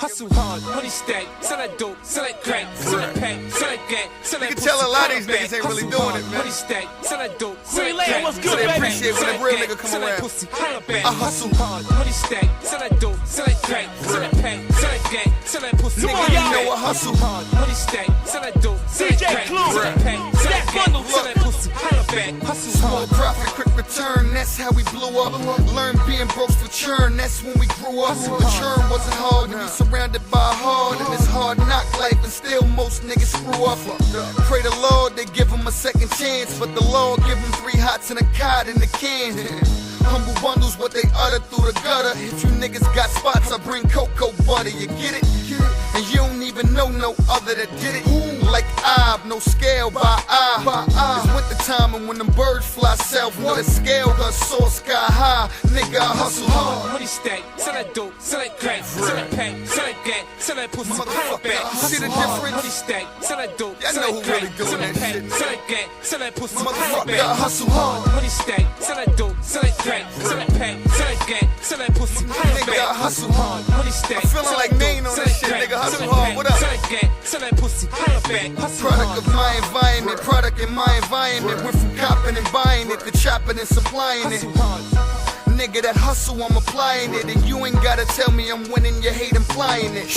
Hustle hard, money stack, sell that dope, sell that crack, sell that pack, sell that gang, sell that You can tell a lot of these niggas ain't really doing it, man. Money stack, sell that dope, sell that crack, what's good, So they baby? appreciate when a real nigga come around. I hustle hard, money stack, sell that dope, sell that crack, sell that pack, sell that gang, sell that pussy. Nigga, you know what hustle hard, money stack, sell that dope, sell that crack, sell that pack, sell that gang, sell that pussy. Hustle Small hard. profit, quick return, that's how we blew up. Learn being broke for churn, that's when we grew up. The churn wasn't hard, to be surrounded by hard. And it's hard knock life, and still most niggas screw up. Pray the Lord, they give them a second chance. But the Lord give them 3 hots and a cod in the can. Humble bundles, what they utter through the gutter. If you niggas got spots, I bring cocoa butter, you get it? And you don't even know no other that did it. Like no scale by eye. It's winter time and when them birds fly south, with a scale got soar sky high. Nigga, I hustle hard. Money stack, sell that dope, sell that crack, sell that pack, sell that gang, sell that pussy. Motherfucker, see the difference? Money stack, sell that dope, Y'all sell know that who really crack, doing sell that that pack, shit. sell that gang, sell that pussy. Motherfucker, I hustle hard. Money stack, sell that dope, sell that crack, sell that pack, sell that gang, sell that pussy. Nigga, I hustle hard. Money stack, I'm feeling like Maine on this shit, nigga. Hustle hard, what up? Sell that gang, sell that pussy. Product of my environment, product in my environment. Went from copping and buying it to chopping and supplying it. Nigga, that hustle, I'm applying it. And you ain't gotta tell me I'm winning, you hate implying it.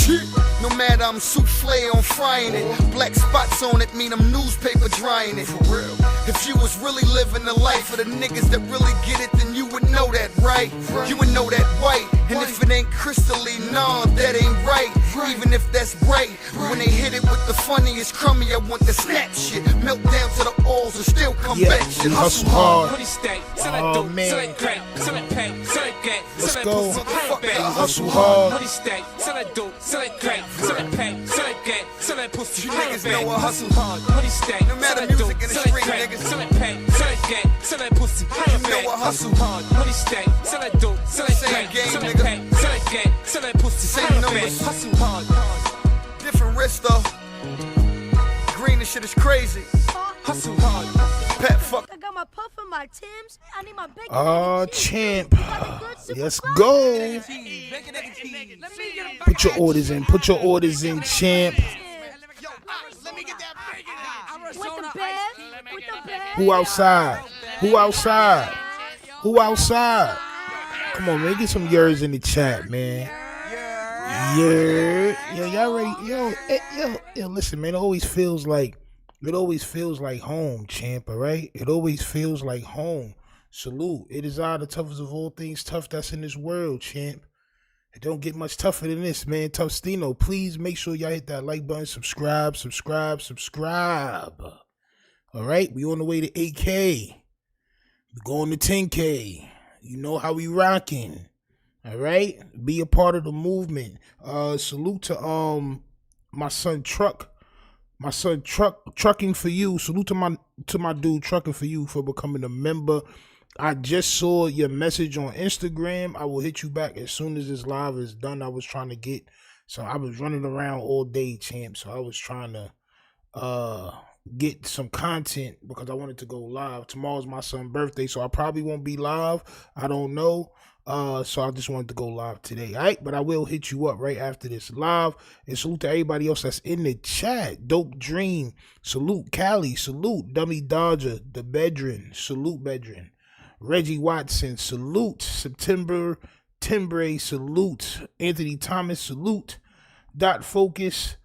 No matter, I'm souffle on frying it. Black spots on it mean I'm newspaper drying it. For real. If you was really living the life of the niggas that really get it, then you would know that, right? You would know that white. And if it ain't crystalline, nah, that ain't right. Even if that's bright, when they hit it with the funniest crummy, I want the snap shit. Melt down to the oils and still come back shit. Hustle hard. Oh man. Let's go. Hustle hard. You niggas know what hustle hard. No matter music in the street, niggas. You know what hustle hard. Same game, nigga. Same numbers. Different wrist though. Green, this shit is crazy. Hustle hard. Pet fuck. I got my puff and my Timbs. I need my bacon. Champ. Let's go. Put your orders in. Put your orders in, champ. With the bed. With the bed. Who outside? Who outside? Who outside? Come on, man. Get some yours in the chat, man. Yeah. Yo, y'all ready? Yo, listen, man. It always feels like home, champ, all right? It always feels like home. Salute. It is the toughest of all things tough that's in this world, champ. It don't get much tougher than this, man. Toughstino, please make sure y'all hit that like button, subscribe. All right? We on the way to 8K. We going to 10K. You know how we rocking. All right? Be a part of the movement. Salute to my son Truck. My son Trucking for You. Salute to my dude Trucking for You for becoming a member. I just saw your message on Instagram. I will hit you back as soon as this live is done. I was running around all day, champ. So I was trying to get some content because I wanted to go live. Tomorrow's my son's birthday, so I probably won't be live. I don't know. So I just wanted to go live today, all right? But I will hit you up right after this live. And salute to everybody else that's in the chat. Dope Dream, salute Cali, salute Dummy Dodger, The Bedrin, salute Bedrin. Reggie Watson, salute. September Timbre, salute. Anthony Thomas, salute. Dot Focus,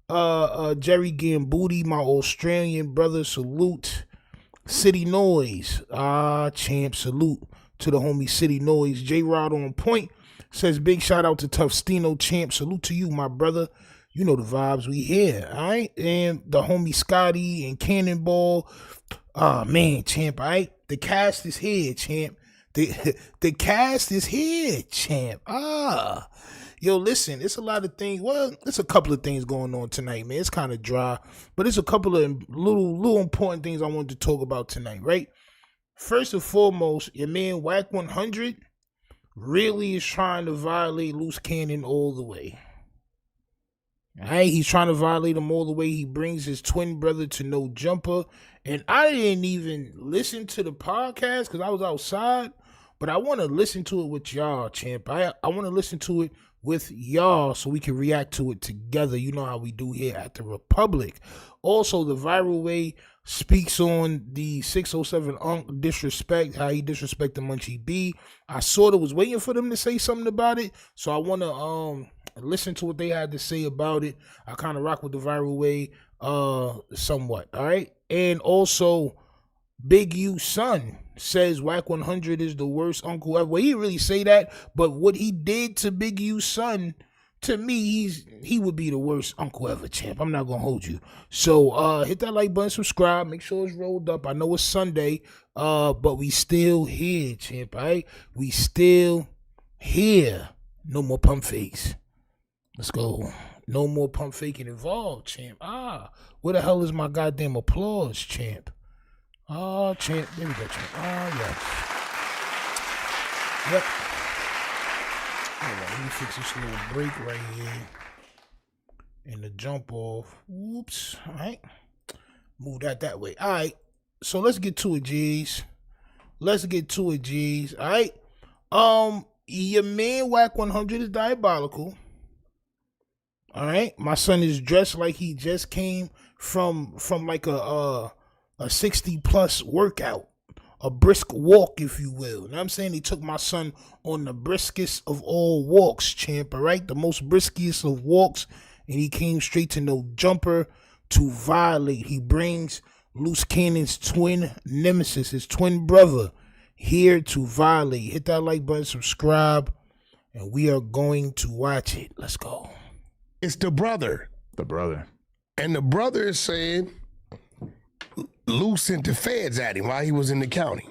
Jerry Gambooty, my Australian brother, salute. City Noise, champ, salute to the homie City Noise. J-Rod on point says big shout out to Toughstino, champ, salute to you, my brother. You know the vibes we here, all right? And the homie Scotty and Cannonball. Man, champ, all right? The cast is here, champ. The cast is here, champ. Yo, listen, it's a lot of things. Well, it's a couple of things going on tonight, man. It's kind of dry, but it's a couple of little important things I wanted to talk about tonight, right? First and foremost, your man WACK100 really is trying to violate Loose Cannon all the way. All right, he's trying to violate him all the way. He brings his twin brother to No Jumper. And I didn't even listen to the podcast because I was outside. But I want to listen to it with y'all, champ. I want to listen to it with y'all so we can react to it together. You know how we do here at the Republic. Also, the Viral Way speaks on the 607 Unk disrespect, how he disrespected Munchie B. I sort of was waiting for them to say something about it, so I want to listen to what they had to say about it. I kind of rock with the Viral Way somewhat, all right? And also, Big U's son says WACK100 is the worst uncle ever. Well, he didn't really say that, but what he did to Big U's son, to me, he would be the worst uncle ever, champ. I'm not gonna hold you. So hit that like button, subscribe, make sure it's rolled up. I know it's Sunday, but we still here, champ. All right, we still here. No more pump fakes. Let's go. No more pump faking involved, champ. Where the hell is my goddamn applause, champ? Champ. There we go, champ. Yes. Yep. Hold on, let me fix this little break right here. And the jump off. Whoops. All right. Move that way. All right. So let's get to it, G's. Let's get to it, G's. All right. Your man WACK100 is diabolical. All right. My son is dressed like he just came from like a 60+ workout. A brisk walk, if you will. You know what I'm saying? He took my son on the briskest of all walks, champ, all right? The most briskest of walks, and he came straight to no jumper to violate. He brings Luce Cannon's twin nemesis, his twin brother, here to violate. Hit that like button, subscribe, and we are going to watch it. Let's go. It's the brother. The brother. And the brother is saying Luce sent the feds at him while he was in the county.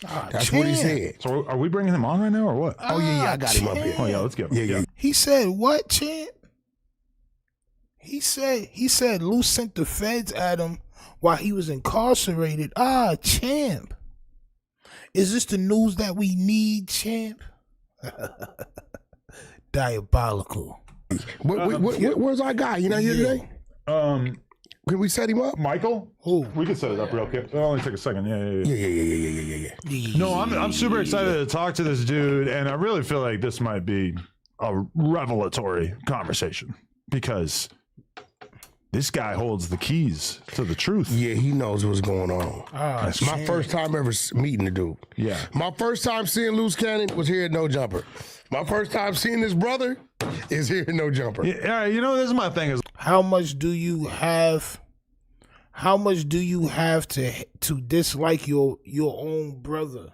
That's what he said. So are we bringing him on right now or what? Oh, yeah, I got him up here. Oh, yeah, let's get him. Yeah. He said what, champ? He said Luce sent the feds at him while he was incarcerated. Champ. Is this the news that we need, champ? Diabolical. Where's our guy? You not here today? Can we set him up? Michael? Who? We can set it up real quick. It'll only take a second. Yeah. No, I'm super excited to talk to this dude, and I really feel like this might be a revelatory conversation because this guy holds the keys to the truth. Yeah, he knows what's going on. It's my first time ever meeting the dude. Yeah. My first time seeing Luce Cannon was here at No Jumper. My first time seeing his brother is here at No Jumper. Yeah, you know, this is my thing. How much do you have to dislike your own brother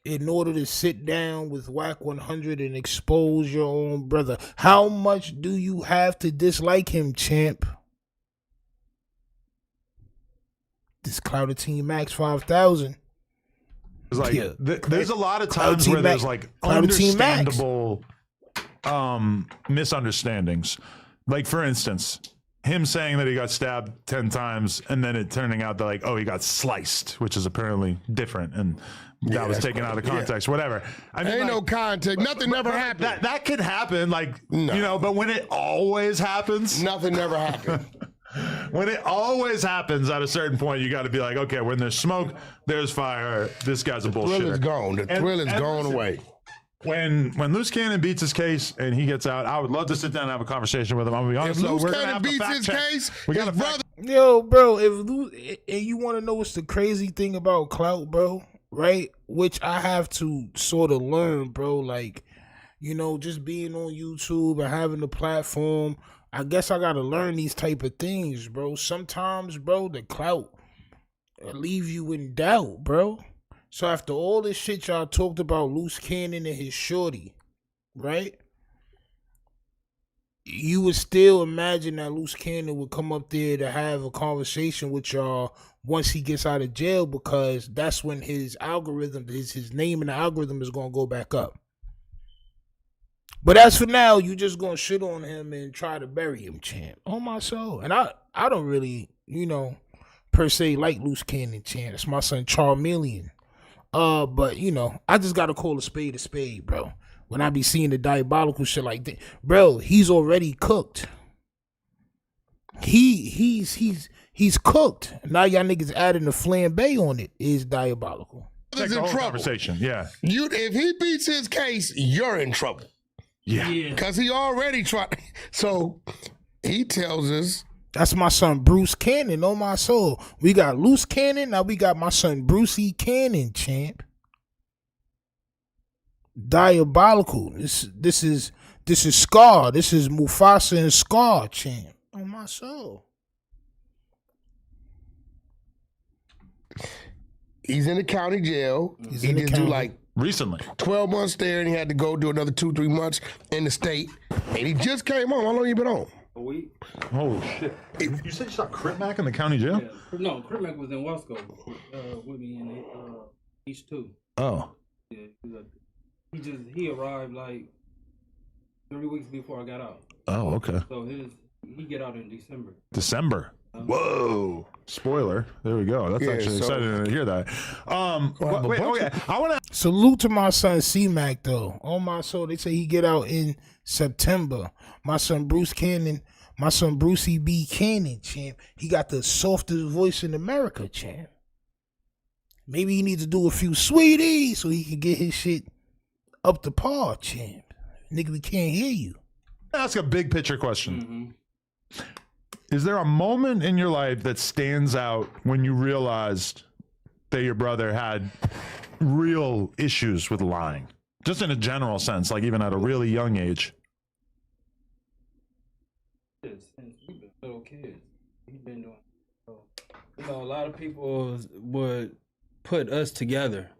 in order to sit down with WACK100 and expose your own brother? How much do you have to dislike him, champ? This Clouded Team Max 5000. It's like Yeah. there's a lot of Cloud times Team where there's Max. like Cloud Team Max. understandable misunderstandings. Like, for instance, him saying that he got stabbed 10 times and then it turning out that, like, oh, he got sliced, which is apparently different, and that was taken out of context, whatever. I mean, Ain't like, no context. Nothing never happened. that could happen, like, No. you know, but when it always happens, Nothing never happened. when it always happens at a certain point, you got to be like, okay, when there's smoke, there's fire. This guy's a bullshitter. Thrill is gone. The thrill is gone away. When Luce Cannon beats his case and he gets out, I would love to sit down and have a conversation with him. I'm gonna be honest. If Luce we're gonna Cannon have to beats fact his check. case, We his got to brother. Yo, bro, and you want to know what's the crazy thing about clout, bro, right? Which I have to sort of learn, bro. Like, you know, just being on YouTube and having the platform, I guess I got to learn these type of things, bro. Sometimes, bro, the clout leave you in doubt, bro. So after all this shit y'all talked about Luce Cannon and his shorty, right? You would still imagine that Luce Cannon would come up there to have a conversation with y'all once he gets out of jail, because that's when his algorithm, his name in the algorithm is going to go back up. But as for now, you just going to shit on him and try to bury him, champ. On my soul. And I don't really, you know, per se like Luce Cannon, champ. It's my son Charmeleon. But, you know, I just got to call a spade, bro. When I be seeing the diabolical shit like that, bro, he's already cooked. He's cooked. Now y'all niggas adding the flambe on it is diabolical. brother's the in whole trouble. conversation. Yeah. If he beats his case, you're in trouble. Yeah. Because he already tried. So he tells us. That's my son Bruce Cannon on my soul. We got Luce Cannon, now we got my son Bruce E. Cannon, champ. Diabolical. This is Scar. This is Mufasa and Scar, champ. On my soul. He's in the county jail. He's he in the just county. do like Recently. 12 months there, and he had to go do another 2-3 months in the state. And he just came on. How long you been on? A week? Oh, shit. You said you saw Crip Mac in the county jail? Yeah. No, Crimac was in Wasco with me in East 2. Oh. Yeah, he arrived like 3 weeks before I got out. Oh, okay. So he get out in December. December. Whoa. Spoiler. There we go. That's actually exciting to hear that. Wait, okay. I want to. Salute to my son C-Mac, though. On my soul, they say he get out in September. My son Bruce Cannon, my son Brucey B. Cannon, champ. He got the softest voice in America, champ. Maybe he needs to do a few sweeties so he can get his shit up to par, champ. Nigga, we can't hear you. Ask a big picture question. Is there a moment in your life that stands out when you realized that your brother had real issues with lying? Just in a general sense, like even at a really young age. Since we've been little kids, he's been doing. So, a lot of people would put us together.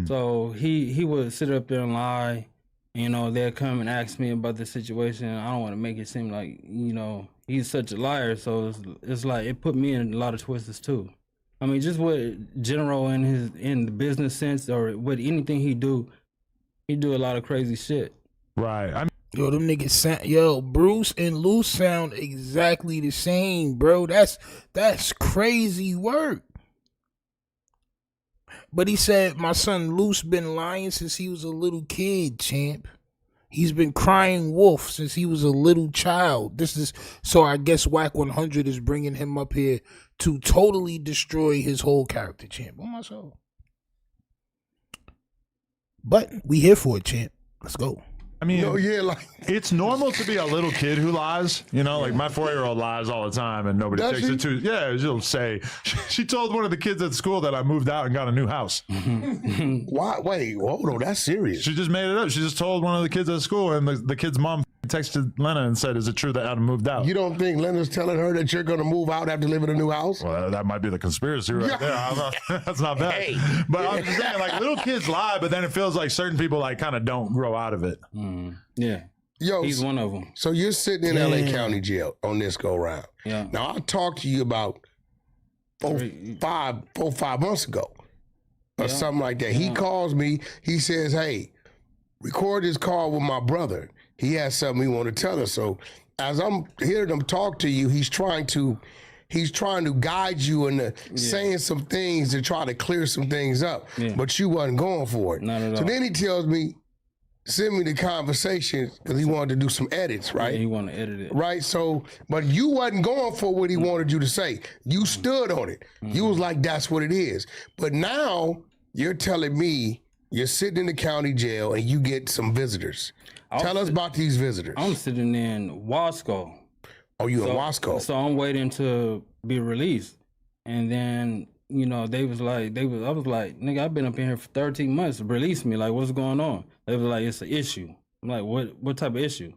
So he would sit up there and lie. They'll come and ask me about the situation. I don't want to make it seem like, he's such a liar. So it's like, it put me in a lot of twists too. I mean, just what general in the business sense or with anything he do a lot of crazy shit. Right. Yo, them niggas sound, Bruce and Luce sound exactly the same, bro. That's crazy work. But he said, my son Luce been lying since he was a little kid, champ. He's been crying wolf since he was a little child. So I guess WACK100 is bringing him up here to totally destroy his whole character, champ. On my soul. But we here for it, champ. Let's go. I mean, like it's normal to be a little kid who lies. Like my 4-year-old lies all the time, and nobody Does takes she? it too. Yeah, she'll say she told one of the kids at school that I moved out and got a new house. Why? Wait, hold on, that's serious. She just made it up. She just told one of the kids at school, and the kid's mom texted Lena and said, "Is it true that Adam moved out?" You don't think Leonard's telling her that you're going to move out after living in a new house? Well, that might be the conspiracy right there. That's not bad. Hey. But I'm just saying, like, little kids lie, but then it feels like certain people like kind of don't grow out of it. Yeah. Yo, He's one of them. So you're sitting in LA County Jail on this go round. Yeah. Now I talked to you about 4-5 months ago or something like that. He calls me. He says, "Hey, record this call with my brother. He has something he want to tell us." So as I'm hearing him talk to you, he's trying to guide you into saying some things to try to clear some things up. Yeah. But you wasn't going for it. Not at all. So then he tells me, send me the conversation because he wanted to do some edits, right? Yeah, he want to edit it. Right. So, but you wasn't going for what he wanted you to say. You stood on it. You was like, that's what it is. But now you're telling me you're sitting in the county jail and you get some visitors. Tell us about these visitors. I'm sitting in Wasco. Oh, you in Wasco? So I'm waiting to be released. And then, I was like, nigga, I've been up in here for 13 months. Release me. Like, what's going on? They was like, it's an issue. I'm like, what type of issue?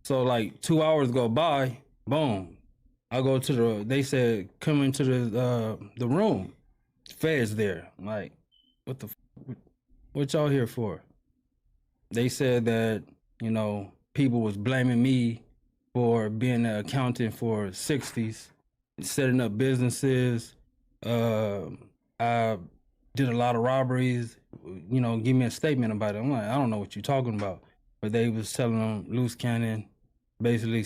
So like 2 hours go by, boom. I go to they said, come into the room. Feds there. I'm like, what y'all here for? They said that, people was blaming me for being an accountant for 60s, setting up businesses. I did a lot of robberies, give me a statement about it. I'm like, I don't know what you're talking about. But they was telling them Luce Cannon basically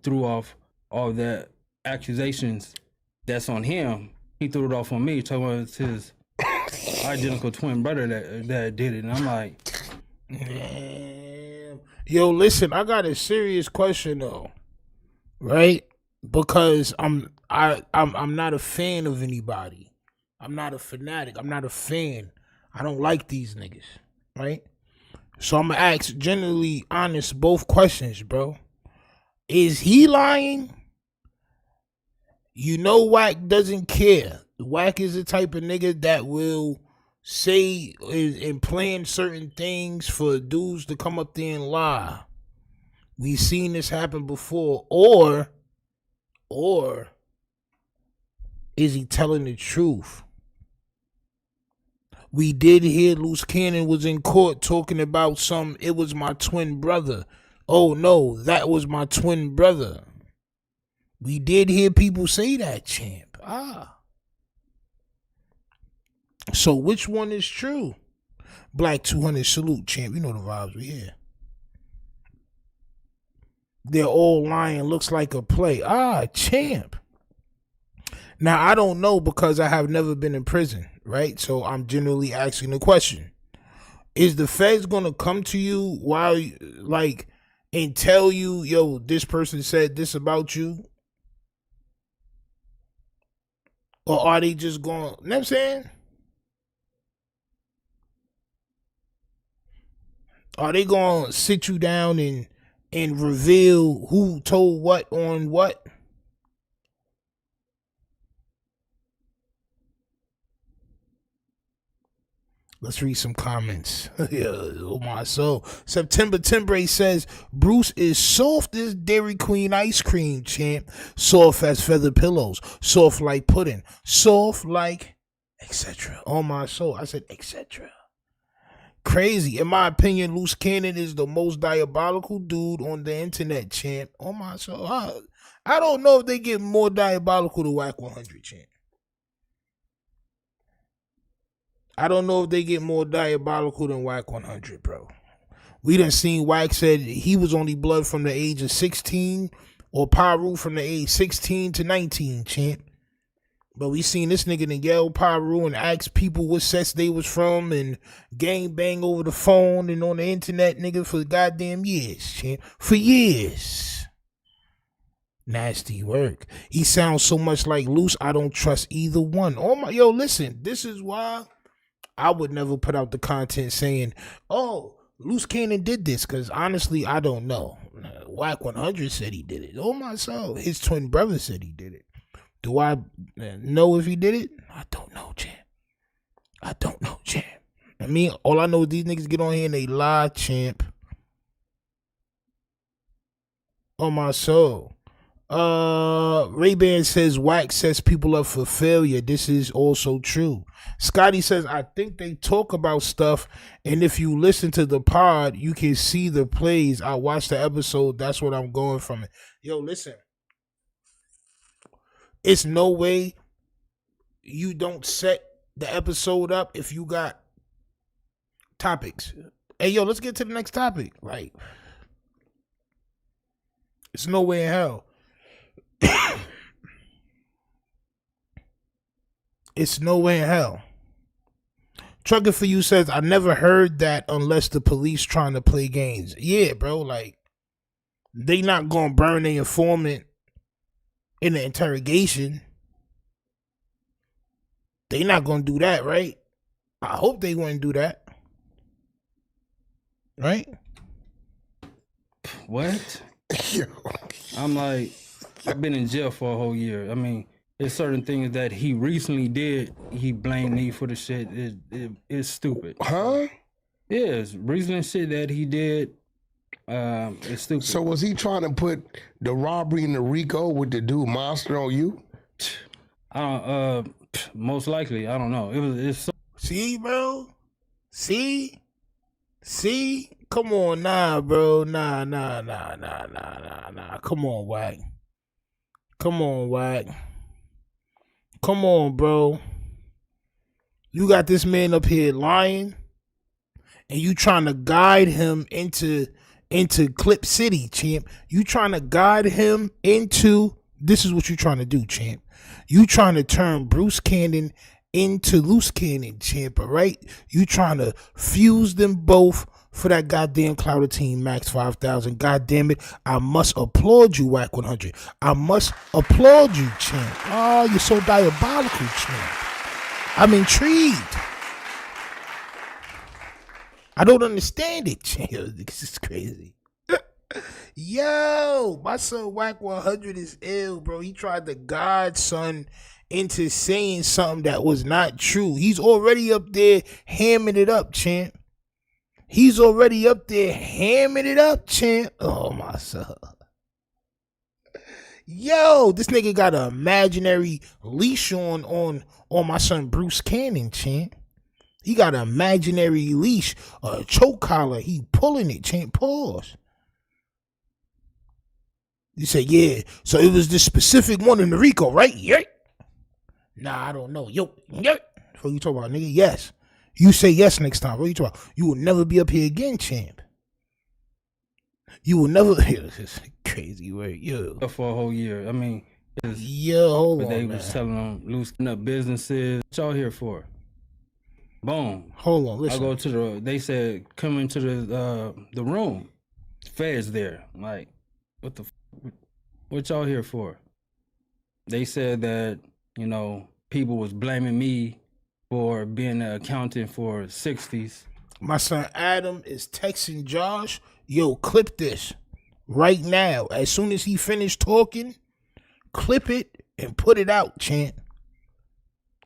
threw off all that accusations that's on him. He threw it off on me, talking about it's his identical twin brother that did it. And I'm like, damn. Yo, listen, I got a serious question though, right? Because I'm not a fan of anybody. I'm not a fanatic. I'm not a fan. I don't like these niggas, right? So I'm gonna ask generally honest both questions, bro. Is he lying? You know WACK doesn't care. WACK is the type of nigga that will say and plan certain things for dudes to come up there and lie. We've seen this happen before. Or is he telling the truth? We did hear Luce Cannon was in court talking about it was my twin brother. Oh no, that was my twin brother. We did hear people say that, champ. So which one is true? Black 200 salute, champ. You know the vibes we hear. They're all lying. Looks like a play. Champ. Now, I don't know because I have never been in prison, right? So I'm generally asking the question. Is the feds going to come to you while, and tell you, yo, this person said this about you? Or are they just going, you know what I'm saying? Are they going to sit you down and reveal who told what on what? Let's read some comments. Oh my soul. September Timbre says, Bruce is soft as Dairy Queen ice cream, champ. Soft as feather pillows. Soft like pudding. Soft like etc. Oh my soul. I said etc. Crazy. In my opinion, Luce Cannon is the most diabolical dude on the internet, champ. Oh my soul. I don't know if they get more diabolical than WACK100, champ. I don't know if they get more diabolical than WACK100, bro. We done seen WACK said he was only blood from the age of 16 or Pyru from the age 16 to 19, champ. But we seen this nigga in yell Pyru and ask people what sets they was from and gang bang over the phone and on the internet, nigga, for goddamn years, champ. For years. Nasty work. He sounds so much like Luce, I don't trust either one. Oh my, yo, listen, this is why I would never put out the content saying, oh, Luce Cannon did this, because honestly, I don't know. WACK100 said he did it. Oh my soul. His twin brother said he did it. Do I know if he did it? I don't know, champ. I don't know, champ. I mean, all I know is these niggas get on here and they lie, champ. Oh my soul. Ray-Ban says WACK sets people up for failure. This is also true. Scotty says, I think they talk about stuff, and if you listen to the pod, you can see the plays. I watched the episode. That's what I'm going from it. Yo, listen. It's no way you don't set the episode up if you got topics. Hey, yo, let's get to the next topic. Like, it's no way in hell. It's no way in hell. Trucker for You says, I never heard that unless the police trying to play games. Yeah, bro, like, they not gonna burn their informant in the interrogation. They not gonna do that, right? I hope they wouldn't do that. Right? What? I'm like, I've been in jail for a whole year. I mean, there's certain things that he recently did. He blamed me for the shit. It's stupid. Huh? Yeah, it's recent shit that he did. It's stupid. So was he trying to put the robbery and the RICO with the dude Monster on you? Most likely. I don't know. It's so. See, bro? See? Come on, nah, bro. Nah. Come on, WACK. Come on, WACK. Come on, bro. You got this man up here lying, and you trying to guide him into Clip City, champ. You trying to guide him into, this is what you trying to do, champ. You trying to turn Bruce Cannon into Luce Cannon, champ, all right? You trying to fuse them both for that goddamn Clouder Team Max 5000. God damn it. I must applaud you, WACK100. I must applaud you, champ. Oh, you're so diabolical, champ. I'm intrigued. I don't understand it. Yo, this is crazy. Yo, my son WACK100 is ill, bro. He tried to guide son into saying something that was not true. He's already up there hamming it up, champ. He's already up there hamming it up, champ. Oh, my son. Yo, this nigga got an imaginary leash on my son Bruce Cannon, champ. He got an imaginary leash, a choke collar. He pulling it, champ. Pause. You say, yeah, so it was this specific one in the Rico, right? Yeah. Nah, I don't know. Yo, yeah. What you talking about, nigga? Yes. You say yes next time. What you talking about? You will never be up here again, champ. You will never. This is crazy word, yo. For a whole year. I mean, yo, hold on, they man. was telling them loosening up businesses. What y'all here for? Boom. Hold on, listen. I go to the. They said come into the room. Feds there. Like, what the. What y'all here for? They said that, you know, people was blaming me for being an accountant for 60s. My son Adam is texting Josh, yo, clip this right now. As soon as he finished talking, clip it and put it out, champ.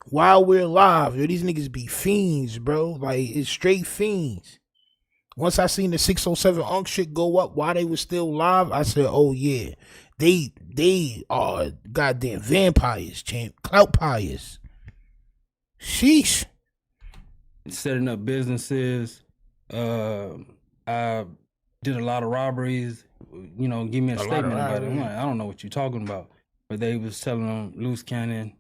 While we're live, yo, these niggas be fiends, bro. Like, it's straight fiends. Once I seen the 607 Unk shit go up while they was still live, I said, oh yeah. They are goddamn vampires, champ. Clout pies. Sheesh. Setting up businesses. I did a lot of robberies. You know, give me a statement about it. I'm like, I don't know what you're talking about. But they was telling them Luce Cannon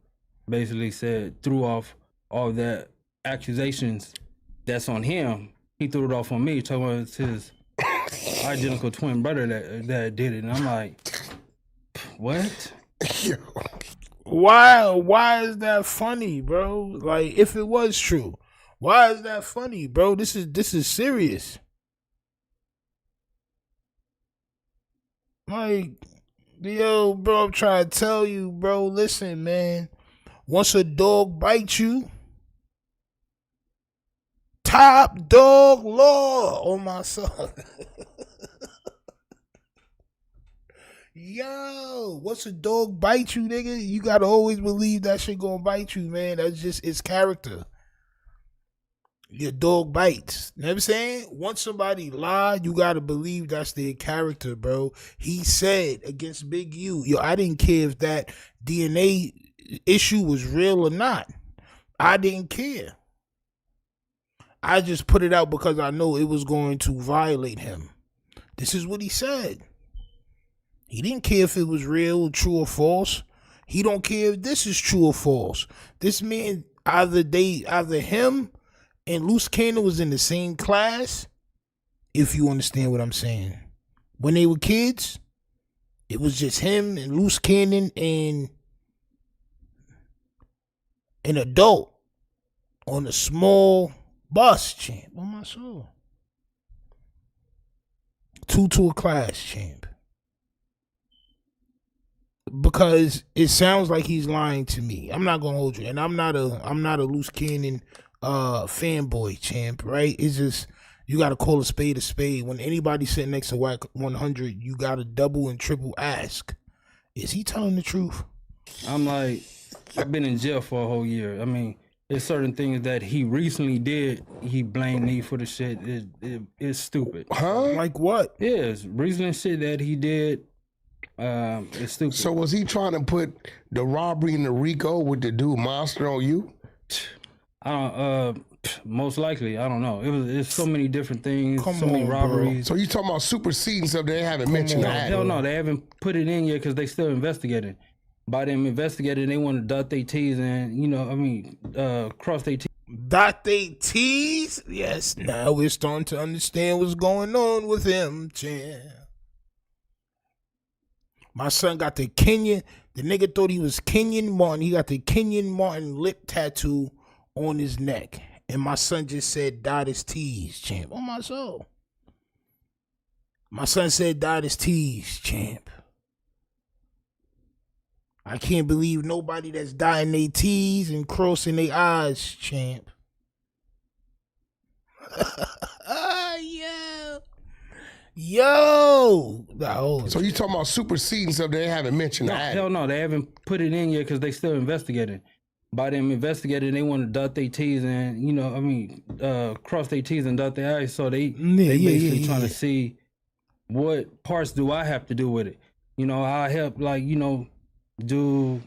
basically said, threw off all that accusations that's on him. He threw it off on me, talking about it's his identical twin brother that did it. And I'm like, what? Why is that funny, bro? Like, if it was true, why is that funny, bro? This is serious. Like, yo, bro, I'm trying to tell you, bro, listen, man. Once a dog bites you, top dog law on my son. Yo, once a dog bites you, nigga, you gotta always believe that shit gonna bite you, man. That's just its character. Your dog bites. You know what I'm saying? Once somebody lied, you gotta believe that's their character, bro. He said against Big U, yo, I didn't care if that DNA issue was real or not. I didn't care. I just put it out because I know it was going to violate him. This is what he said. He didn't care if it was real, true, or false. He don't care if this is true or false. This man, either him and Luce Cannon was in the same class, if you understand what I'm saying. When they were kids, it was just him and Luce Cannon and an adult on a small bus, champ. On my soul. Two to a class, champ. Because it sounds like he's lying to me. I'm not gonna hold you, and I'm not a Luce Cannon fanboy, champ. Right? It's just you gotta call a spade a spade. When anybody sitting next to WACK100, you gotta double and triple ask: is he telling the truth? I'm like, I've been in jail for a whole year. I mean, there's certain things that he recently did. He blamed me for the shit. It's stupid. Huh? Like what? Yes, recent shit that he did. It's stupid. So was he trying to put the robbery in the Rico with the dude Monster on you? I don't. Most likely, I don't know. It's so many different things, Come so many on, bro. robberies. So you talking about superseding stuff they haven't mentioned that? Hell no, they haven't put it in yet because they still investigating. By them investigating, they want to dot their T's and cross their T's. Dot they T's? Yes. Now we're starting to understand what's going on with him, champ. My son got the Kenyan. The nigga thought he was Kenyan Martin. He got the Kenyan Martin lip tattoo on his neck. And my son just said dot his T's, champ. On my soul. My son said dot his T's, champ. I can't believe nobody that's dotting their T's and crossing their I's, champ. Yo. So you talking about superseding stuff they haven't mentioned? No, hell no, they haven't put it in yet because they still investigating. By them investigating, they want to dot their T's and, you know, I mean, cross their T's and dot their I's. So they basically trying to see what parts do I have to do with it. You know, I help, like, you know, do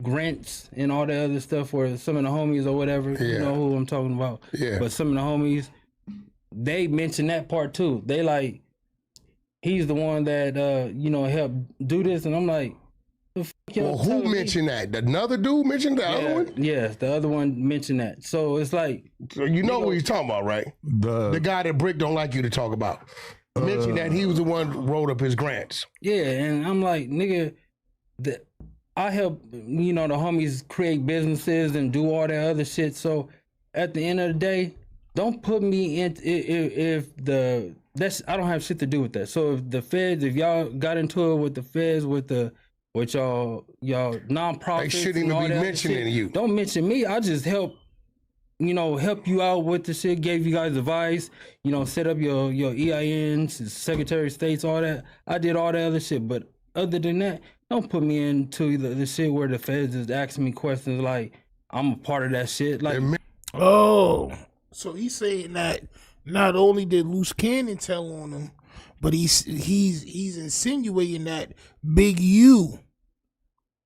grants and all that other stuff for some of the homies or whatever. You know who I'm talking about. Yeah. But some of the homies, they mention that part too. They like, he's the one that, you know, helped do this. And I'm like, well, who mentioned that? Another dude mentioned the other one? Yes, the other one mentioned that. So it's like... So you know what he's talking about, right? The guy that Brick don't like you to talk about. Mentioned that he was the one who wrote up his grants. Yeah, and I'm like, nigga, I help, you know, the homies create businesses and do all that other shit. So at the end of the day, don't put me in... I don't have shit to do with that. So if the feds, if y'all got into it with the feds, with y'all nonprofits, they shouldn't even be mentioning you. Don't mention me. I just help you out with the shit. Gave you guys advice. You know, set up your EINs, Secretary of State's, all that. I did all that other shit. But other than that, don't put me into the shit where the feds is asking me questions like I'm a part of that shit. Like, oh, so he's saying that not only did Luce Cannon tell on him, but he's insinuating that Big U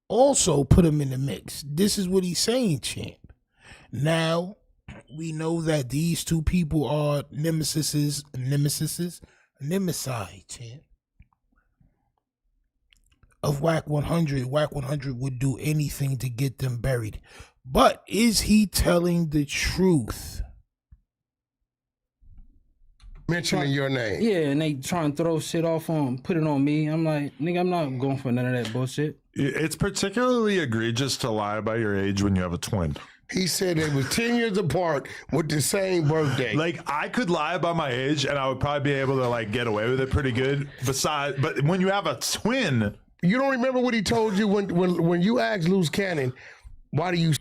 also put him in the mix. This is what he's saying, champ. Now, we know that these two people are nemesi, champ. Of WACK100, WACK100 would do anything to get them buried. But is he telling the truth? Mentioning your name. Yeah, and they try and throw shit off on, put it on me. I'm like, nigga, I'm not going for none of that bullshit. It's particularly egregious to lie about your age when you have a twin. He said they was 10 years apart with the same birthday. Like, I could lie about my age and I would probably be able to, like, get away with it pretty good. But when you have a twin... You don't remember what he told you when you asked Luce Cannon, why do you...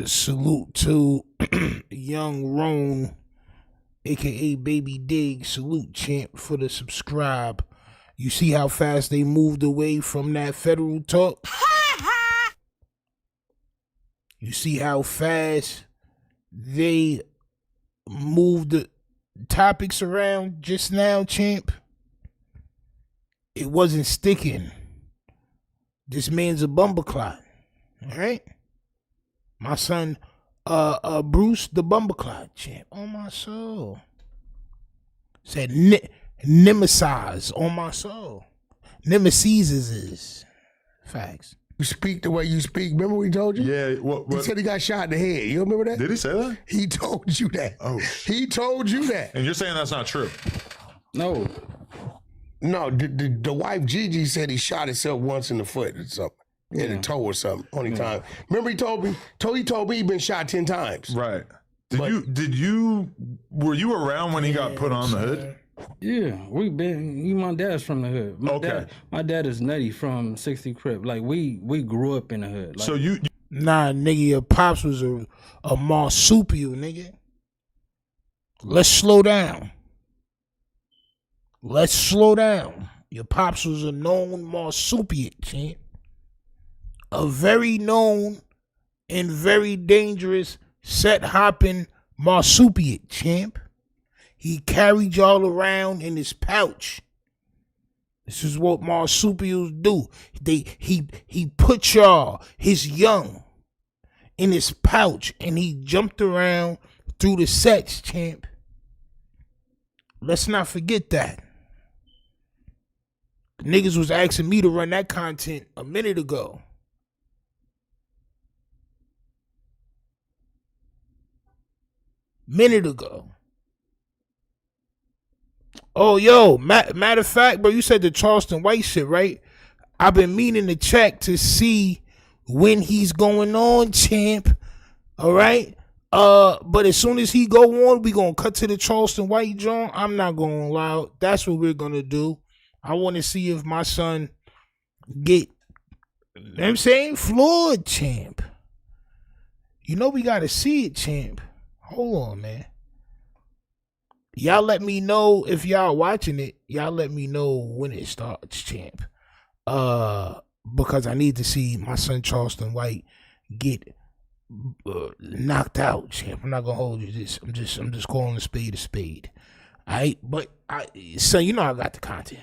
Salute to young Roan, a.k.a. Baby Dig. Salute, champ, for the subscribe. You see how fast they moved away from that federal talk? You see how fast they moved the topics around just now, champ? It wasn't sticking. This man's a bumbleclot. All right? My son, Bruce the bumbleclot, champ. On my soul. Said nemesis on my soul. Nemesis is facts. You speak the way you speak. Remember what he told you? Yeah. He said he got shot in the head. You remember that? Did he say that? He told you that. Oh. He told you that. And you're saying that's not true? No. No, the wife Gigi said he shot himself once in the foot or something. In the toe or something. Only time. Remember he told me he'd been shot 10 times. Right. Were you around when he got put on the hood? Yeah, my dad's from the hood. My dad is nutty from 60 Crip. Like, we grew up in the hood. Like, So you Nah, nigga, your pops was a marsupial, nigga. Let's slow down. Your pops was a known marsupial, champ. A very known and very dangerous set-hopping marsupial, champ. He carried y'all around in his pouch. This is what marsupials do. He put y'all, his young, in his pouch, and he jumped around through the sets, champ. Let's not forget that. Niggas was asking me to run that content a minute ago. Oh, yo, matter of fact, bro, you said the Charleston White shit, right? I've been meaning to check to see when he's going on, champ. All right? But as soon as he go on, we gonna cut to the Charleston White joint. I'm not gonna lie. That's what we're gonna do. I want to see if my son get, you know what I'm saying, floored, champ. You know we gotta see it, champ. Hold on, man. Y'all let me know if y'all watching it. Y'all let me know when it starts, champ. Because I need to see my son Charleston White get knocked out, champ. I'm not gonna hold you this. I'm just calling a spade. Alright, but son, you know I got the content.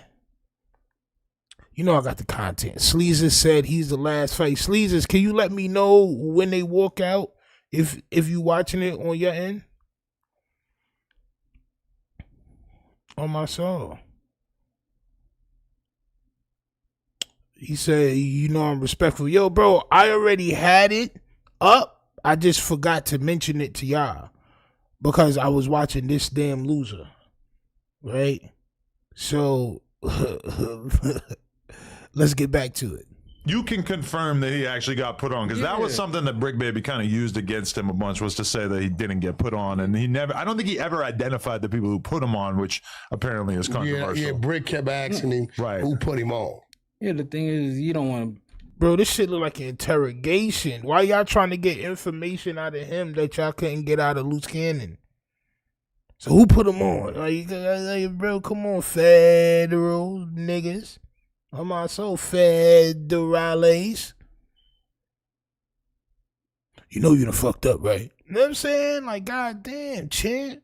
Sleezers said he's the last fight. Sleezers, can you let me know when they walk out? If you watching it on your end? On my soul. He said, you know I'm respectful. Yo, bro, I already had it up. I just forgot to mention it to y'all because I was watching this damn loser. Right? So, let's get back to it. You can confirm that he actually got put on, because that was something that Brick Baby kind of used against him a bunch, was to say that he didn't get put on, and I don't think he ever identified the people who put him on, which apparently is controversial. Yeah, Brick kept asking him who put him on. Yeah, the thing is, you don't want to. Bro, this shit look like an interrogation. Why y'all trying to get information out of him that y'all couldn't get out of Luce Cannon? So who put him on? Like, bro, come on, federal niggas. I'm also federales. You know you done fucked up, right? You know what I'm saying? Like, goddamn, champ.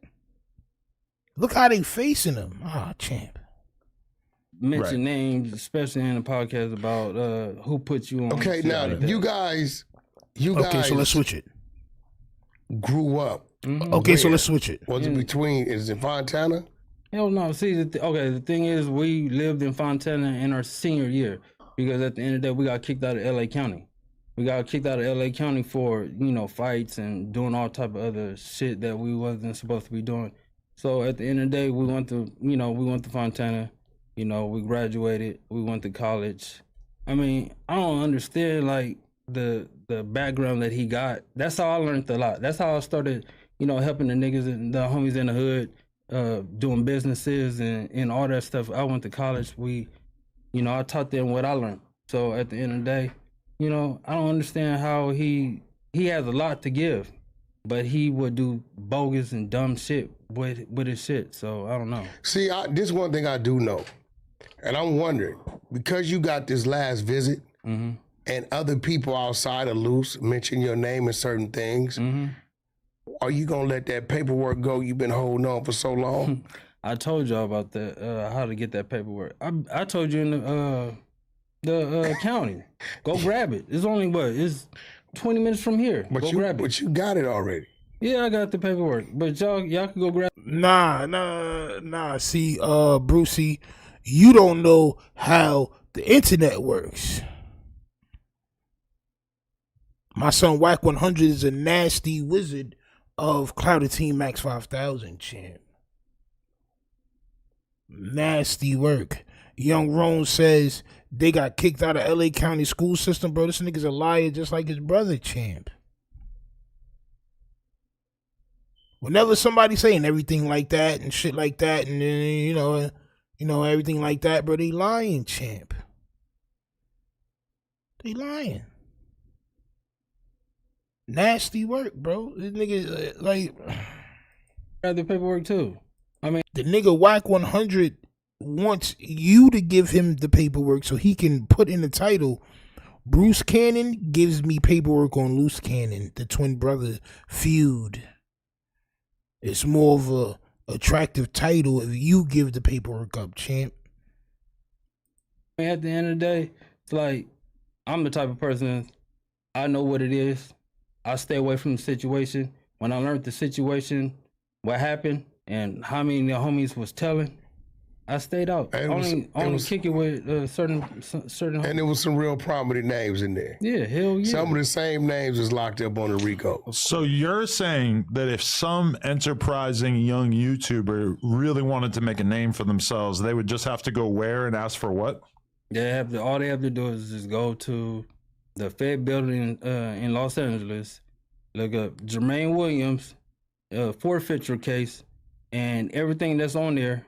Look how they facing him. Ah, champ. Mention names, especially in the podcast, about who put you on. Okay, now like you guys. Okay, so let's switch it. Grew up. Mm-hmm. Okay, so let's switch it. Was it between? Is it Fontana? Hell no. See, the thing is, we lived in Fontana in our senior year because at the end of the day, we got kicked out of L.A. County. We got kicked out of L.A. County for, fights and doing all type of other shit that we wasn't supposed to be doing. So at the end of the day, we went to Fontana. We graduated. We went to college. I mean, I don't understand like the background that he got. That's how I learned a lot. That's how I started, helping the niggas and the homies in the hood. Doing businesses and all that stuff. I went to college. I taught them what I learned. So at the end of the day, I don't understand how he has a lot to give, but he would do bogus and dumb shit with his shit. So I don't know. See, this one thing I do know, and I'm wondering, because you got this last visit and other people outside of Luce mention your name and certain things, are you gonna let that paperwork go you've been holding on for so long? I told y'all about that, how to get that paperwork. I told you in the county. Go grab it. It's only it's 20 minutes from here. Go grab it. But you got it already. Yeah, I got the paperwork. But y'all can go grab it. Nah. See, Brucey, you don't know how the internet works. My son WACK100 is a nasty wizard of Clouded Team Max 5000, champ. Nasty work. Young Roan says they got kicked out of LA County school system, bro. This nigga's a liar just like his brother, champ. Whenever somebody saying everything like that and shit like that, and everything like that, bro, they lying, champ. They lying. Nasty work, bro. This nigga, Got the paperwork too. I mean, the nigga WACK100 wants you to give him the paperwork so he can put in the title, Bruce Cannon gives me paperwork on Luce Cannon, the twin brother feud. It's more of a attractive title if you give the paperwork up, champ. At the end of the day, it's like, I'm the type of person, I know what it is. I stay away from the situation. When I learned the situation, what happened, and how many of the homies was telling, I stayed out. Only kick it with certain. And there was some real prominent names in there. Yeah, hell yeah. Some of the same names is locked up on the RICO. So you're saying that if some enterprising young YouTuber really wanted to make a name for themselves, they would just have to go where and ask for what? All they have to do is just go to the Fed building in Los Angeles, look up Jermaine Williams, forfeiture case, and everything that's on there,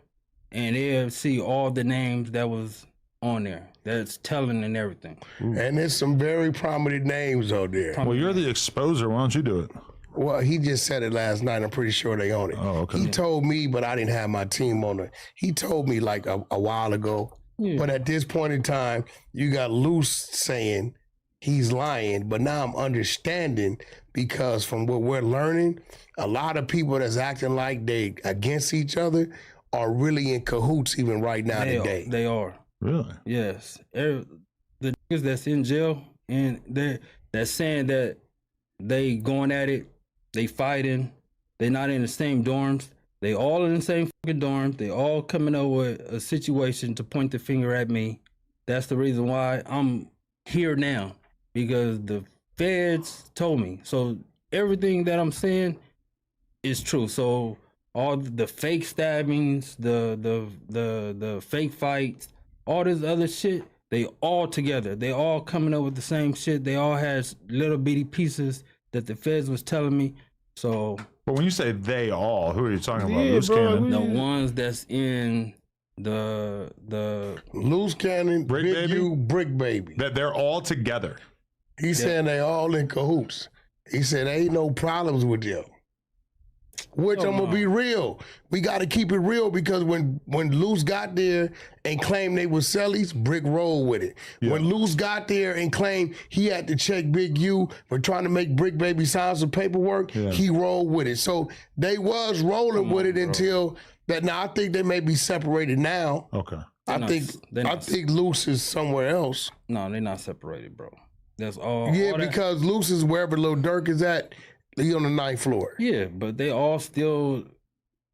and they'll see all the names that was on there. That's telling and everything. And there's some very prominent names out there. Well, you're the exposer. Why don't you do it? Well, he just said it last night. I'm pretty sure they own it. Oh, okay. He told me, but I didn't have my team on it. He told me like a while ago. Yeah. But at this point in time, you got Luce saying he's lying. But now I'm understanding because from what we're learning, a lot of people that's acting like they against each other are really in cahoots even right now today. They are. Really? Yes. The niggas that's in jail and that's saying that they going at it, they fighting, they not in the same dorms. They all in the same fucking dorm. They all coming up with a situation to point the finger at me. That's the reason why I'm here now, because the feds told me. So everything that I'm saying is true. So all the fake stabbings, the fake fights, all this other shit, they all together. They all coming up with the same shit. They all has little bitty pieces that the feds was telling me. So, but when you say they all, who are you talking about? Yeah, Loose bro, Cannon? the ones that's in the Loose Cannon, Brick Big Baby? U, Brick Baby. That they're all together. He's saying they all in cahoots. He said ain't no problems with them. Which I'm gonna be real. We gotta keep it real because when Luce got there and claimed they were sellies, Brick rolled with it. Yeah. When Luce got there and claimed he had to check Big U for trying to make Brick Baby sign some paperwork, he rolled with it. So they was rolling with it until that. Now I think they may be separated now. Okay. I think Luce is somewhere else. No, they're not separated, bro. That's all. Yeah, all that. because Luce is wherever Lil Durk is at. He on the 9th floor. Yeah, but they all still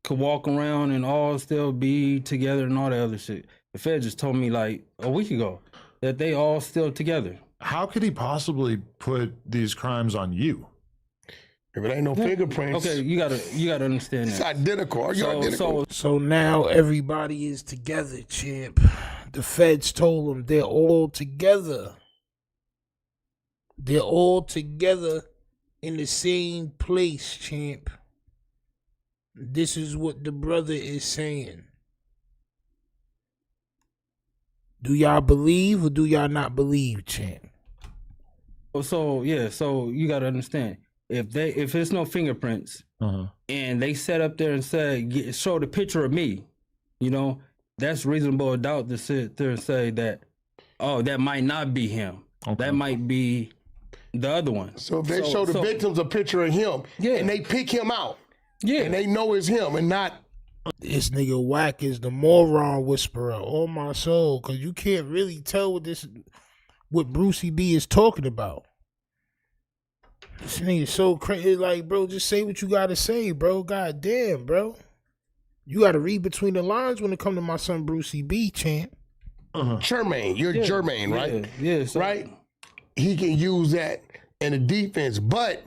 could walk around and all still be together and all that other shit. The Fed just told me like a week ago that they all still together. How could he possibly put these crimes on you? If it ain't no fingerprints. Okay, you gotta understand It's that. identical. Are you identical? So now everybody is together, champ. The feds told them they're all together. They're all together in the same place, champ. This is what the brother is saying. Do y'all believe or do y'all not believe, champ? So you gotta understand. If there's no fingerprints and they sat up there and said, show the picture of me, you know, that's reasonable doubt to sit there and say that, oh, that might not be him. Okay. That might be the other one. So if they show the victims a picture of him and they pick him out and they know it's him and not. This nigga WACK is the moron whisperer. Oh my soul, because you can't really tell what Brucey B is talking about. This nigga so crazy. Like, bro, just say what you gotta say, bro. God damn, bro. You gotta read between the lines when it come to my son Brucey B, champ. Jermaine, you're Jermaine, right? Yeah. So, right? He can use that in the defense, but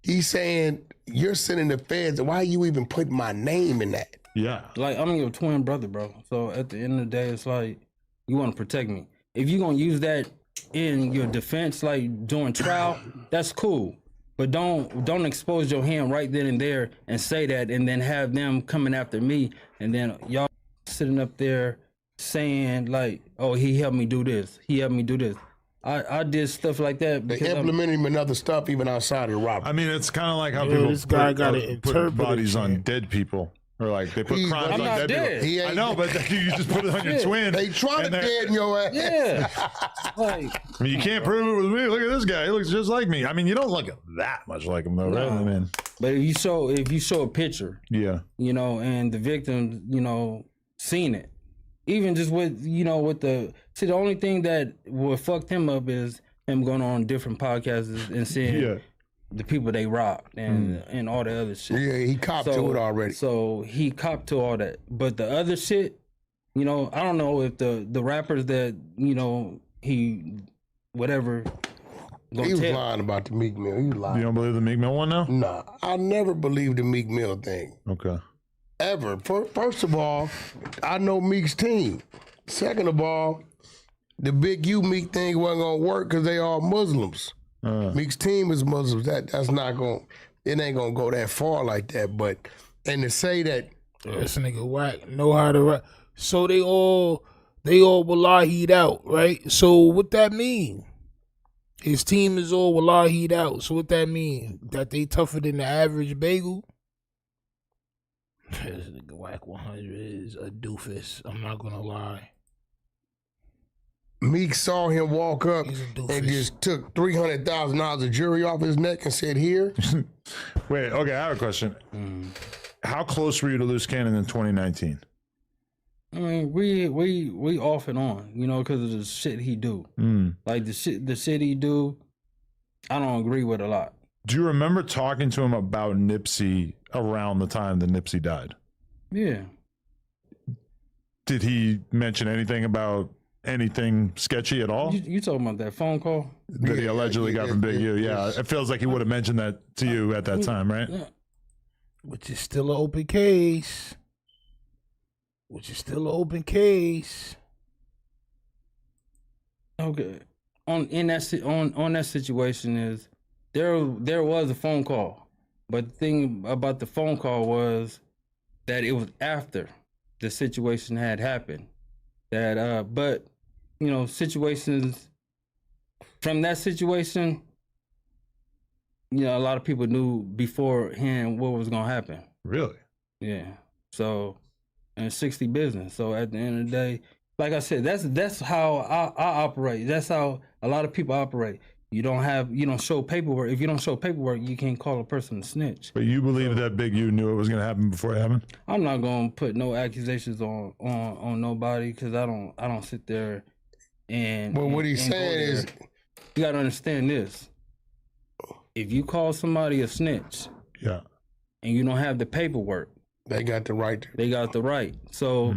he's saying you're sending the feds. Why are you even putting my name in that? Yeah. Like, I'm your twin brother, bro. So at the end of the day, it's like, you want to protect me. If you're going to use that in your defense, like during trial, that's cool. But don't expose your hand right then and there and say that and then have them coming after me and then y'all sitting up there saying like, oh, he helped me do this. He helped me do this. I did stuff like that. They implement him in other stuff even outside of the robbery. I mean, it's kind of like how people this guy gotta put bodies on dead people. Or like they put crimes I'm on not dead dead. people. I know, but you just put it on your twin. They trying to dead your ass. Yeah. Like, I mean, you can't prove it with me. Look at this guy. He looks just like me. I mean, you don't look that much like him though, right? I mean, but if you show a picture, yeah, you know, and the victim, you know, seen it, even just with the the only thing that would fuck him up is him going on different podcasts and seeing the people they robbed and all the other shit. Yeah, he copped to it already. So he copped to all that. But the other shit, you know, I don't know if the rappers that, you know, he whatever. He was lying about the Meek Mill. He was lying. You don't believe the Meek Mill one now? Nah, I never believed the Meek Mill thing. Okay. Ever. First of all, I know Meek's team. Second of all, the Big U Meek thing wasn't gonna work because they all Muslims. Meek's team is Muslims. That's not going. It ain't gonna go that far like that. But and to say that this nigga WACK know how to rap. So they all wallahied out, right? So what that mean? His team is all Wallahi'd out. So what that mean? That they tougher than the average bagel? This nigga WACK100 is a doofus. I'm not gonna lie. Meek saw him walk up He's a doofus. and just took $300,000 of jewelry off his neck and said, "Here." Wait, okay, I have a question. How close were you to Luce Cannon in 2019? I mean, we off and on, you know, because of the shit he do. Like the shit he do, I don't agree with a lot. Do you remember talking to him about Nipsey around the time that Nipsey died? Yeah. Did he mention anything about anything sketchy at all? You talking about that phone call? That he allegedly got from Big U? Yeah, it feels like he would have mentioned that to you at that time, right? Yeah. Which is still an open case. Okay. On that situation is there was a phone call, but the thing about the phone call was that it was after the situation had happened. That but you know, situations from that situation, you know, a lot of people knew beforehand what was gonna happen. Really? Yeah. So, and 60 business. So at the end of the day, like I said, that's how I operate. That's how a lot of people operate. You don't show paperwork. If you don't show paperwork, you can't call a person a snitch. But you believe that Big U knew it was going to happen before it happened? I'm not gonna put no accusations on nobody because I don't sit there and. Well, what he's saying is, you gotta understand this. If you call somebody a snitch, yeah, and you don't have the paperwork, they got the right. They got the right. So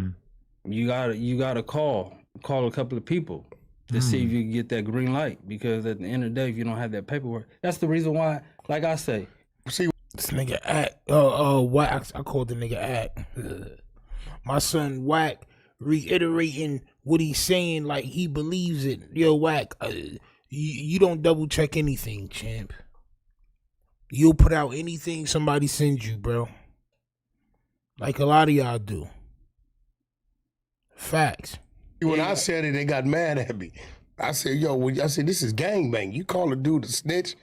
you gotta call a couple of people to see if you can get that green light. Because at the end of the day, if you don't have that paperwork, that's the reason why. Like I say, see this nigga act. WACK. I called the nigga act. My son WACK reiterating what he's saying like he believes it. Yo, WACK, you don't double check anything, champ. You'll put out anything somebody sends you, bro. Like a lot of y'all do. Facts. When I said it, they got mad at me. I said, I said, this is gangbang. You call a dude a snitch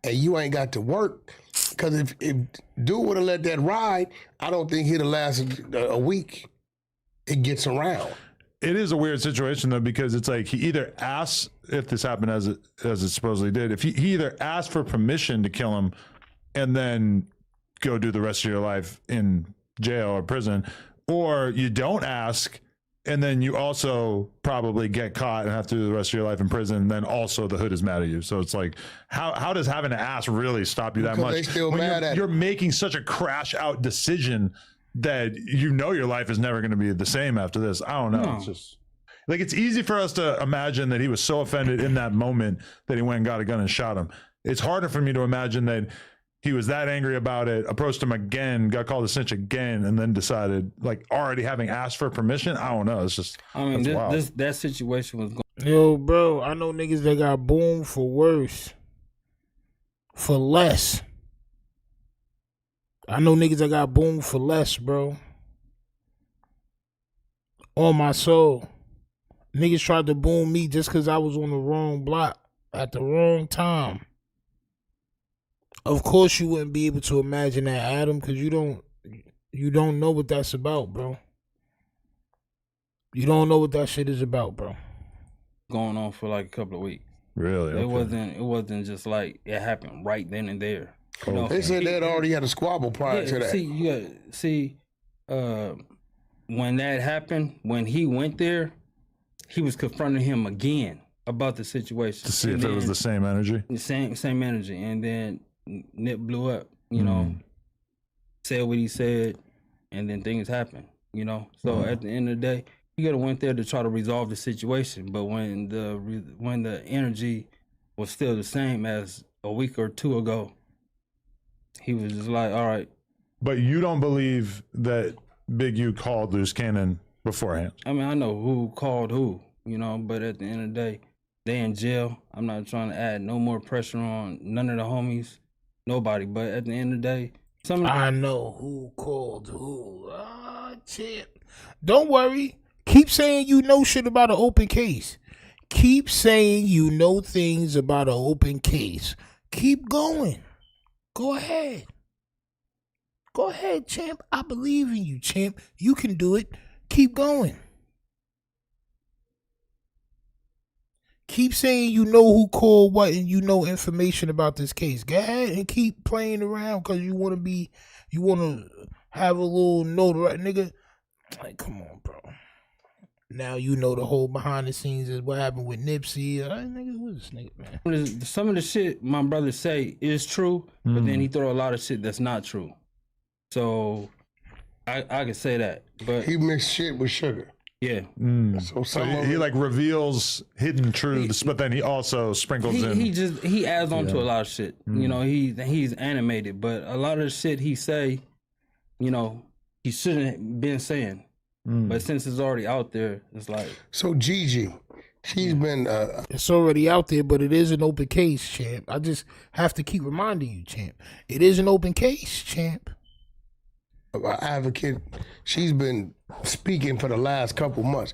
and you ain't got to work. Because if dude would have let that ride, I don't think he'd have lasted a week. It gets around. It is a weird situation, though, because it's like he either asks, if this happened as it supposedly did, if he either asked for permission to kill him and then go do the rest of your life in jail or prison, or you don't ask and then you also probably get caught and have to do the rest of your life in prison, and then also the hood is mad at you. So it's like, how does having to ask really stop you that much? They still when mad at you're making such a crash out decision that you know your life is never going to be the same after this. I don't know. No. It's just like, it's easy for us to imagine that he was so offended in that moment that he went and got a gun and shot him. It's harder for me to imagine that he was that angry about it, approached him again, got called a snitch again, and then decided, like, already having asked for permission. I don't know. It's just, I mean, that situation was going. Yo, bro, I know niggas that got boomed for worse, for less. I know niggas that got boomed for less, bro. On my soul. Niggas tried to boom me just because I was on the wrong block at the wrong time. Of course you wouldn't be able to imagine that, Adam, because you don't know what that's about, bro. You don't know what that shit is about, bro. Going on for like a couple of weeks. Really? Okay. It wasn't just like it happened right then and there. You know, they said they'd already had a squabble prior to that. When that happened, when he went there, he was confronting him again about the situation to see if it was the same energy. The same energy, and then Nip blew up. You know, said what he said, and then things happened. You know, so at the end of the day, he could have went there to try to resolve the situation, but when the energy was still the same as a week or two ago, he was just like, all right. But you don't believe that Big U called Luce Cannon beforehand? I mean, I know who called who, you know, but at the end of the day, they in jail. I'm not trying to add no more pressure on none of the homies, nobody. But at the end of the day, I know who called who. Ah, shit. Don't worry. Keep saying you know shit about an open case. keep saying you know things about an open case. Keep going. Go ahead. Go ahead, champ. I believe in you, champ. You can do it. Keep going. Keep saying you know who called what and you know information about this case. Go ahead and keep playing around because you want to have a little notoriety, nigga. Like, come on, bro. Now you know the whole behind the scenes is what happened with Nipsey. Nigga, what is this nigga, man? Some of the shit my brother say is true, but then he throw a lot of shit that's not true. So I can say that, but he mixed shit with sugar. Yeah. So he like reveals hidden truths, but then he also sprinkles in. He adds on to a lot of shit. You know, he's animated, but a lot of the shit he say, you know, he shouldn't have been saying. But since it's already out there, it's like. So Gigi, she's been. It's already out there, but it is an open case, champ. I just have to keep reminding you, champ. It is an open case, champ. Advocate, she's been speaking for the last couple months.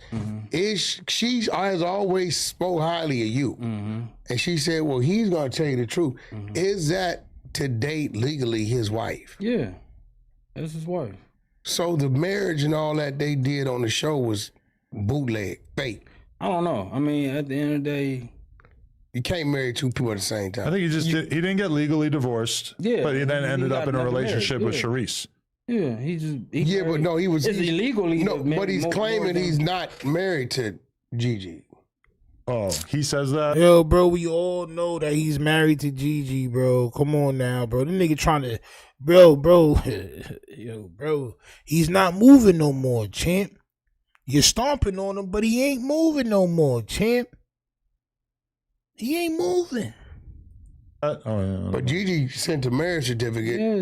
She has always spoke highly of you, and she said, "Well, he's gonna tell you the truth." Is that to date legally his wife? Yeah, that's his wife. So the marriage and all that they did on the show was bootleg, fake. I don't know. I mean, at the end of the day, you can't marry two people at the same time. I think he didn't get legally divorced. Yeah, but he then ended up in a relationship with Sharice. Yeah, but no, he was. It's illegally. No, but he's claiming he's not married to Gigi. Oh, he says that? Yo, bro, we all know that he's married to Gigi, bro. Come on now, bro. The nigga trying to, bro. Yo, bro, he's not moving no more, champ. You're stomping on him, but he ain't moving no more, champ. He ain't moving. But Gigi sent a marriage certificate. Yeah,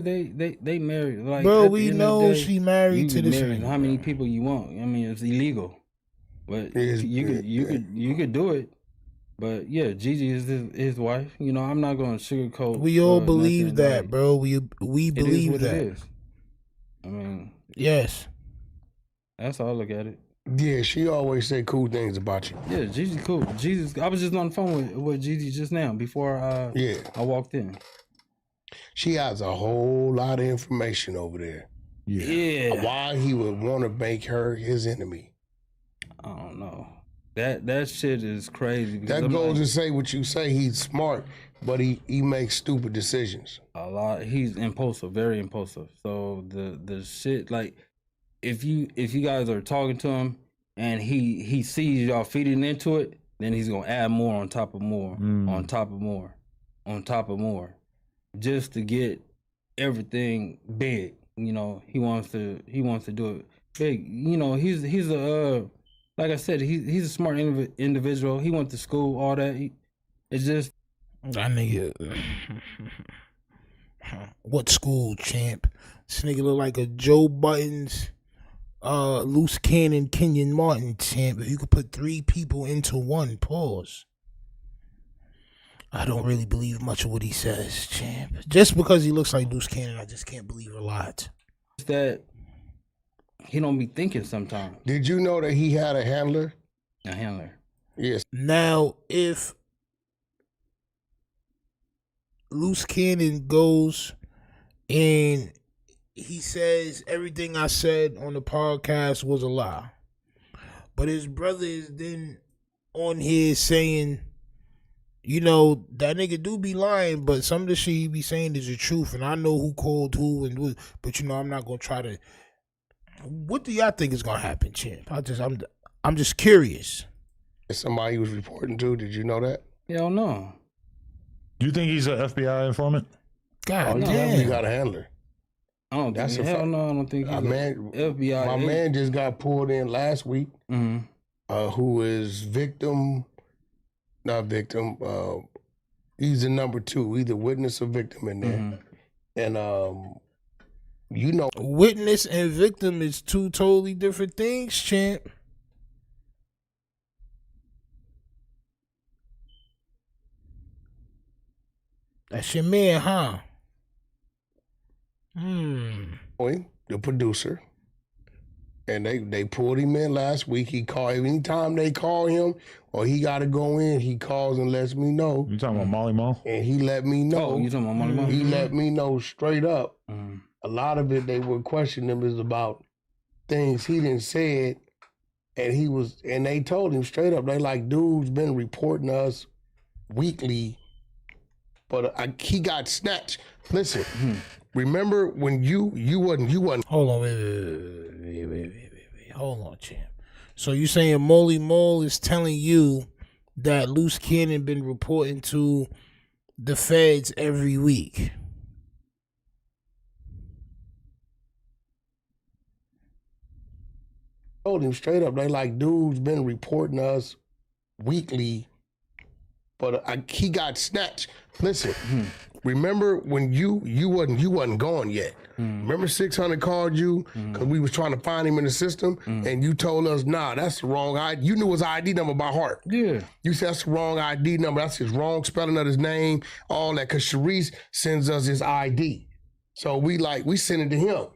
they married. Like, bro, we know she married to this nigga. How many people you want? I mean, it's illegal. But you could do it. But yeah, Gigi is his wife. You know, I'm not gonna sugarcoat. We all believe that, bro. We believe that. It is. I mean, yes. That's how I look at it. Yeah, she always say cool things about you. Yeah, Gigi's cool. I was just on the phone with Gigi just now before I walked in. She has a whole lot of information over there. Yeah. Why he would want to make her his enemy? I don't know. That shit is crazy. That goes to say what you say. He's smart, but he makes stupid decisions. A lot. He's impulsive, very impulsive. So the shit, like, if you guys are talking to him and he sees y'all feeding into it, then he's gonna add more on top of more, on top of more, on top of more, just to get everything big. You know, he wants to do it big. You know, he's a like I said, he's a smart individual. He went to school, all that. It's just that nigga. What school, champ? This nigga look like a Joe Buttons, loose cannon, Kenyon Martin, champ. If you could put three people into one, pause. I don't really believe much of what he says, champ. Just because he looks like loose cannon, I just can't believe a lot. That he don't be thinking sometimes. Did you know that he had a handler? A handler. Yes. Now, if Loose Cannon goes and he says everything I said on the podcast was a lie, but his brother is then on here saying, you know, that nigga do be lying, but some of the shit he be saying is the truth, and I know who called who and what, but you know, I'm not gonna try to. What do y'all think is gonna happen, champ? I'm just curious. Somebody he was reporting to, did you know that? Hell no. Do you think he's an FBI informant? God damn. You got a handler. I don't think no, I don't think he's FBI. My man just got pulled in last week, who is not victim, he's a number two, either witness or victim in there. And you know, witness and victim is two totally different things, champ. That's your man, huh? The producer. And they pulled him in last week. He called anytime they call him or he got to go in, he calls and lets me know. You talking about Molly Mall? And he let me know. Oh, you talking about Molly Mall? He let me know straight up. A lot of it they would question him is about things he didn't say it, and they told him straight up. They like, dude's been reporting us weekly, but he got snatched. Listen, remember when you wasn't. Hold on, wait. Hold on, champ. So you saying Molly Mole is telling you that Luce Cannon been reporting to the feds every week? Told him straight up. They like, dude's been reporting us weekly, but he got snatched. Listen, remember when you wasn't gone yet. Remember 600 called you because we was trying to find him in the system, and you told us, nah, that's the wrong ID. You knew his ID number by heart. Yeah. You said that's the wrong ID number. That's his wrong spelling of his name, all that, because Sharice sends us his ID. So we send it to him.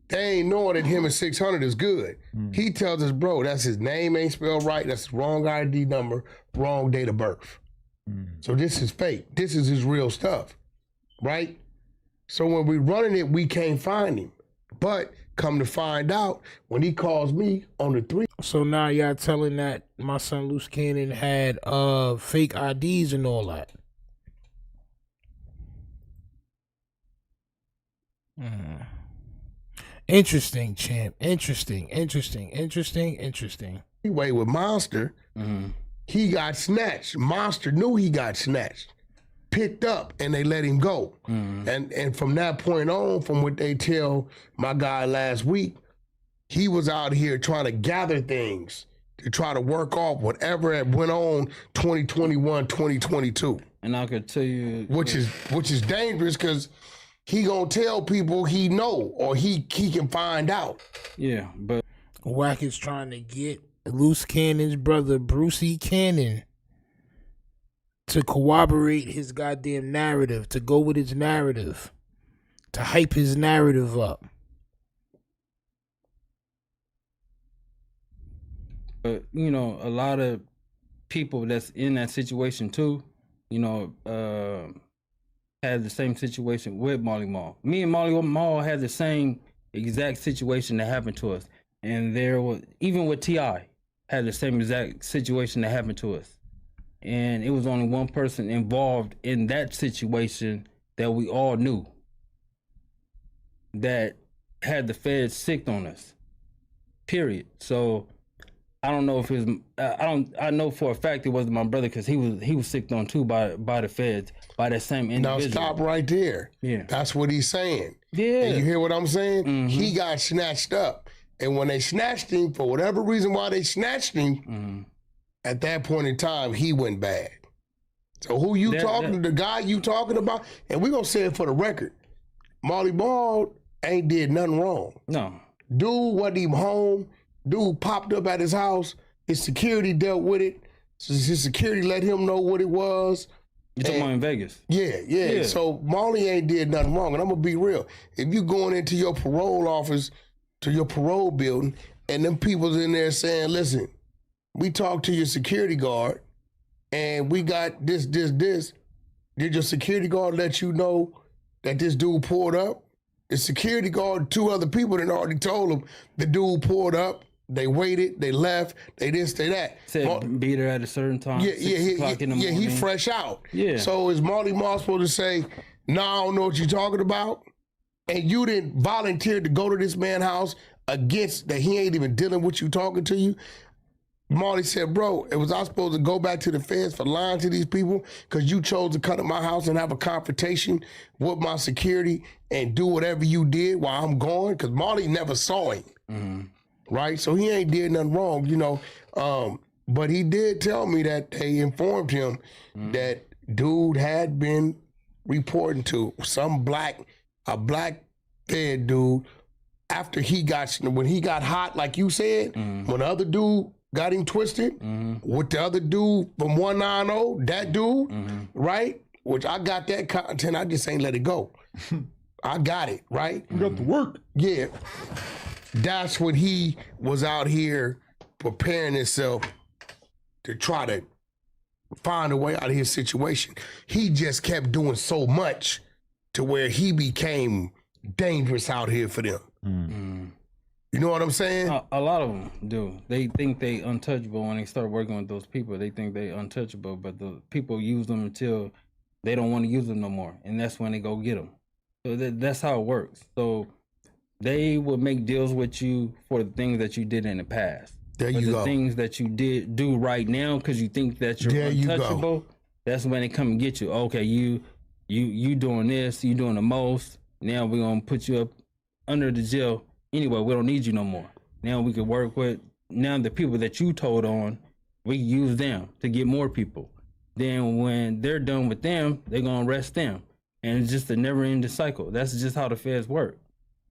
They ain't knowing that him and 600 is good. He tells us, bro, that's his name ain't spelled right. That's the wrong ID number, wrong date of birth. So this is fake. This is his real stuff, right? So when we running it, we can't find him. But come to find out, when he calls me on the 3. So now y'all telling that my son Luce Cannon had fake IDs and all that. Interesting, champ. Interesting. Anyway, with Monster, he got snatched. Monster knew he got snatched, picked up, and they let him go. And from that point on, from what they tell my guy last week, he was out here trying to gather things to try to work off whatever had went on 2021, 2022. And I could tell you, which is dangerous because he gonna tell people he know or he can find out. Yeah, but WACK is trying to get Luce Cannon's brother, Brucey Cannon, to corroborate his goddamn narrative, to go with his narrative, to hype his narrative up. But, you know, a lot of people that's in that situation too, you know, had the same situation with Molly Mall. Me and Molly Mall had the same exact situation that happened to us. And there was, even with T.I., had the same exact situation that happened to us. And it was only one person involved in that situation that we all knew that had the feds sicked on us, period. So I don't know if it was, I know for a fact it wasn't my brother because he was sicked on too by the feds, by that same individual. Now stop right there. Yeah. That's what he's saying. Yeah. And you hear what I'm saying? He got snatched up. And when they snatched him, for whatever reason why they snatched him, at that point in time, he went bad. So who you talking to, the guy you talking about? And we're going to say it for the record. Molly Ball ain't did nothing wrong. No. Dude wasn't even home. Dude popped up at his house. His security dealt with it. So his security let him know what it was. You talking about in Vegas? Yeah. So Molly ain't did nothing wrong. And I'm going to be real. If you going into your parole office, to your parole building, and them people's in there saying, listen, we talked to your security guard, and we got this. Did your security guard let you know that this dude pulled up? The security guard, 2 other people that already told him the dude pulled up. They waited, they left, they this, they that. Said be there at a certain time. 6 o'clock in the morning. He fresh out. Yeah. So is Molly Moss supposed to say, no, I don't know what you're talking about? And you didn't volunteer to go to this man's house against that he ain't even dealing with you talking to you? Marty said, bro, was I supposed to go back to the feds for lying to these people because you chose to come to my house and have a confrontation with my security and do whatever you did while I'm gone? Because Marty never saw him, right? So he ain't did nothing wrong, you know. But he did tell me that they informed him that dude had been reporting to a black fed dude after when he got hot, like you said, when the other dude got him twisted with the other dude from 190, that dude, right? Which I got that content, I just ain't let it go. I got it, right? You got the work. Yeah. that's when he was out here preparing himself to try to find a way out of his situation. He just kept doing so much to where he became dangerous out here for them. You know what I'm saying? A lot of them do. They think they untouchable when they start working with those people. They think they untouchable, but the people use them until they don't want to use them no more, and that's when they go get them. So that's how it works. So they will make deals with you for the things that you did in the past. There but you the go. things that you did do right now because you think that you're There you untouchable, that's when they come and get you. Okay, you doing this, you doing the most. Now we're gonna put you up under the jail. Anyway, we don't need you no more. Now we can work with the people that you told on, we can use them to get more people. Then when they're done with them, they're gonna arrest them. And it's just a never-ending cycle. That's just how the feds work.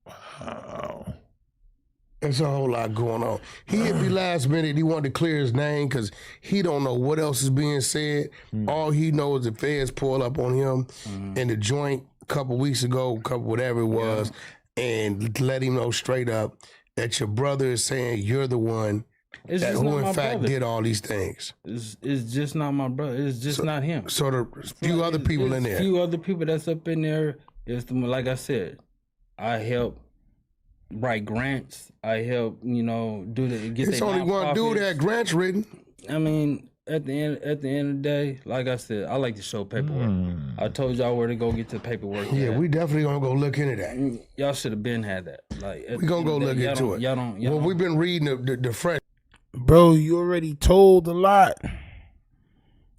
Wow. There's a whole lot going on. He hit me last minute. He wanted to clear his name because he don't know what else is being said. All he knows is the feds pull up on him in the joint a couple weeks ago, whatever it was, and let him know straight up that your brother is saying you're the one It's that just who not in my fact brother. did all these things. It's just not my brother. It's just not him. So the few other people in There's there. a few other people that's up in there. Like I said, I help write grants. I help, get It's their only one dude nonprofits. that grants written. I mean, at the end of the day, like I said, I like to show paperwork. I told y'all where to go get the paperwork. Yeah, at. we definitely gonna go look into that. Y'all should have been had that. Like We gonna go look into it. Y'all don't. Well, we've been reading the fresh. Bro, you already told a lot.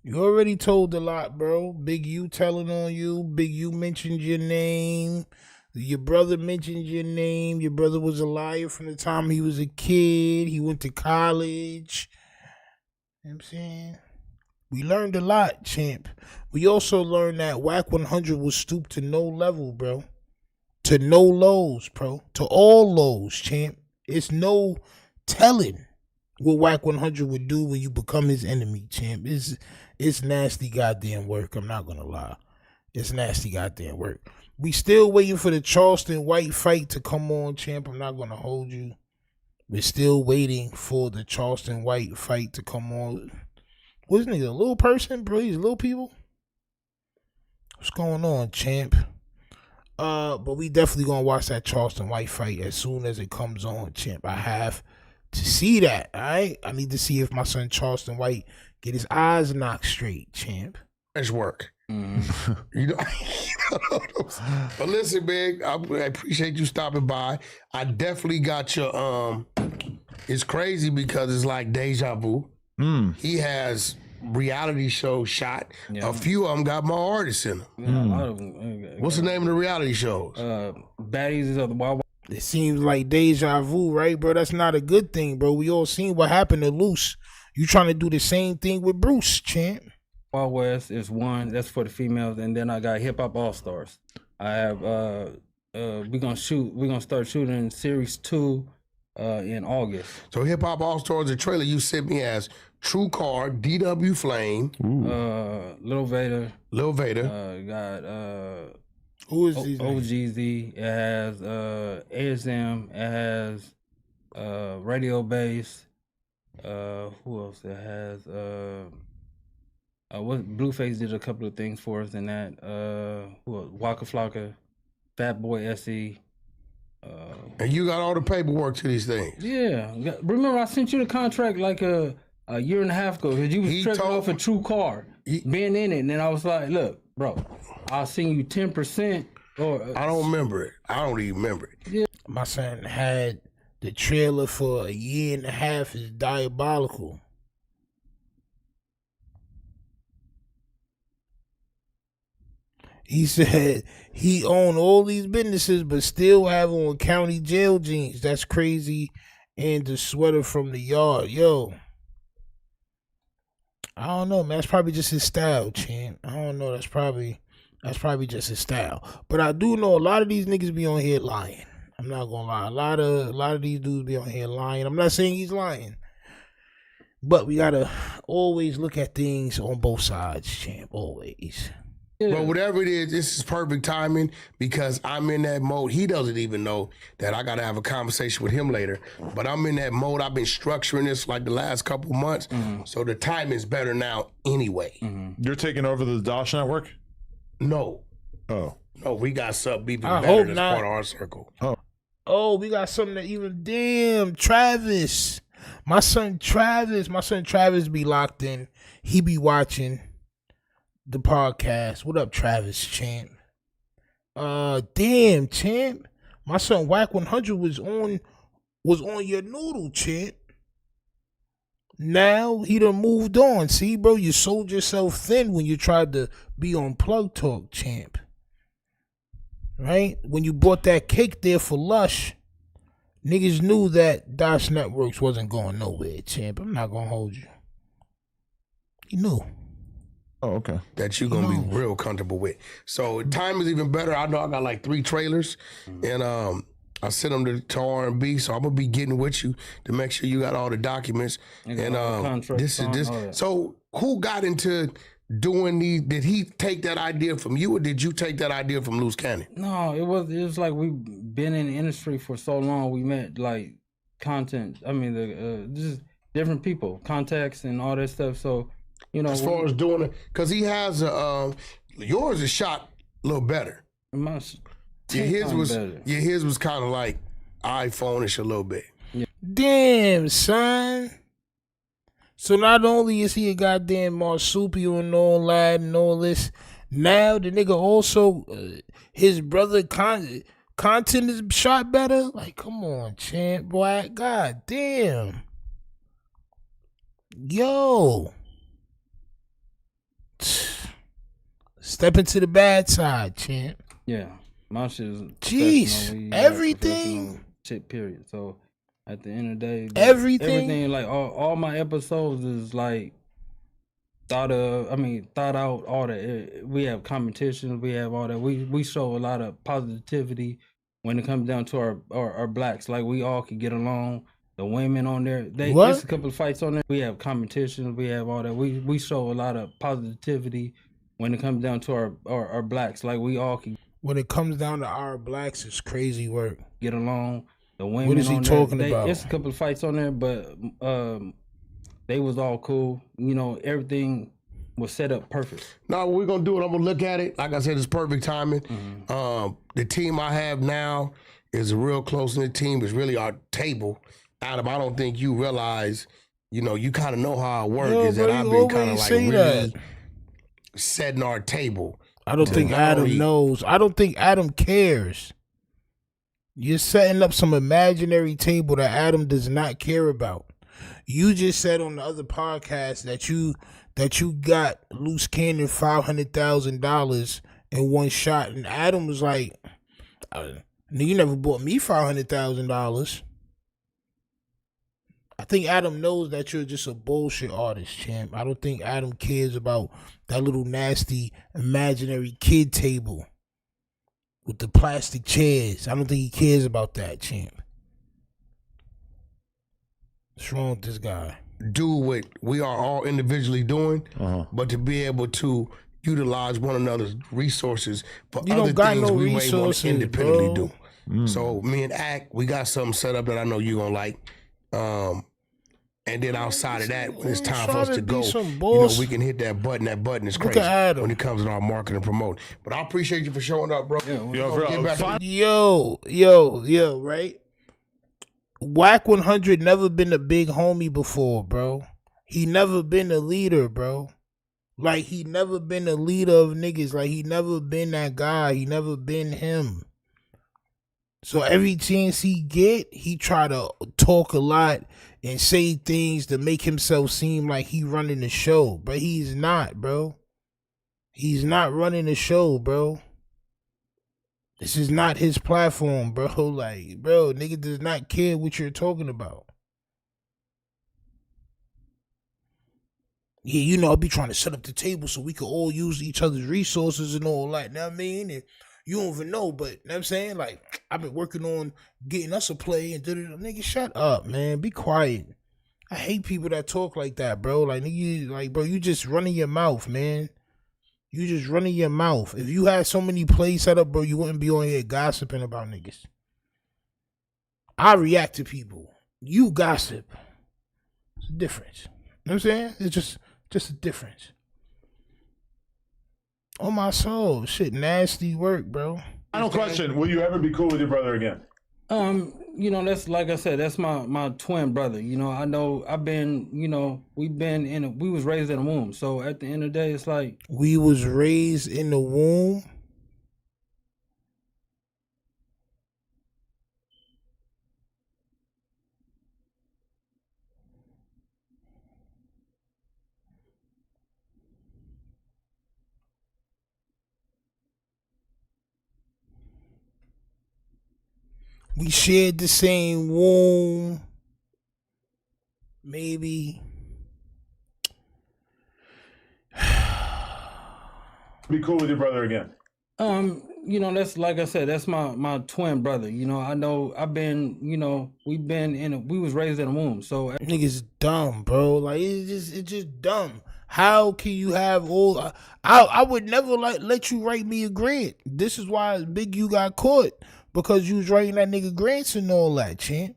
You already told a lot, bro. Big U telling on you. Big U mentioned your name. Your brother mentioned your name. Your brother was a liar from the time he was a kid. He went to college. You know what I'm saying? We learned a lot, champ. We also learned that WACK100 was stooped to no level, bro. To no lows, bro. To all lows, champ. It's no telling what WACK100 would do when you become his enemy, champ. It's nasty goddamn work. I'm not gonna lie. It's nasty goddamn work. We still waiting for the Charleston White fight to come on, champ. I'm not gonna hold you. We're still waiting for the Charleston White fight to come on. What's nigga, a little person, bro? He's little people. What's going on, champ? But we definitely gonna watch that Charleston White fight as soon as it comes on, champ. I have to see that, all right? I need to see if my son Charleston White get his eyes knocked straight, champ. Fresh work. You know, but listen, Big, I appreciate you stopping by. I definitely got your it's crazy because it's like deja vu. He has reality show shot. A few of them got my artists in them. A lot of them. What's the name of the reality shows? Baddies of the Wild. It seems like deja vu, right, bro? That's not a good thing, bro. We all seen what happened to Luce. You trying to do the same thing with Bruce, champ. Wild West is one. That's for the females, and then I got Hip Hop All Stars. I have we're gonna start shooting series 2 in August. So Hip Hop All Stars, the trailer you sent me as True Card, DW Flame, Lil Vader. Got Who is these? OGZ. It has ASM. It has Radio Bass. Who else? It has what Blueface did a couple of things for us in that. Who else? Waka Flocka, Fat Boy SE. and you got all the paperwork to these things. Yeah, remember I sent you the contract like a year and a half ago because you was tricking off a True Car, being in it, and then I was like, "Look, bro, I'll send you 10%." Or I don't remember it. I don't even remember it. Yeah. My son had the trailer for a year and a half. Is diabolical. He said he owned all these businesses, but still have on county jail jeans. That's crazy. And the sweater from the yard. Yo. I don't know, man. That's probably just his style, champ. I don't know. That's probably just his style. But I do know a lot of these niggas be on here lying. I'm not gonna lie. A lot of these dudes be on here lying. I'm not saying he's lying. But we gotta always look at things on both sides, champ. Always. But whatever it is, this is perfect timing because I'm in that mode. He doesn't even know that I got to have a conversation with him later. But I'm in that mode. I've been structuring this like the last couple months. So the timing's better now anyway. You're taking over the Dosh Network? No. Oh. No, we got something even I better hope that's not. part of our circle. Oh, we got something that even damn Travis. My son Travis be locked in. He be watching the podcast. What up, Travis, champ? Damn, champ. My son WACK100 was on your noodle, champ. Now he done moved on. See, bro, you sold yourself thin when you tried to be on Plug Talk, champ. Right? When you bought that cake there for Lush, niggas knew that DOS Networks wasn't going nowhere, champ. I'm not gonna hold you. You knew. Oh, okay. That you're going to be real comfortable with. So time is even better. I know I got like 3 trailers and I sent them to R&B. So I'm going to be getting with you to make sure you got all the documents. And this. So who got into doing these? Did he take that idea from you or did you take that idea from Luce Cannon? No, it was like we've been in the industry for so long. We met like content. I mean, just different people, contacts and all that stuff. So, you know, as far as doing it, because he has yours is shot a little better. His was kind of like iPhone-ish a little bit. Yeah. Damn, son. So not only is he a goddamn marsupial and all that and all this, now the nigga also his brother content is shot better. Like, come on, champ, boy. God damn. Yo. Step into the bad side, champ. Yeah, my shit is jeez, everything. Shit, period. So at the end of the day, everything like all my episodes is like thought out. All that we have competitions, we have all that. We show a lot of positivity when it comes down to our blacks. Like we all can get along. The women on there, there's a couple of fights on there. We have competitions, we have all that. We show a lot of positivity when it comes down to our blacks. Like we all can. When it comes down to our blacks, it's crazy work. Get along. The women. What is he talking about? There's a couple of fights on there, but they was all cool. You know, everything was set up perfect. No, we're gonna do it. I'm gonna look at it. Like I said, it's perfect timing. The team I have now is a real close-knit team. It's really our table. Adam, I don't think you realize, you know, you kind of know how I work. Is that I've been kind of like really setting our table. I don't think Adam knows. I don't think Adam cares. You're setting up some imaginary table that Adam does not care about. You just said on the other podcast that you got Luce Cannon $500,000 in one shot, and Adam was like, "You never bought me $500,000." I think Adam knows that you're just a bullshit artist, champ. I don't think Adam cares about that little nasty imaginary kid table with the plastic chairs. I don't think he cares about that, champ. What's wrong with this guy? Do what we are all individually doing, but to be able to utilize one another's resources for other things we may want to independently do. So me and Ack, we got something set up that I know you're going to like. And then outside of that, when it's time for us to go, you know, we can hit that button. That button is crazy when it comes to our marketing and promoting. But I appreciate you for showing up, bro. Yo, right? WACK100 never been a big homie before, bro. He never been a leader, bro. Like, he never been a leader of niggas. Like, he never been that guy. He never been him. So every chance he get, he try to talk a lot and say things to make himself seem like he running the show. But he's not, bro. He's not running the show, bro. This is not his platform, bro. Like, bro, nigga does not care what you're talking about. Yeah, you know, I'll be trying to set up the table so we can all use each other's resources and all that. Know what I mean? And you don't even know, but you know what I'm saying? Like, I've been working on getting us a play and nigga, shut up, man. Be quiet. I hate people that talk like that, bro. Like, nigga, like, bro, you just running your mouth, man. You just running your mouth. If you had so many plays set up, bro, you wouldn't be on here gossiping about niggas. I react to people. You gossip. It's a difference. You know what I'm saying? It's just a difference. On my soul. Shit, nasty work, bro. Final question. Will you ever be cool with your brother again? You know, that's like I said, that's my twin brother. You know, I know I've been, you know, we was raised in the womb. So at the end of the day, it's like we was raised in the womb. We shared the same womb. Maybe. Be cool with your brother again. You know, that's like I said, that's my twin brother. You know, I know I've been, you know, we was raised in the womb. So niggas dumb, bro. Like it's just dumb. How can you have all? I would never let you write me a grant. This is why Big U got caught. Because you was writing that nigga grants and all that, champ.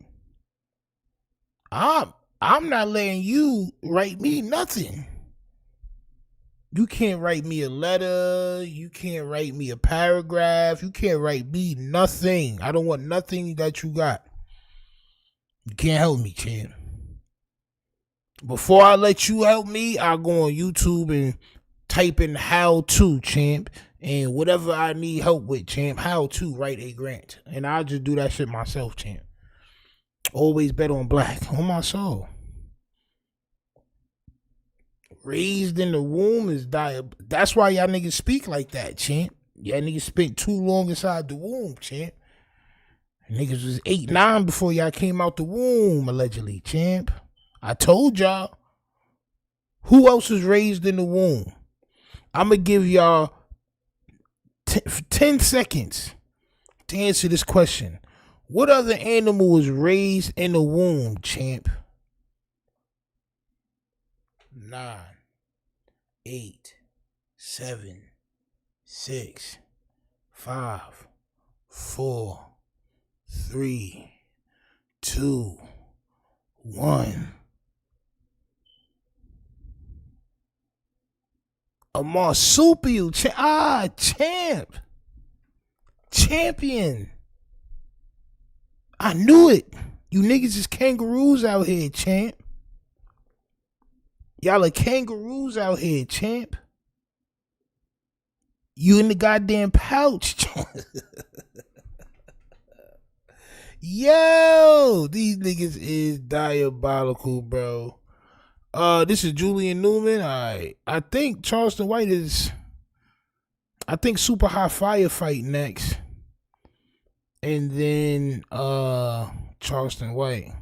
I'm not letting you write me nothing. You can't write me a letter. You can't write me a paragraph. You can't write me nothing. I don't want nothing that you got. You can't help me, champ. Before I let you help me, I'll go on YouTube and type in how to, champ. And whatever I need help with, champ, how to write a grant. And I'll just do that shit myself, champ. Always bet on black. On my soul. Raised in the womb is that's why y'all niggas speak like that, champ. Y'all niggas spent too long inside the womb, champ. Niggas was 8, 9 before y'all came out the womb, allegedly, champ. I told y'all. Who else was raised in the womb? I'm going to give y'all 10 seconds to answer this question. What other animal was raised in the womb, champ? 9, 8, 7, 6, 5, 4, 3, 2, 1. A marsupial, champ. Champion. I knew it. You niggas is kangaroos out here, champ. Y'all are kangaroos out here, champ. You in the goddamn pouch, champ. Yo, these niggas is diabolical, bro. This is Julian Newman. I think Charleston White is. I think Super High Firefight next, and then Charleston White.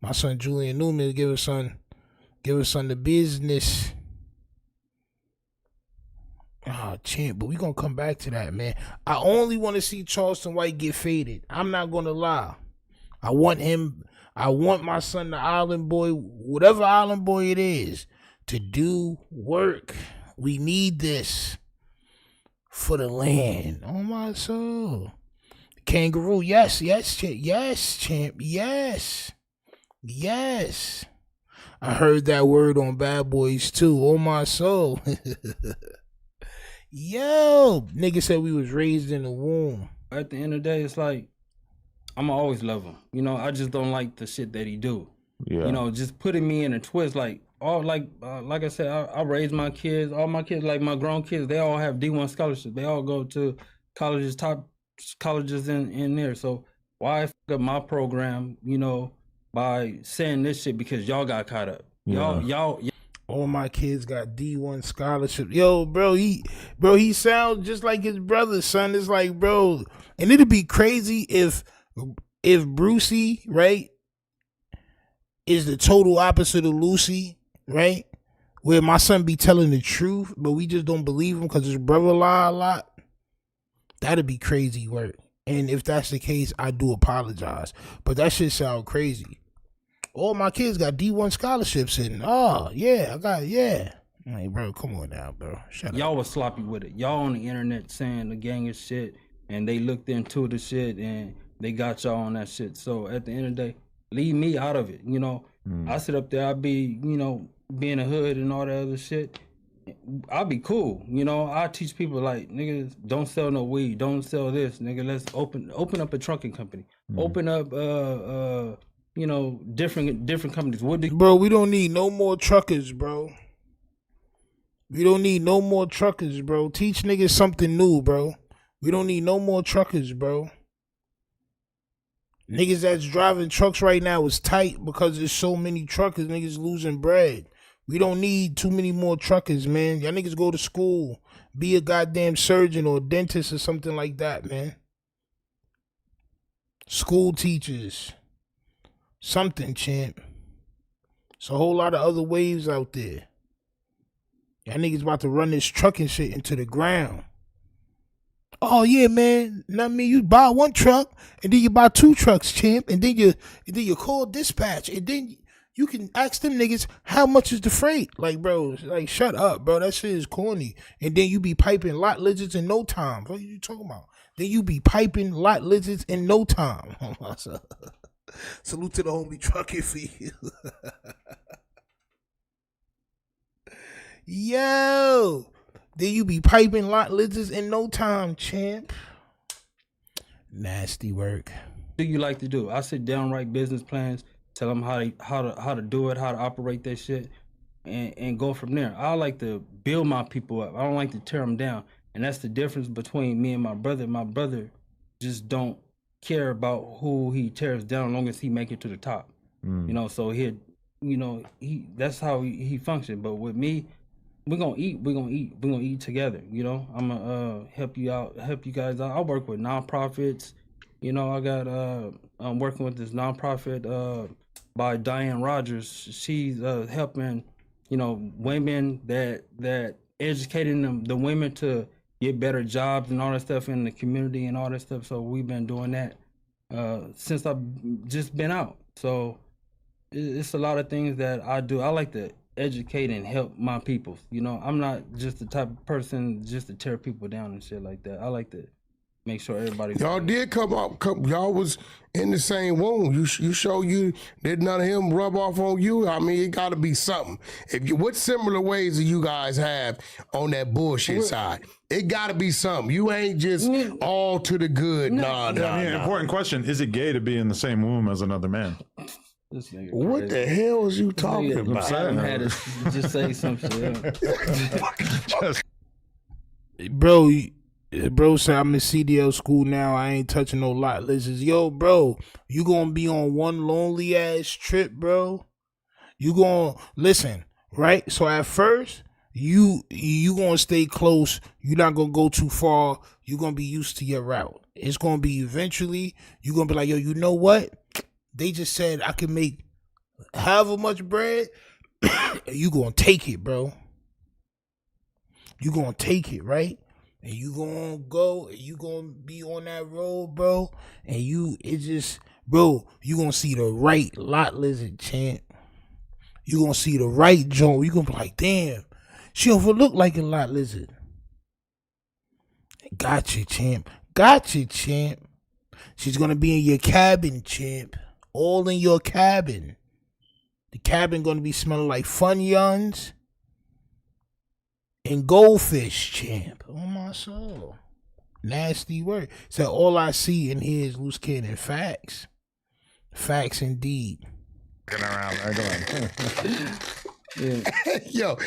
My son Julian Newman give his son the business. Oh, champ, but we gonna come back to that, man. I only want to see Charleston White get faded. I'm not gonna lie. I want my son, the Island Boy, whatever Island Boy it is, to do work. We need this for the land. Oh, my soul. Kangaroo, yes, champ, yes. I heard that word on Bad Boys, too. Oh, my soul. Yo, nigga said we was raised in the womb. At the end of the day, it's like, I'ma always love him. You know, I just don't like the shit that he do. Yeah. You know, just putting me in a twist. Like I said, I raised my kids. All my kids, like my grown kids, they all have D1 scholarships. They all go to colleges, top colleges in there. So why fuck up my program? You know, by saying this shit because y'all got caught up. Y'all. All my kids got D1 scholarship. Yo, bro, he sounds just like his brother, son. It's like, bro, and it'd be crazy if Brucey, right, is the total opposite of Lucy, right? Where my son be telling the truth, but we just don't believe him because his brother lie a lot. That'd be crazy work. And if that's the case, I do apologize. But that shit sound crazy. All my kids got D1 scholarships in. Oh, yeah, Hey, bro, come on now, bro. Shut Y'all up. was sloppy with it. Y'all on the internet saying the gang is shit, and they looked into the shit and they got y'all on that shit. So at the end of the day, leave me out of it. You know, I sit up there, I be, you know, being a hood and all that other shit. I'll be cool. You know, I teach people like, niggas, don't sell no weed, don't sell this, nigga. Let's open up a trucking company. Open up you know, different companies. What do Bro, we don't need no more truckers, bro. We don't need no more truckers, bro. Teach niggas something new, bro. We don't need no more truckers, bro. Niggas that's driving trucks right now is tight because there's so many truckers. Niggas losing bread. We don't need too many more truckers, man. Y'all niggas go to school. Be a goddamn surgeon or a dentist or something like that, man. School teachers. Something, champ. It's a whole lot of other waves out there. Y'all niggas about to run this trucking shit into the ground. Oh yeah, man. Not me. You buy one truck and then you buy 2 trucks, champ, and then you call dispatch and then you can ask them niggas how much is the freight. Like, bro, like shut up, bro. That shit is corny. And then you be piping lot lizards in no time. What are you talking about? Then you be piping lot lizards in no time. Salute to the homie trucking for you. Yo. Then you be piping lot lizards in no time, champ. Nasty work. do you like to do? I sit down, write business plans, tell them how to do it, how to operate that shit, and go from there. I like to build my people up. I don't like to tear them down, and that's the difference between me and my brother. My brother just don't care about who he tears down as long as he make it to the top. You know, so that's how he function. But with me, we're gonna eat together. You know, I'm gonna help you out, help you guys out. I work with nonprofits. You know, I got I'm working with this nonprofit by Diane Rogers. She's helping, you know, women that educating the women to get better jobs and all that stuff in the community and all that stuff. So we've been doing that since I've just been out. So it's a lot of things that I do. I like to educate and help my people. You know, I'm not just the type of person just to tear people down and shit like that. I like to make sure everybody. Y'all did come up. Y'all was in the same room. You show you did none of him rub off on you. I mean, it got to be something. What similar ways do you guys have on that bullshit side? It got to be something. You ain't just all to the good. Nah. Important question: is it gay to be in the same womb as another man? This nigga What crazy. the hell is you talking about? I had to just say some shit. Bro said I'm in CDL school now. I ain't touching no lot lizards. Yo, bro, you gonna be on one lonely ass trip, bro. You gonna listen, right? So at first, you gonna stay close. You're not gonna go too far. You're gonna be used to your route. It's gonna be eventually. You're gonna be like, yo, you know what? They just said I can make however much bread. You gonna take it, bro. You gonna take it, right? And you gonna go, and you gonna be on that road, bro. And you gonna see the right lot lizard, champ. You gonna see the right joint. You gonna be like, damn, she overlooked like a lot lizard. Gotcha, champ. Gotcha, champ. She's gonna be in your cabin, champ. All in your cabin. The cabin gonna be smelling like Funyuns and goldfish, champ. Oh my soul. Nasty word. So all I see in here is loose cannon facts. Facts indeed. Hey yo,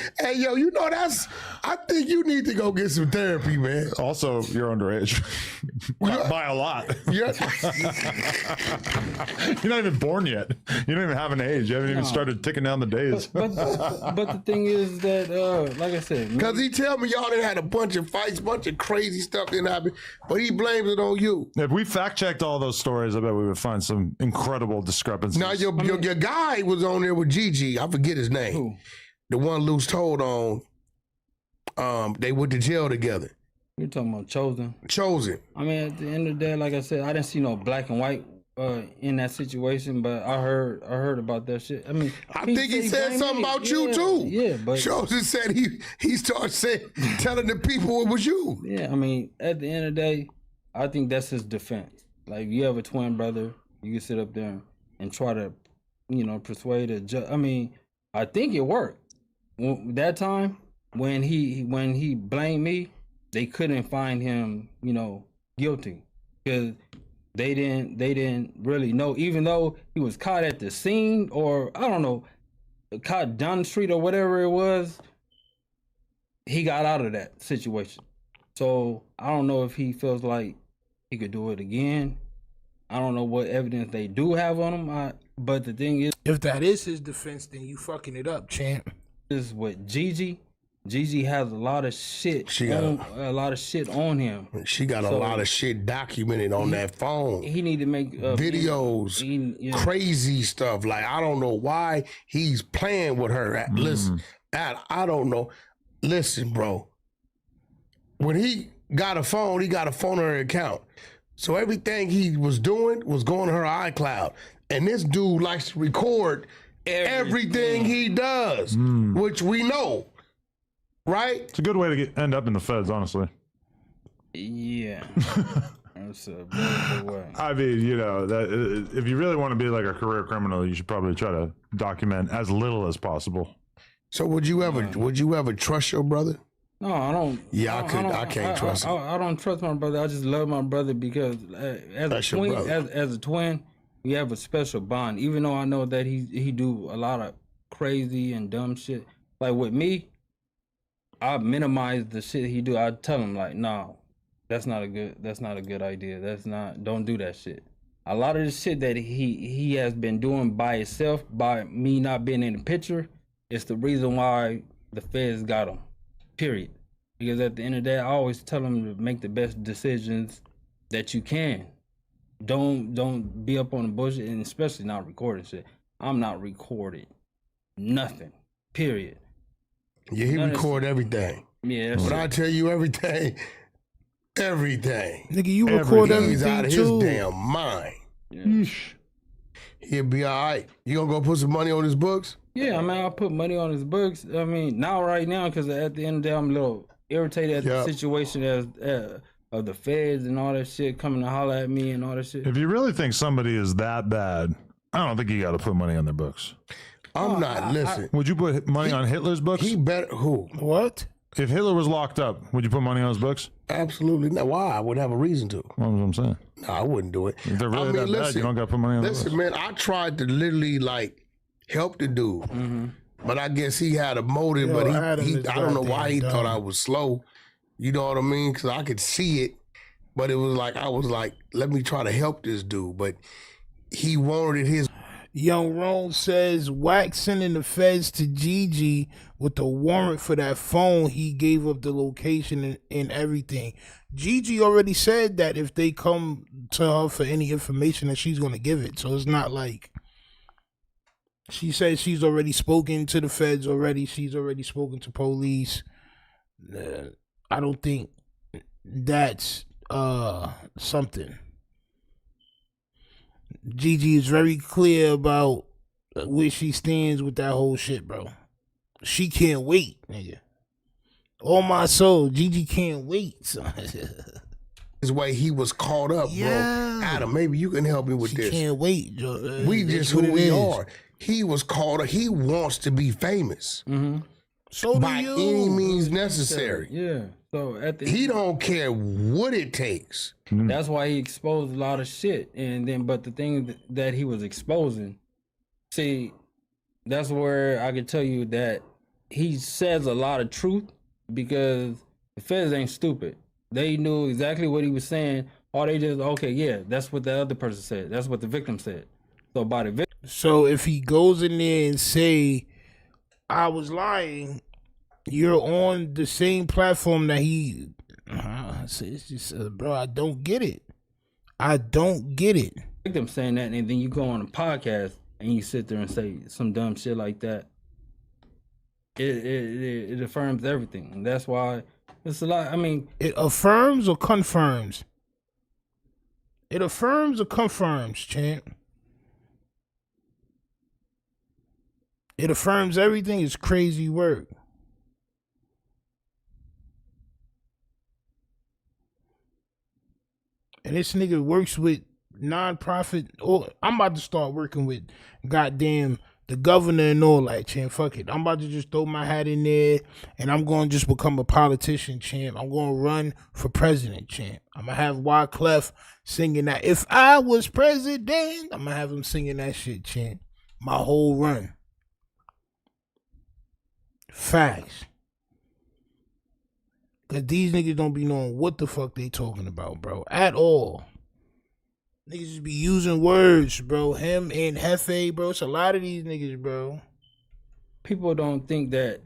you know I think you need to go get some therapy, man. Also, you're underage by a lot. Yeah. You're not even born yet. You don't even have an age. You haven't even started ticking down the days. But the thing is that, like I said, Because he tell me y'all done had a bunch of fights, bunch of crazy stuff didn't happen, but he blames it on you. If we fact checked all those stories, I bet we would find some incredible discrepancies. Now your guy was on there with Gigi. I forget his name. Who? The one Luce told on. They went to jail together. You're talking about Chosen. Chosen. I mean, at the end of the day, like I said, I didn't see no black and white in that situation, but I heard about that shit. I mean, I think he said something about you too. Yeah, but Chosen said he started telling the people it was you. Yeah, I mean, at the end of the day, I think that's his defense. Like, you have a twin brother, you can sit up there and try to, persuade a judge. I mean, I think it worked. That time when he blamed me, they couldn't find him, guilty, because they didn't really know, even though he was caught at the scene, or I don't know, caught down the street or whatever it was, he got out of that situation. So I don't know if he feels like he could do it again. I don't know what evidence they do have on him. But the thing is, if that is his defense, then you fucking it up, champ. Is with Gigi. Gigi has a lot of shit. She got a lot of shit on him. She got a lot of shit documented on that phone. He need to make videos, crazy stuff. Like, I don't know why he's playing with her. Listen, I don't know. Listen, bro. When he got a phone on her account. So everything he was doing was going to her iCloud. And this dude likes to record everything he does, which we know, right? It's a good way to end up in the feds, honestly. Yeah. That's a very good way. I mean, that if you really want to be like a career criminal, you should probably try to document as little as possible. So would you ever trust your brother? No, I don't. Yeah, I can't trust him. I don't trust my brother. I just love my brother because as a twin, we have a special bond. Even though I know that he do a lot of crazy and dumb shit. Like with me, I minimize the shit he do. I tell him like, no, that's not a good idea. Don't do that shit. A lot of the shit that he has been doing by himself, by me not being in the picture, it's the reason why the feds got him. Period. Because at the end of the day, I always tell them to make the best decisions that you can. Don't be up on the bullshit, and especially not recording shit. I'm not recording nothing. Period. Yeah, he record everything. Yeah, but I tell you everything. Nigga, you record everything out of too. his damn mind. Yeah. He'll be all right. You gonna go put some money on his books? Yeah, I mean, I'll put money on his books. I mean, right now, because at the end of the day, I'm a little irritated at the situation of the feds and all that shit coming to holler at me and all that shit. If you really think somebody is that bad, I don't think you got to put money on their books. I'm not. Listen. Would you put money on Hitler's books? He better. Who? What? If Hitler was locked up, would you put money on his books? Absolutely not. Why? I would have a reason to. Well, that's what I'm saying. No, I wouldn't do it. If they're really that bad, you don't got to put money on their books. Listen, man, I tried to literally help the dude. Mm-hmm. But I guess he had a motive, but I don't know why he thought I was slow. You know what I mean? Because I could see it, but it was like, I was like, let me try to help this dude. But he wanted his. Young Rome says, WACK sending the feds to Gigi with the warrant for that phone. He gave up the location and everything. Gigi already said that if they come to her for any information, that she's going to give it. So it's not like. She says she's already spoken to the feds already. She's already spoken to police. I don't think that's something. Gigi is very clear about where she stands with that whole shit, bro. She can't wait, nigga. On my soul, Gigi can't wait. His way he was caught up, bro. Adam, maybe you can help me with this. Can't wait. We just who we are. He was caught up. He wants to be famous. Mm-hmm. So by any means necessary. Yeah. So he don't care what it takes. That's why he exposed a lot of shit. And then, but the thing that he was exposing, see, that's where I can tell you that he says a lot of truth because the feds ain't stupid. They knew exactly what he was saying. Or they just, okay, yeah, that's what the other person said. That's what the victim said. So by the victim. So if he goes in there and say, I was lying, you're on the same platform that he. It's just, bro, I don't get it. I don't get it. Victim saying that, and then you go on a podcast and you sit there and say some dumb shit like that. It affirms everything, and that's why it's a lot. I mean, it affirms or confirms. It affirms or confirms, champ? It affirms everything. It's crazy work. And this nigga works with non-profit. Or I'm about to start working with goddamn the governor and all that, champ. Fuck it. I'm about to just throw my hat in there and I'm going to just become a politician, champ. I'm going to run for president, champ. I'm going to have WACK singing that. If I was president, I'm going to have him singing that shit, champ. My whole run. Facts. Cause these niggas don't be knowing what the fuck they talking about, bro. At all. Niggas just be using words, bro. Him and Hefe, bro. It's a lot of these niggas, bro. People don't think that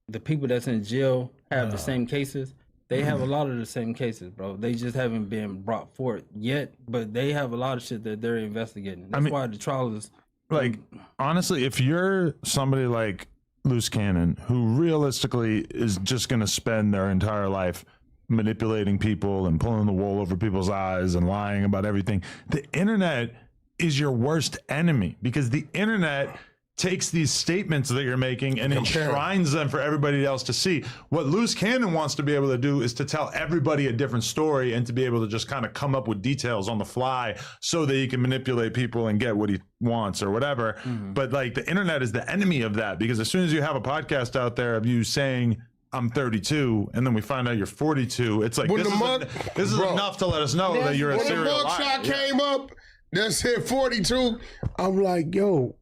the people that's in jail have the same cases. They have a lot of the same cases, bro. They just haven't been brought forth yet, but they have a lot of shit that they're investigating. That's why the trial is... Like, honestly, if you're somebody like Luce Cannon, who realistically is just going to spend their entire life manipulating people and pulling the wool over people's eyes and lying about everything, the internet is your worst enemy, because the internet takes these statements that you're making and enshrines them for everybody else to see. What Luce Cannon wants to be able to do is to tell everybody a different story and to be able to just kind of come up with details on the fly so that he can manipulate people and get what he wants or whatever. But like, the internet is the enemy of that, because as soon as you have a podcast out there of you saying I'm 32 and then we find out you're 42, it's like, this is enough to let us know that you're a serial liar. When the mugshot came up that said 42, I'm like, yo.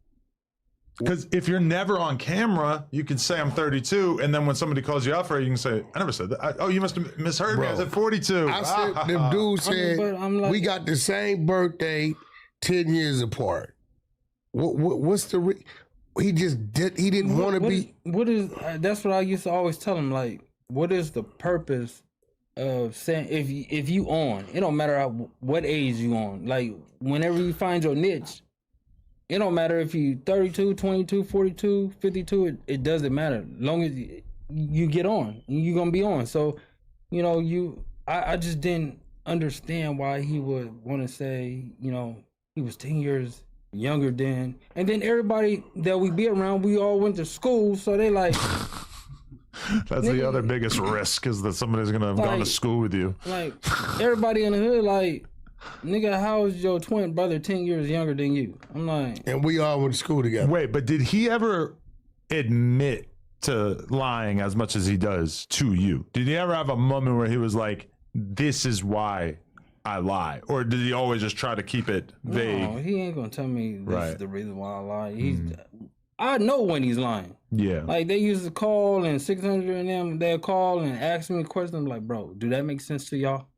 Because if you're never on camera, you can say I'm 32, and then when somebody calls you out for it, you can say, I never said that. Oh, you must have misheard me. I said 42. I said, the dude said, we got the same birthday, 10 years apart. What's the... He didn't want to be... What is... That's what I used to always tell him, like, what is the purpose of saying, if you on, it don't matter what age you on. Like, whenever you find your niche, it don't matter if you 32, 22, 42, 52, it doesn't matter. Long as you get on, you're going to be on. So, you know, I just didn't understand why he would want to say, you know, he was 10 years younger than, and then everybody that we be around, we all went to school, so they like... That's the other biggest risk, is that somebody's going to have gone to school with you. Like, everybody in the hood, like... Nigga, how is your twin brother 10 years younger than you? I'm like... And we all went to school together. Wait, but did he ever admit to lying as much as he does to you? Did he ever have a moment where he was like, this is why I lie? Or did he always just try to keep it vague? No, he ain't gonna tell me this is the reason why I lie. I know when he's lying. Yeah. Like, they used to call, and 600 and them, they'll call and ask me questions. I'm like, bro, do that make sense to y'all?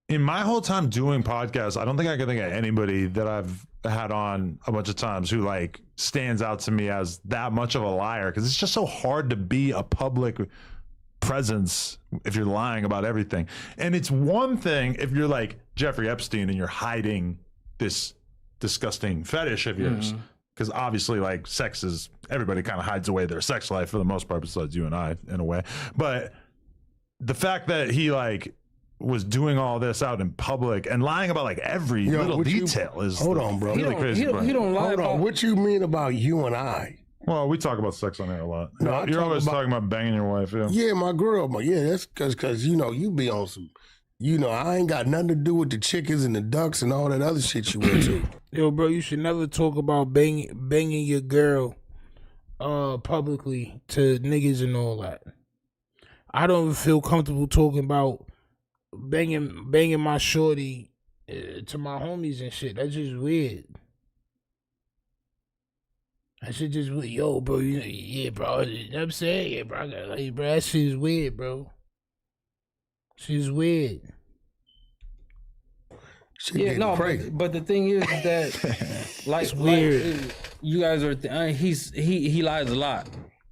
In my whole time doing podcasts, I don't think I can think of anybody that I've had on a bunch of times who like stands out to me as that much of a liar, because it's just so hard to be a public presence if you're lying about everything. And it's one thing if you're like Jeffrey Epstein and you're hiding this disgusting fetish of yours, because obviously like sex is, everybody kind of hides away their sex life for the most part, besides you and I in a way. But the fact that he like was doing all this out in public and lying about like every little detail is... Hold on, bro. Really crazy. He don't lie Hold about... on. What you mean about you and I? Well, we talk about sex on here a lot. No, you're always talking about banging your wife, yeah. Yeah, my girl. But yeah, that's because, you know, you be on some... You know, I ain't got nothing to do with the chickens and the ducks and all that other shit you went to. Yo, bro, you should never talk about banging your girl publicly to niggas and all that. I don't feel comfortable talking about banging my shorty to my homies and shit. That's just weird. That shit just weird. Yo, bro, yeah, bro. You know what I'm saying? Yeah, bro. Bro, that shit is weird, bro. She's weird. Yeah, no, but the thing is that like weird. You guys are he lies a lot,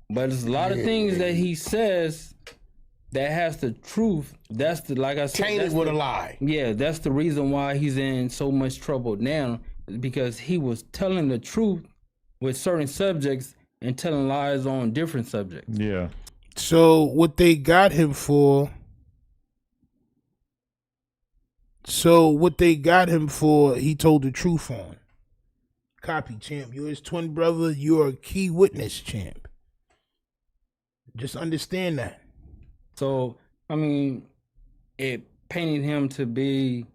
but there's a lot of things that he says that has the truth. That's the, like I said, tainted with a lie. Yeah, that's the reason why he's in so much trouble now, because he was telling the truth with certain subjects and telling lies on different subjects. Yeah. So what they got him for? So what they got him for, he told the truth on. Copy, champ. You're his twin brother. You're a key witness, champ. Just understand that. So, I mean, it painted him to be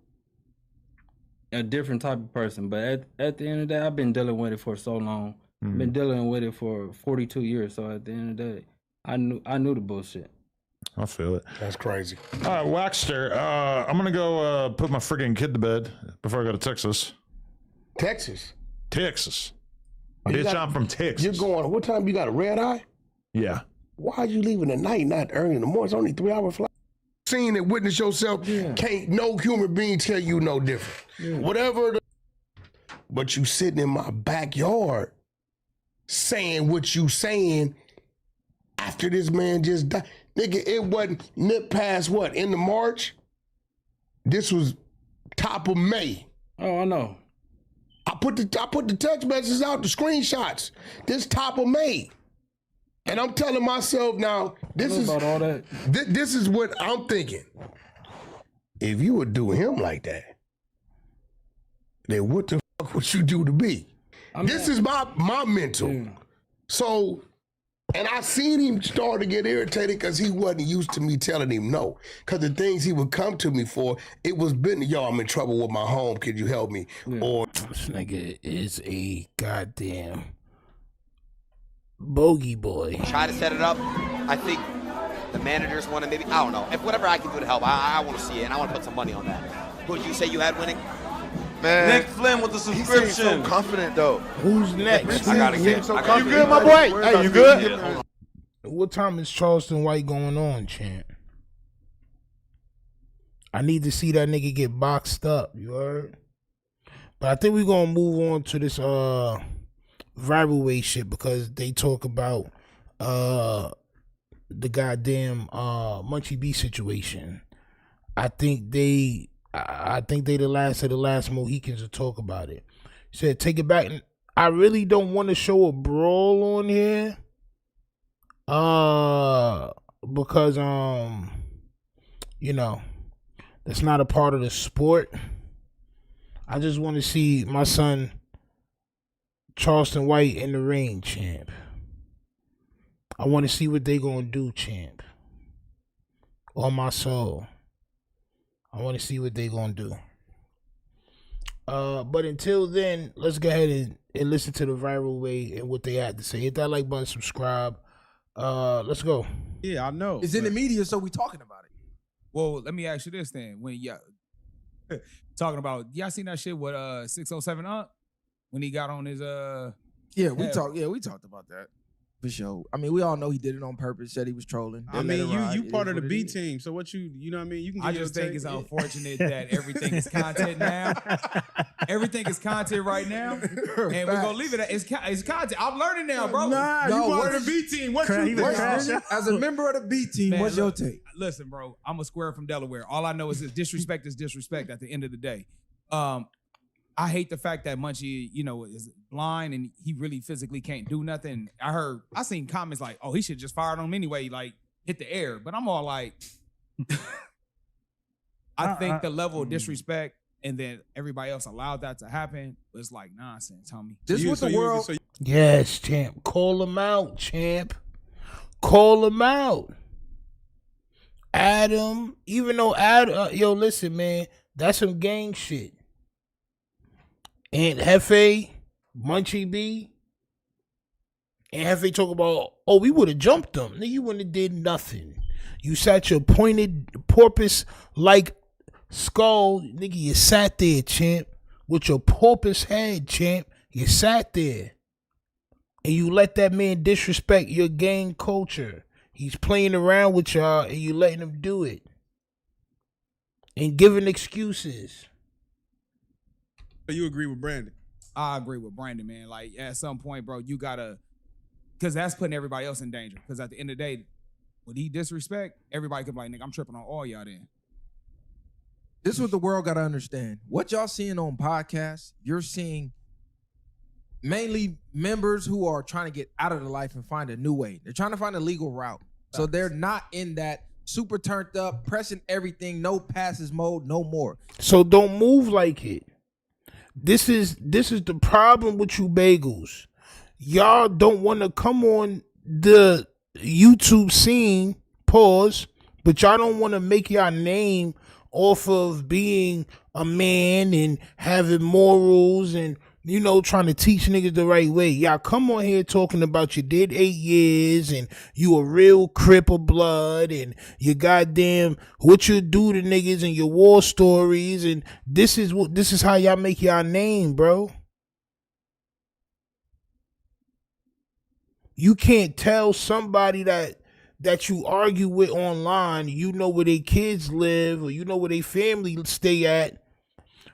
a different type of person. But at the end of the day, I've been dealing with it for so long. I've been dealing with it for 42 years. So at the end of the day, I knew the bullshit. I feel it. That's crazy. All right, Waxster. I'm gonna go put my freaking kid to bed before I go to Texas. Texas. Bitch, I'm from Texas. You're going. What time you got a red eye? Yeah. Why are you leaving at night, not early in the morning? It's only 3-hour flight. Seeing it, witness yourself. Can't no human being tell you no different. Whatever. But you sitting in my backyard, saying what you saying after this man just died. Nigga, it wasn't nip past what? End of March? This was top of May. Oh, I know. I put the text messages out, the screenshots. This top of May. And I'm telling myself now, this is about all that. This is what I'm thinking. If you would do him like that, then what the fuck would you do to me? This is my mental. Yeah. So, and I seen him start to get irritated because he wasn't used to me telling him no. Because the things he would come to me for, it was been, yo, I'm in trouble with my home. Could you help me? Yeah. Or this nigga is a goddamn bogey boy. Try to set it up. I think the managers want to maybe, I don't know. If whatever I can do to help, I want to see it, and I want to put some money on that. Who did you say you had winning? Man, Nick Flynn with the subscription. He seems so confident though. Who's next? I gotta get. You good, my boy? Hey, you good? Yeah. What time is Charleston White going on, champ? I need to see that nigga get boxed up. You heard? But I think we're gonna move on to this viral way shit because they talk about the goddamn Munchie B situation. I think they the last of the last Mohicans to talk about it. He said, take it back. I really don't want to show a brawl on here. Because you know, that's not a part of the sport. I just want to see my son Charleston White in the ring, champ. I want to see what they gonna do, champ. On my soul. I want to see what they gonna do. But until then, let's go ahead and listen to the viral way and what they had to say. Hit that like button, subscribe. Let's go. Yeah, I know. It's in the media, so we talking about it. Well, let me ask you this then. When y'all talking about, y'all seen that shit with 607 when he got on his we talked about that. For sure. I mean, we all know he did it on purpose, said he was trolling. I mean, you part of the B team, so what you know what I mean? You can I just think it's unfortunate that everything is content now. Everything is content right now. And we're gonna leave it at it's content. I'm learning now, bro. Nah, you part of the B team. What you think? As a member of the B team, man, what's your take? Listen, bro, I'm a square from Delaware. All I know is that disrespect is disrespect at the end of the day. I hate the fact that Munchie, is blind and he really physically can't do nothing. I seen comments like, oh, he should just fire on him anyway, like hit the air. But I'm all like, I think the level of disrespect and then everybody else allowed that to happen was like nonsense, homie. This was the world. Yes, champ. Call him out, champ. Call him out. Adam, even though Adam, yo, listen, man, that's some gang shit. And Hefe, Munchie B, and Hefe talk about, oh, we would have jumped them. Nigga, you wouldn't have did nothing. You sat your pointed porpoise-like skull. Nigga, you sat there, champ, with your porpoise head, champ. You sat there. And you let that man disrespect your gang culture. He's playing around with y'all, and you letting him do it. And giving excuses. You agree with Brandon? I agree with Brandon, man. Like, at some point, bro, you gotta, because that's putting everybody else in danger. Because at the end of the day, when he disrespect, everybody could be like, nigga, I'm tripping on all y'all then. This is what the world gotta understand. What y'all seeing on podcasts, you're seeing mainly members who are trying to get out of the life and find a new way. They're trying to find a legal route. So they're not in that super turned up, pressing everything, no passes mode, no more. So don't move like it. This is the problem with you bagels. Y'all don't want to come on the YouTube scene, pause, but y'all don't want to make y'all name off of being a man and having morals and, you know, trying to teach niggas the right way. Y'all come on here talking about you did 8 years and you a real Crip of blood and you goddamn what you do to niggas and your war stories, and this is how y'all make y'all name, bro. You can't tell somebody that you argue with online, you know where their kids live or you know where their family stay at,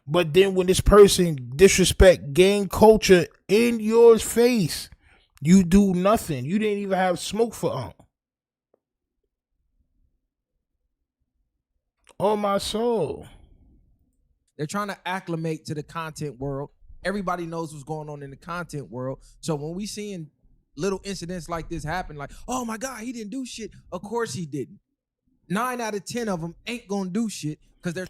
but then when this person disrespect gang culture in your face, you do nothing. You didn't even have smoke for Oh my soul. They're trying to acclimate to the content world. Everybody knows what's going on in the content world. So when we seeing little incidents like this happen, like, oh my God, he didn't do shit. Of course he didn't. 9 out of 10 of them ain't gonna do shit because they're.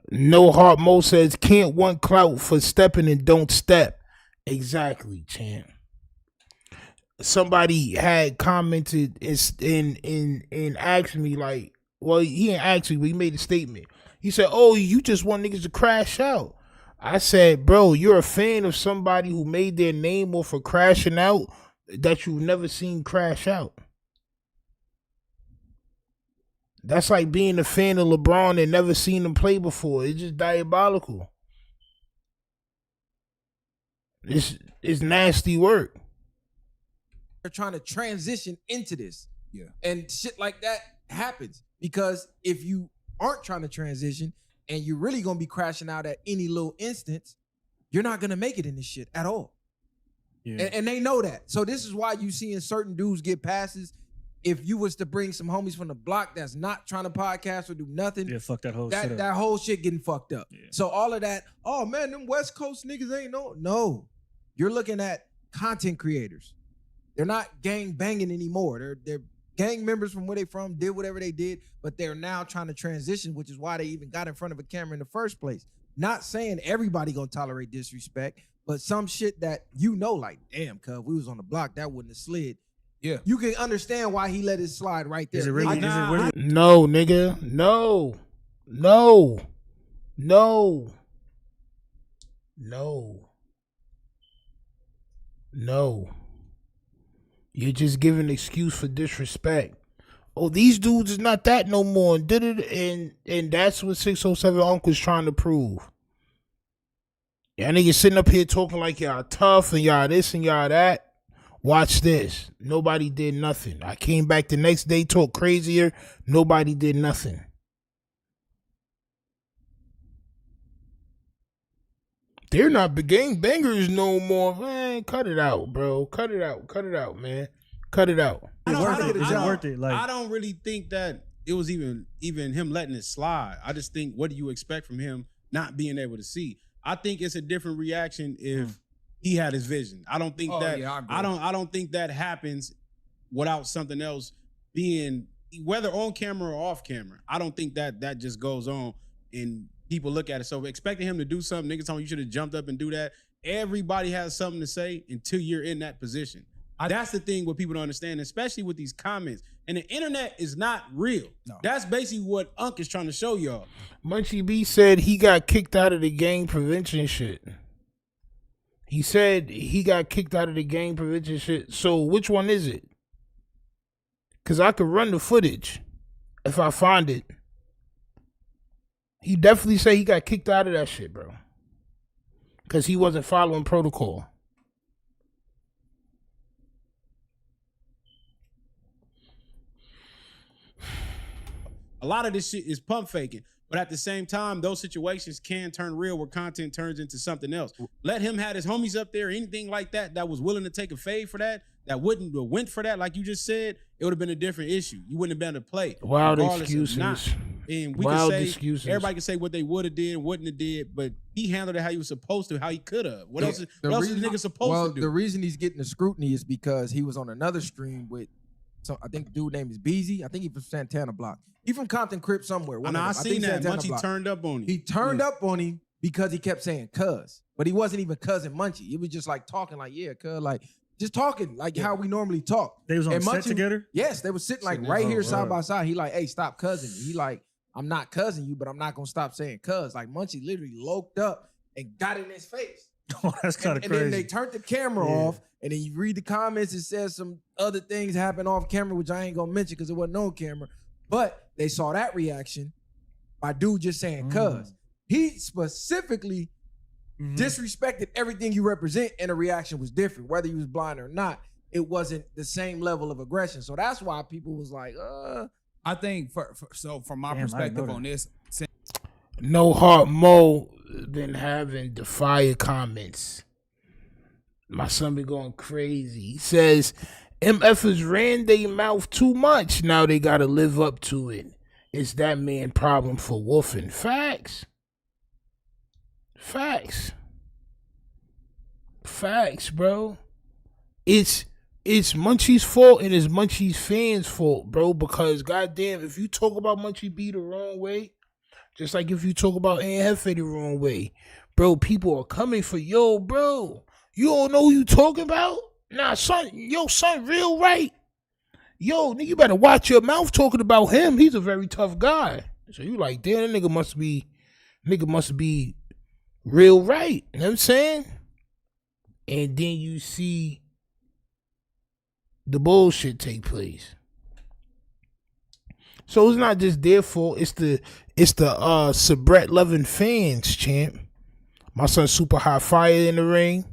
No Heart Mo says can't want clout for stepping and don't step. Exactly, champ. Somebody had commented and asked me, like, well, he ain't asked me, but he made a statement. He said, oh, you just want niggas to crash out. I said, bro, you're a fan of somebody who made their name off of crashing out that you've never seen crash out. That's like being a fan of LeBron and never seen him play before. It's just diabolical. It's nasty work. They're trying to transition into this. Yeah. And shit like that happens because if you aren't trying to transition and you're really going to be crashing out at any little instance, you're not going to make it in this shit at all. Yeah. And they know that. So this is why you seeing certain dudes get passes. If you was to bring some homies from the block that's not trying to podcast or do nothing, yeah, fuck that whole shit up. That whole shit getting fucked up. Yeah. So all of that, oh man, them West Coast niggas ain't no. You're looking at content creators. They're not gang banging anymore. They're gang members from where they from, did whatever they did, but they're now trying to transition, which is why they even got in front of a camera in the first place. Not saying everybody gonna tolerate disrespect, but some shit that you know, like, damn, cuz we was on the block, that wouldn't have slid. Yeah. You can understand why he let it slide right there. Is it really? No, nigga. No. You're just giving an excuse for disrespect. Oh, these dudes is not that no more. And that's what 607 Uncle's trying to prove. Y'all niggas sitting up here talking like y'all tough and y'all this and y'all that. Watch this. Nobody did nothing. I came back the next day, talk crazier. Nobody did nothing. They're not the gang bangers no more. Man, cut it out, bro. Cut it out, man. Cut it out. It's worth it. Like, I don't really think that it was even him letting it slide. I just think, what do you expect from him not being able to see? I think it's a different reaction if he had his vision. I don't think I don't think that happens without something else being, whether on camera or off camera. I don't think that just goes on and people look at it. So expecting him to do something, niggas telling you should have jumped up and do that. Everybody has something to say until you're in that position. That's the thing what people don't understand, especially with these comments. And the internet is not real. No. That's basically what Unc is trying to show y'all. Munchie B said he got kicked out of the gang prevention shit. He said he got kicked out of the gang prevention shit. So which one is it? Because I could run the footage if I find it. He definitely said he got kicked out of that shit, bro. Because he wasn't following protocol. A lot of this shit is pump faking. But at the same time, those situations can turn real where content turns into something else. Let him have his homies up there, anything like that was willing to take a fade for that wouldn't have went for that, like you just said, it would have been a different issue. You wouldn't have been able to play. Wild excuses. And we Wild can say, excuses. everybody can say what they would have did, wouldn't have did, but he handled it how he was supposed to, how he could have. What else is the nigga supposed to do? The reason he's getting the scrutiny is because he was on another stream with So I think the dude name is Beezy. I think he's from Santana Block. He from Compton Crip somewhere. And I seen that. Munchie turned up on him. He turned up on him because he kept saying cuz. But he wasn't even cousin Munchie. He was just like talking like, yeah, cuz, like just talking like how we normally talk. They was on and set together? Yes, they were sitting like right here side by side. He like, hey, stop cussing me. He like, I'm not cussing you, but I'm not gonna stop saying cuz. Like Munchie literally loked up and got in his face. Oh, that's kind of crazy. And then they turned the camera off, and then you read the comments, it says some other things happen off camera, which I ain't gonna mention because it wasn't on camera. But they saw that reaction by dude just saying cuz. He specifically disrespected everything you represent, and the reaction was different. Whether he was blind or not, it wasn't the same level of aggression. So that's why people was like, I think from my perspective on this, No Heart Mo been having the fire comments. My son been going crazy. He says MFers ran their mouth too much. Now they gotta live up to it. It's that man problem for woofing. Facts. Facts. Facts, bro. It's Munchie's fault and it's Munchie's fans' fault, bro. Because goddamn, if you talk about Munchie B the wrong way, just like if you talk about Hefe the wrong way, bro, people are coming for bro. You don't know who you talking about? Nah, son, son, real right. Yo, nigga, you better watch your mouth talking about him. He's a very tough guy. So you like, damn, that nigga must be real right. You know what I'm saying? And then you see the bullshit take place. So it's not just their fault. It's the Sabret loving fans, champ. My son super hot fire in the ring.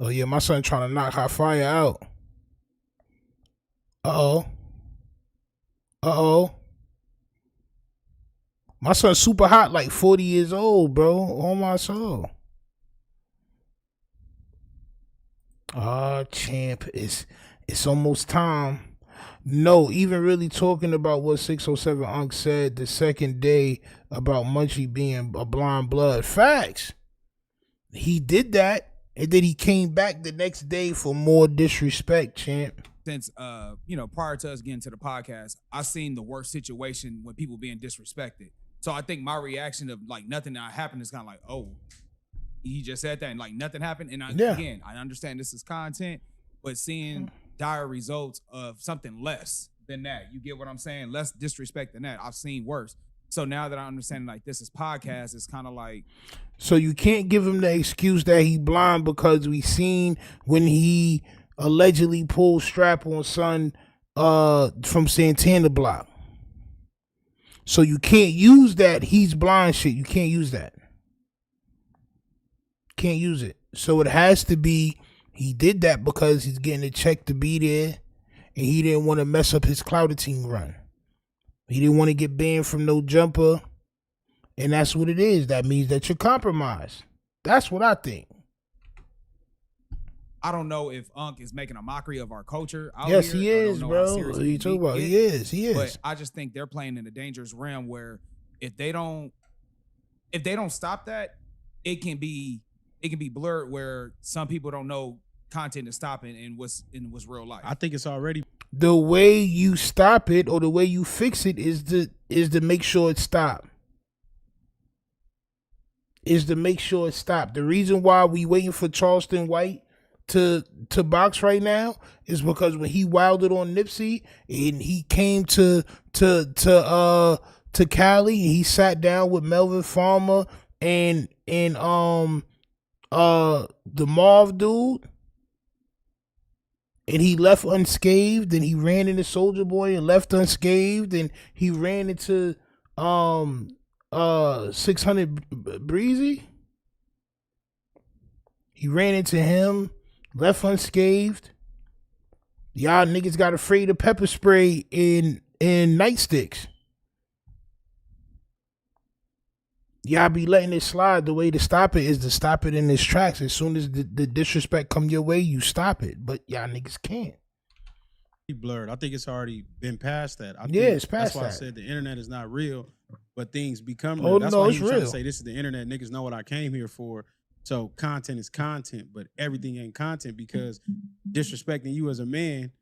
Oh yeah, my son trying to knock hot fire out. My son super hot, like 40 years old, bro. On my soul. Champ, it's almost time. No, even really talking about what 607 Unc said the second day about Munchie being a blind blood. Facts. He did that, and then he came back the next day for more disrespect, champ. Since prior to us getting to the podcast, I seen the worst situation when people being disrespected. So I think my reaction of like nothing that happened is kind of like, oh, he just said that and like nothing happened. And again, I understand this is content, but seeing dire results of something less than that, you get what I'm saying? Less disrespect than that. I've seen worse. So now that I understand like this is podcast, it's kind of like. So you can't give him the excuse that he blind because we seen when he allegedly pulled strap on son from Santana Block. So you can't use that he's blind shit. You can't use that. Can't use it. So it has to be he did that because he's getting a check to be there and he didn't want to mess up his Clouder team run. He didn't want to get banned from no jumper. And that's what it is. That means that you're compromised. That's what I think. I don't know if Unc is making a mockery of our culture. Yes, he is, bro. What are you talking about? He is. But I just think they're playing in a dangerous realm where if they don't stop that, it can be blurred where some people don't know content is stopping and what's real life. I think it's already the way you stop it or the way you fix it is to make sure it stops. Is to make sure it stops. The reason why we waiting for Charleston White to box right now is because when he wilded on Nipsey and he came to Cali, he sat down with Melvin Farmer and the Marv dude, and he left unscathed, and he ran into Soulja Boy and left unscathed, and he ran into 600 Breezy. He ran into him, left unscathed. Y'all niggas got afraid of pepper spray in nightsticks. Y'all be letting it slide. The way to stop it is to stop it in its tracks. As soon as the disrespect come your way, you stop it. But y'all niggas can't. Blurred. I think it's already been past that. It's past that. That's why that. I said the internet is not real. But but things become Oh, real. That's no, why it's he was trying to real. say this is the internet. Niggas know what I came here for. So content is content, but everything ain't content because disrespecting you as a man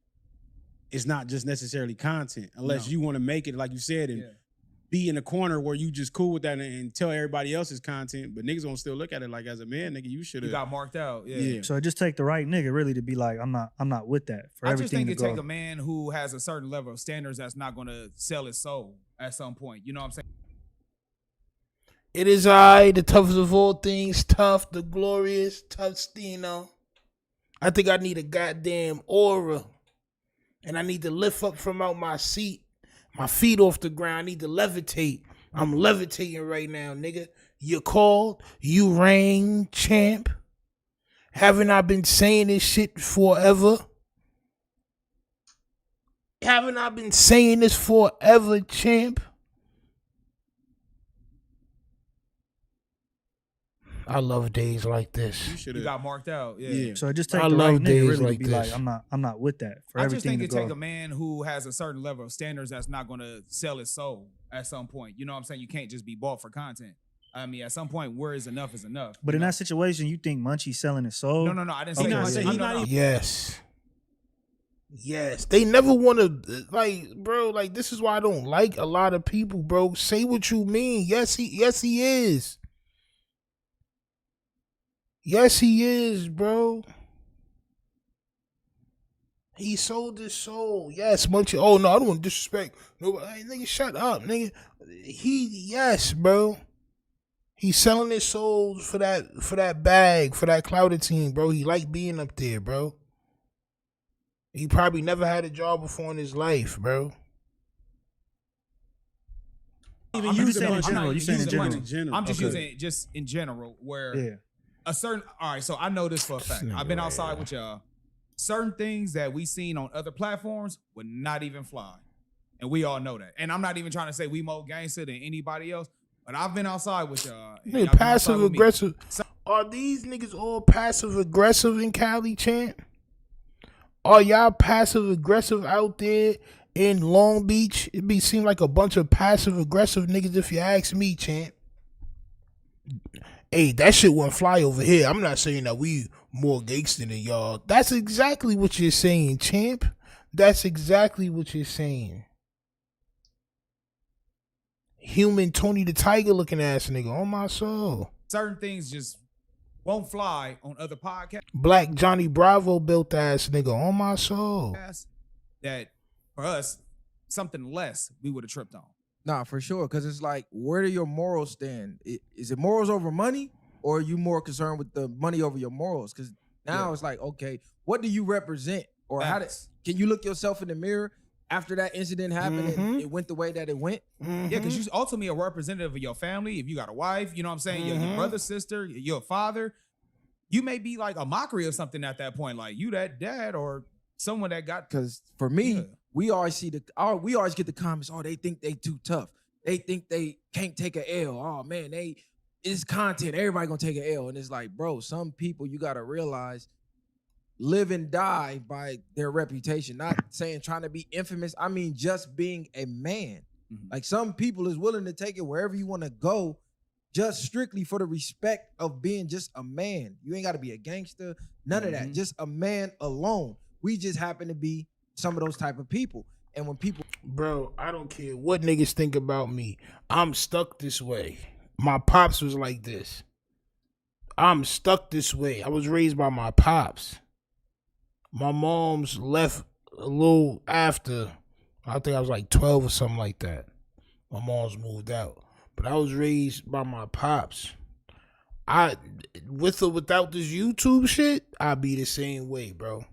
is not just necessarily content unless you want to make it, like you said, and be in a corner where you just cool with that and tell everybody else's content, but niggas gonna still look at it like as a man, nigga, you should have. You got marked out. So it just take the right nigga really to be like, I'm not with that. For I just everything think to it go. take a man who has a certain level of standards that's not going to sell his soul at some point. You know what I'm saying? It is I, the toughest of all things, tough, the glorious, Tustino. I think I need a goddamn aura. And I need to lift up from out my seat. My feet off the ground. I need to levitate. I'm levitating right now, nigga. You called. You rang, champ. Haven't I been saying this shit forever? Haven't I been saying this forever, champ? I love days like this. You got marked out. So it just take I the right love nigga days really like to be this. like, I'm not with that. For I just everything think to it go. take a man who has a certain level of standards that's not going to sell his soul at some point. You know what I'm saying? You can't just be bought for content. I mean, at some point, where is enough is enough. But in that situation, you think Munchie's selling his soul? No, I didn't say that. Yes. Yes. They never want to, like, bro, like, this is why I don't like a lot of people, bro. Say what you mean. Yes, he is. Yes, he is, bro. He sold his soul. Yes, Munchie. Oh, no, I don't want to disrespect nobody. Hey, nigga, shut up, nigga. Yes, bro. He's selling his souls for that bag, for that clouded team, bro. He like being up there, bro. He probably never had a job before in his life, bro. I'm You just saying in saying general. You saying in general. I'm just using it just in general where a certain, all right, so I know this for a fact. I've been outside with y'all. Certain things that we seen on other platforms would not even fly. And we all know that. And I'm not even trying to say we more gangster than anybody else, but I've been outside with y'all. Nigga, passive aggressive. Are these niggas all passive aggressive in Cali, champ? Are y'all passive aggressive out there in Long Beach? It seem like a bunch of passive aggressive niggas if you ask me, champ. Hey, that shit wouldn't fly over here. I'm not saying that we more gangster than y'all. That's exactly what you're saying, champ. That's exactly what you're saying. Human Tony the Tiger looking ass nigga on my soul. Certain things just won't fly on other podcasts. Black Johnny Bravo built ass nigga on my soul. That for us, something less we would have tripped on. Nah, for sure. Because it's like, where do your morals stand? Is it morals over money, or are you more concerned with the money over your morals? Because now it's like, okay, what do you represent? Or can you look yourself in the mirror after that incident happened and it went the way that it went? Yeah, because you're ultimately a representative of your family. If you got a wife, you know what I'm saying? Your brother, sister, your father. You may be like a mockery of something at that point, like you that dad or someone that got. Because for me, we always see we always get the comments. Oh, they think they too tough. They think they can't take an L. Oh man, it's content. Everybody gonna take an L, and it's like, bro, some people you gotta realize live and die by their reputation. Not saying trying to be infamous. I mean, just being a man. Like some people is willing to take it wherever you want to go, just strictly for the respect of being just a man. You ain't got to be a gangster, none of that. Just a man alone. We just happen to be some of those type of people. And when people, bro, I don't care what niggas think about me. I'm stuck this way. My pops was like this. I'm stuck this way. I was raised by my pops. My mom's left a little after. I think I was like 12 or something like that. My mom's moved out. But I was raised by my pops. With or without this YouTube shit, I'd be the same way, bro.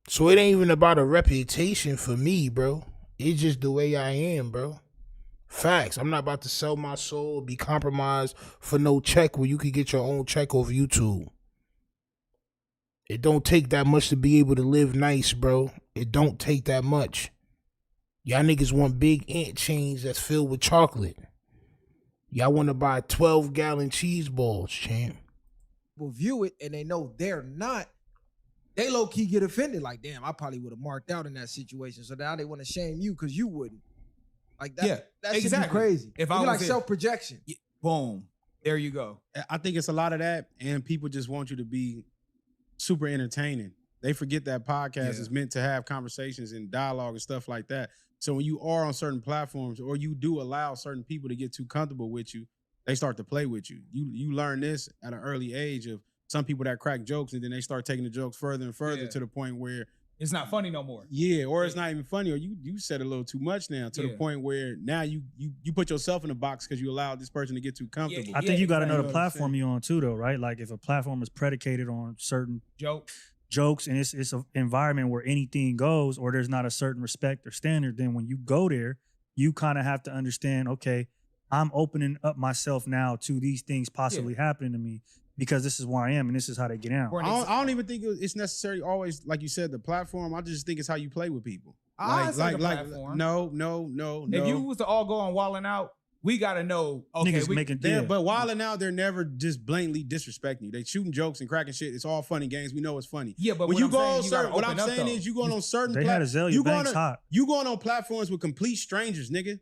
So it ain't even about a reputation for me, bro. It's just the way I am, bro. Facts. I'm not about to sell my soul, be compromised for no check where you could get your own check off YouTube. It don't take that much to be able to live nice, bro. It don't take that much. Y'all niggas want big ant chains that's filled with chocolate. Y'all want to buy 12-gallon cheese balls, champ. People view it and they know they're not. They low-key get offended. Like, damn, I probably would have marked out in that situation. So now they want to shame you because you wouldn't. Like that, that should be crazy. If I I was like there- self-projection. Boom. There you go. I think it's a lot of that, and people just want you to be super entertaining. They forget that podcast is meant to have conversations and dialogue and stuff like that. So when you are on certain platforms, or you do allow certain people to get too comfortable with you, they start to play with you. You learn this at an early age of some people that crack jokes, and then they start taking the jokes further and further to the point where it's not funny no more. Yeah, or it's not even funny, or you said a little too much now to the point where now you put yourself in a box because you allowed this person to get too comfortable. I think you got to know the what I'm platform you're on too, though, right? Like if a platform is predicated on certain jokes and it's an environment where anything goes, or there's not a certain respect or standard, then when you go there, you kind of have to understand, okay, I'm opening up myself now to these things possibly happening to me because this is where I am and this is how they get out. I don't even think it's necessarily always, like you said, the platform. I just think it's how you play with people. Like platform. No. If you was to all go on Wildin' Out, we gotta know. Okay, but Wildin' Out, they're never just blatantly disrespecting you. They shooting jokes and cracking shit. It's all funny games. We know it's funny. Yeah, but when what you I'm go saying, on you gotta certain, what open I'm up, saying though. is you going on certain. They had Azalea Banks hot. You going on platforms with complete strangers, nigga.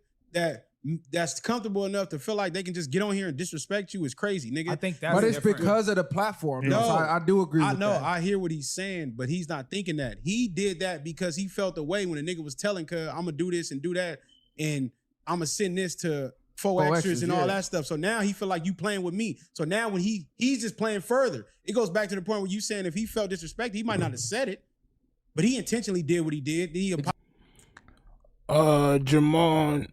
That's comfortable enough to feel like they can just get on here and disrespect you is crazy, nigga. I think that's But it's because of the platform. No, So I do agree with I know, that. I hear what he's saying, but he's not thinking that. He did that because he felt the way when a nigga was telling, cuz I'm gonna do this and do that, and I'm gonna send this to four extras and all that stuff. So now he feel like you playing with me. So now when he's just playing further, it goes back to the point where you saying if he felt disrespected, he might not have said it, but he intentionally did what he did. Then he Jermon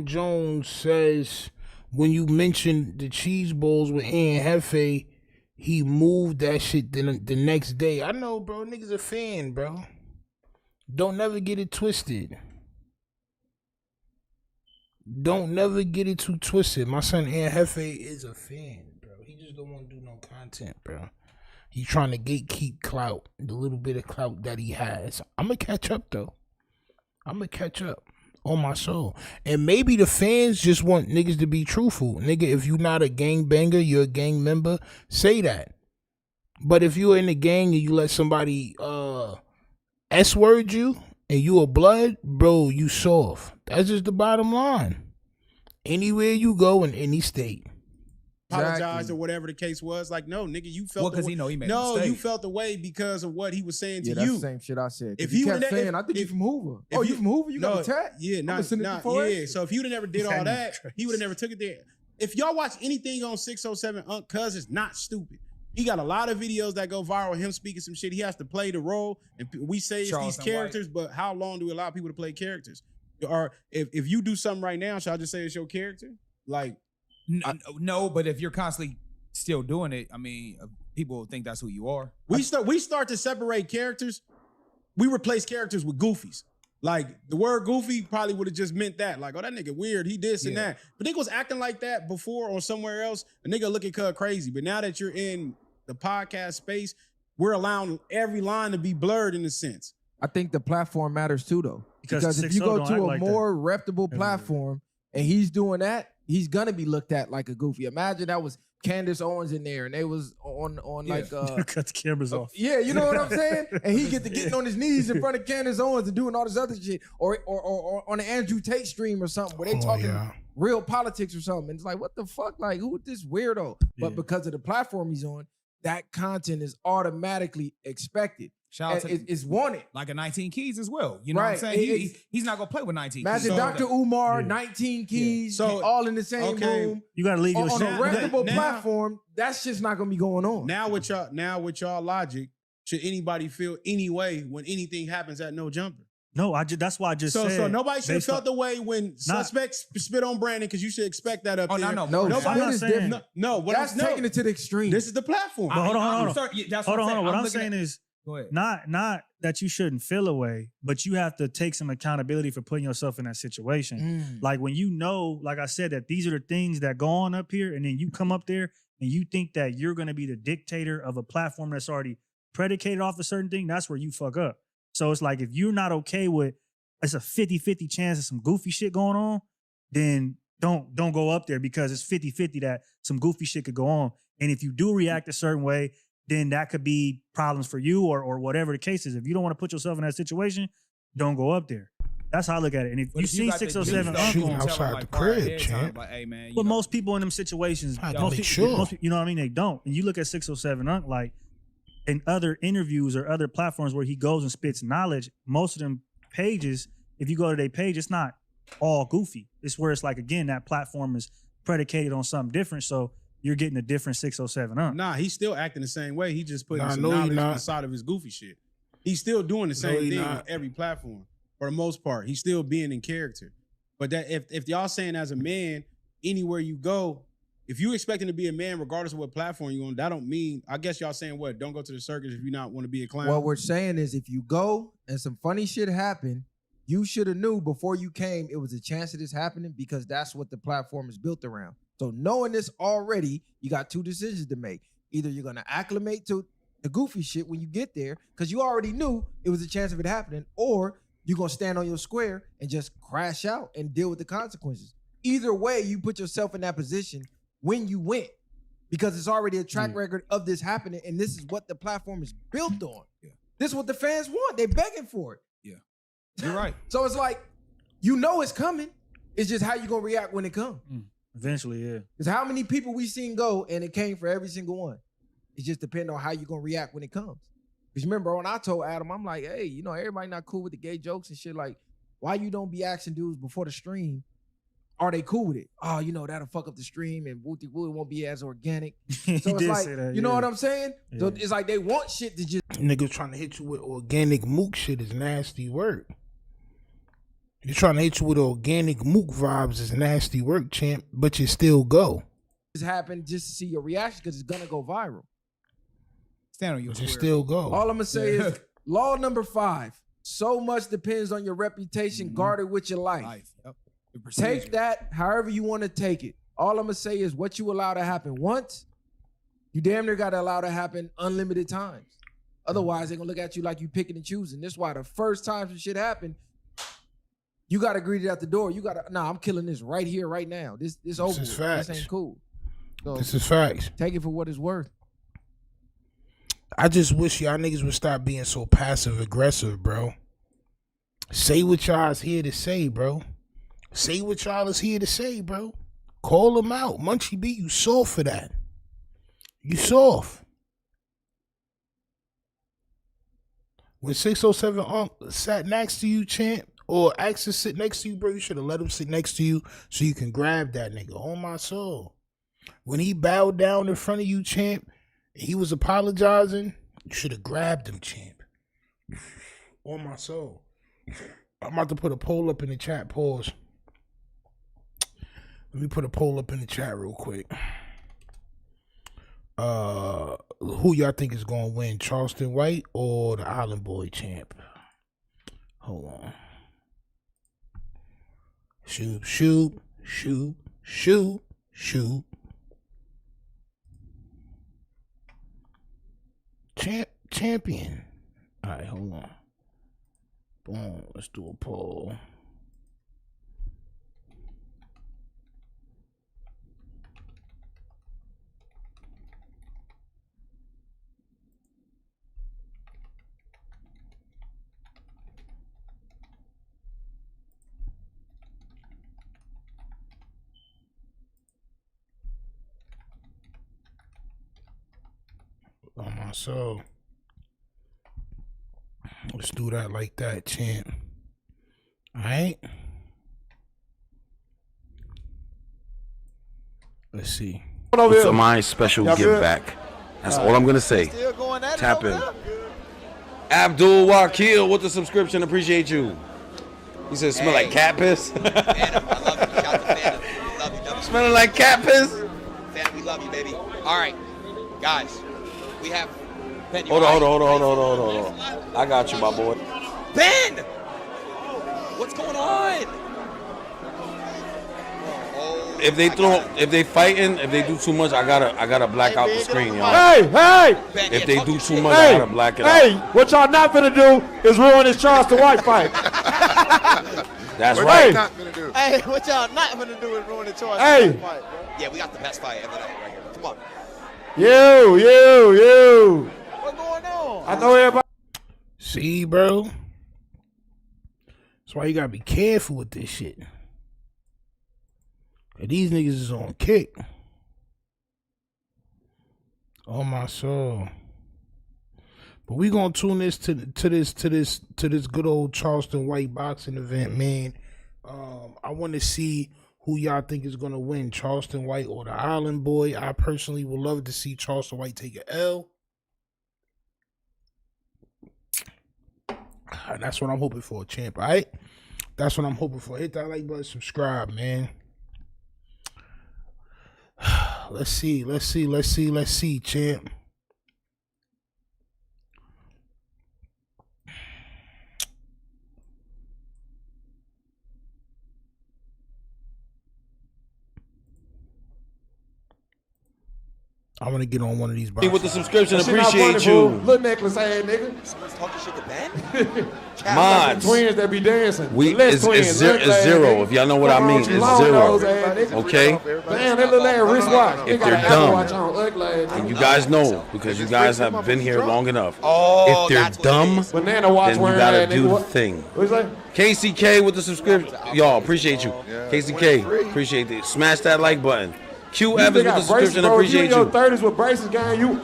Jones says when you mentioned the cheese bowls with Ian Hefe, he moved that shit the next day. I know, bro. Niggas a fan, bro. Don't never get it twisted. Don't never get it too twisted. My son Ian Hefe is a fan, bro. He just don't want to do no content, bro. He trying to gatekeep clout, the little bit of clout that he has. I'm gonna catch up though. I'm gonna catch up on my soul. And maybe the fans just want niggas to be truthful. Nigga, if you not a gang banger, you're a gang member, say that. But if you're in the gang and you let somebody S-word you and you a blood, bro, you soft. That's just the bottom line. Anywhere you go in any state. apologized or whatever the case was. Like, no, nigga, you felt because he know he made a no, mistake. you felt the way because of what he was saying to that's you. the same shit I said. If If you he kept would've- saying, if- I think you if- from Hoover. if Oh, you from Hoover? You got attacked? Yeah, I'ma not, send it to not, 4 yeah. extra. So if you would have never did all that, he would have never took it there. If y'all watch anything on 607 Unc Cuz, it's not stupid. He got a lot of videos that go viral, him speaking some shit. He has to play the role, and we say it's Charleston these characters, but how long do we allow people to play characters? Or if you do something right now, should I just say it's your character? Like, no, but if you're constantly still doing it, I mean, people will think that's who you are. we start to separate characters. We replace characters with goofies. Like, the word goofy probably would have just meant that. Like, oh, that nigga weird. He this and that. But nigga was acting like that before or somewhere else. A nigga looking crazy. But now that you're in the podcast space, we're allowing every line to be blurred in a sense. I think the platform matters too, though. Because if 6 you go don't to act a like more reputable platform and he's doing that, he's gonna be looked at like a goofy. Imagine that was Candace Owens in there and they was on like cut the cameras off. Yeah, you know what I'm saying? And he get to getting on his knees in front of Candace Owens and doing all this other shit, or on an Andrew Tate stream or something where they talking real politics or something. And it's like, what the fuck? Like, who is this weirdo? But because of the platform he's on, that content is automatically expected. Shout out to it's wanted. Like a 19 Keys as well. You know Right. what I'm saying? He's not gonna play with 19 Keys. Imagine Dr. Umar, 19 Keys, So, all in the same room. You gotta leave your on shit. a reputable now- platform. That's just not gonna be going on. Now with y'all logic, should anybody feel any way when anything happens at No Jumper? No, that's why I just said. So nobody should have based felt on- the way when suspects spit on Brandon, because you should expect that up Oh, there. no. No, nobody. spit is different. No, what That's I'm no. taking it to the extreme. This is the platform. But hold on. That's Hold what on. What I'm looking saying at- is Go ahead. not that you shouldn't feel away, but you have to take some accountability for putting yourself in that situation. Like when you know, like I said, that these are the things that go on up here, and then you come up there and you think that you're gonna be the dictator of a platform that's already predicated off a certain thing, that's where you fuck up. So it's like if you're not okay with it's a 50-50 chance of some goofy shit going on, then don't go up there because it's 50-50 that some goofy shit could go on. And if you do react a certain way, then that could be problems for you or whatever the case is. If you don't want to put yourself in that situation, don't go up there. That's how I look at it. And if But you if see got the 607 juice, though, Shooting you can tell outside them, the like, far crib, ahead of time, champ. Like, hey, man, you But know, most people in them situations, I most make people, sure. most people, you know what I mean? They don't. And you look at 607 Unc, like in other interviews or other platforms where he goes and spits knowledge, most of them pages, if you go to their page, it's not all goofy. It's where it's like, again, that platform is predicated on something different. So you're getting a different 607 Unc. Nah, he's still acting the same way. He just putting Nah, some no, he knowledge not. inside of his goofy shit. He's still doing the same he thing not. on every platform for the most part. He's still being in character. But that if y'all saying as a man, anywhere you go, if you expecting to be a man, regardless of what platform you're on, that don't mean, I guess y'all saying what? Don't go to the circus if you not want to be a clown. What we're saying is if you go and some funny shit happen, you should have knew before you came it was a chance of this happening because that's what the platform is built around. So knowing this already, you got two decisions to make. Either you're going to acclimate to the goofy shit when you get there because you already knew it was a chance of it happening, or you're going to stand on your square and just crash out and deal with the consequences. Either way, you put yourself in that position when you went because it's already a track record of this happening, and this is what the platform is built on. Yeah. This is what the fans want. They're begging for it. Yeah, you're right. So it's like, you know it's coming. It's just how you going to react when it comes. Eventually, yeah. Because how many people we seen go and it came for every single one. It just depends on how you're going to react when it comes. Because remember, when I told Adam, I'm like, hey, you know, everybody not cool with the gay jokes and shit. Like, why you don't be asking dudes before the stream, are they cool with it? Oh, you know, that'll fuck up the stream and woo won't be as organic. So it's like, you know what I'm saying? Yeah. So it's like they want shit to just... Niggas trying to hit you with organic mook shit is nasty work. You're trying to hit you with organic mook vibes is nasty work, champ, but you still go. This happened just to see your reaction because it's going to go viral. Stand on your But you square. still go. All I'm going to say is law number 5. So much depends on your reputation guarded with your life. Yep. Take that however you want to take it. All I'm going to say is what you allow to happen once, you damn near got to allow to happen unlimited times. Otherwise, they're going to look at you like you picking and choosing. That's why the first time some shit happened, you got to greet it at the door. You got to, nah, I'm killing this right here, right now. This over. is facts. This ain't cool. So This is facts. take it for what it's worth. I just wish y'all niggas would stop being so passive aggressive, bro. Say what y'all is here to say, bro. Say what y'all is here to say, bro. Call them out. Munchie B, you soft for that. You soft. When 607 Unc sat next to you, champ, or asked to sit next to you, bro, you should have let him sit next to you so you can grab that nigga. On my soul. When he bowed down in front of you, champ, he was apologizing, you should have grabbed him, champ. On my soul. I'm about to put a poll up in the chat. Pause. Let me put a poll up in the chat real quick. Who y'all think is gonna win, Charleston White or the Island Boy champ? Hold on. Shoot. Champion. All right, hold on. Boom. Let's do a poll. On my soul. Let's do that like that, champ. All right. Let's see. It's my special give back. That's all I'm gonna say. Tap in. Abdul Wakil with the subscription. Appreciate you. He said, "Smell like cat piss." Smelling like cat piss. Fan, we love you, baby. All right, guys, we have. Ben, Hold on. I got you, my boy. Ben, what's going on? If they fighting, if they do too much, I gotta black out the screen, y'all. Hey! If they do too much, I gotta black it out. Hey, what y'all not gonna do is ruin this Charleston White fight. That's right. Hey, what y'all not gonna do is ruin the Charleston White fight, bro. Yeah, we got the best fight of the night right here. Come on. You. What's going on? I know everybody. See, bro. That's That's why you gotta be careful with this shit. And these niggas is on kick. Oh my soul. But we gonna tune this to this good old Charleston White boxing event, man. I want to see who y'all think is gonna win, Charleston White or the Island Boy. I personally would love to see Charleston White take an L. And that's what I'm hoping for, champ. All right, that's what I'm hoping for. Hit that like button, subscribe, man. Let's see, champ. I want to get on one of these boxes. With the subscription, appreciate you. Little necklace ass nigga. Someone's talking shit to Ben? Mods. Twins that be dancing. It's zero. If y'all know what I mean, it's zero. Okay? Damn, that little ass wristwatch. If they're dumb, and you guys know because you guys have been here long enough. If they're dumb, then you gotta do the thing. KCK with the subscription, y'all appreciate you. KCK, appreciate it. Smash that like button. Q Evans with the subscription, appreciate you. You in your 30s with braces, gang. You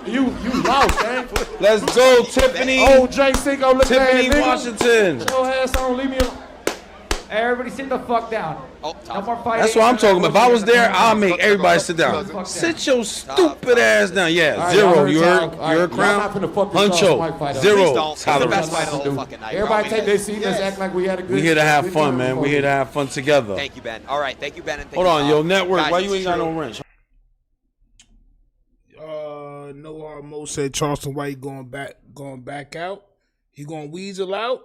lost, gang. Let's go, Tiffany. Old J Cinco, look Tiffany Washington. Get your ass on, leave me alone. Everybody sit the fuck down. No more fighting. That's what I'm talking about. If I was there, I'll make everybody sit down. Sit your stupid ass down. Yeah, zero. You heard Crown? Huncho, zero tolerance. Everybody take their seat. Let's act like we had a good. We here to have fun, man. We here to have fun together. Thank you, Ben. All right, thank you, Ben. And hold on, yo, network. Why you ain't got no wrench? Noah Mo said Charleston White going back out. He gonna weasel out.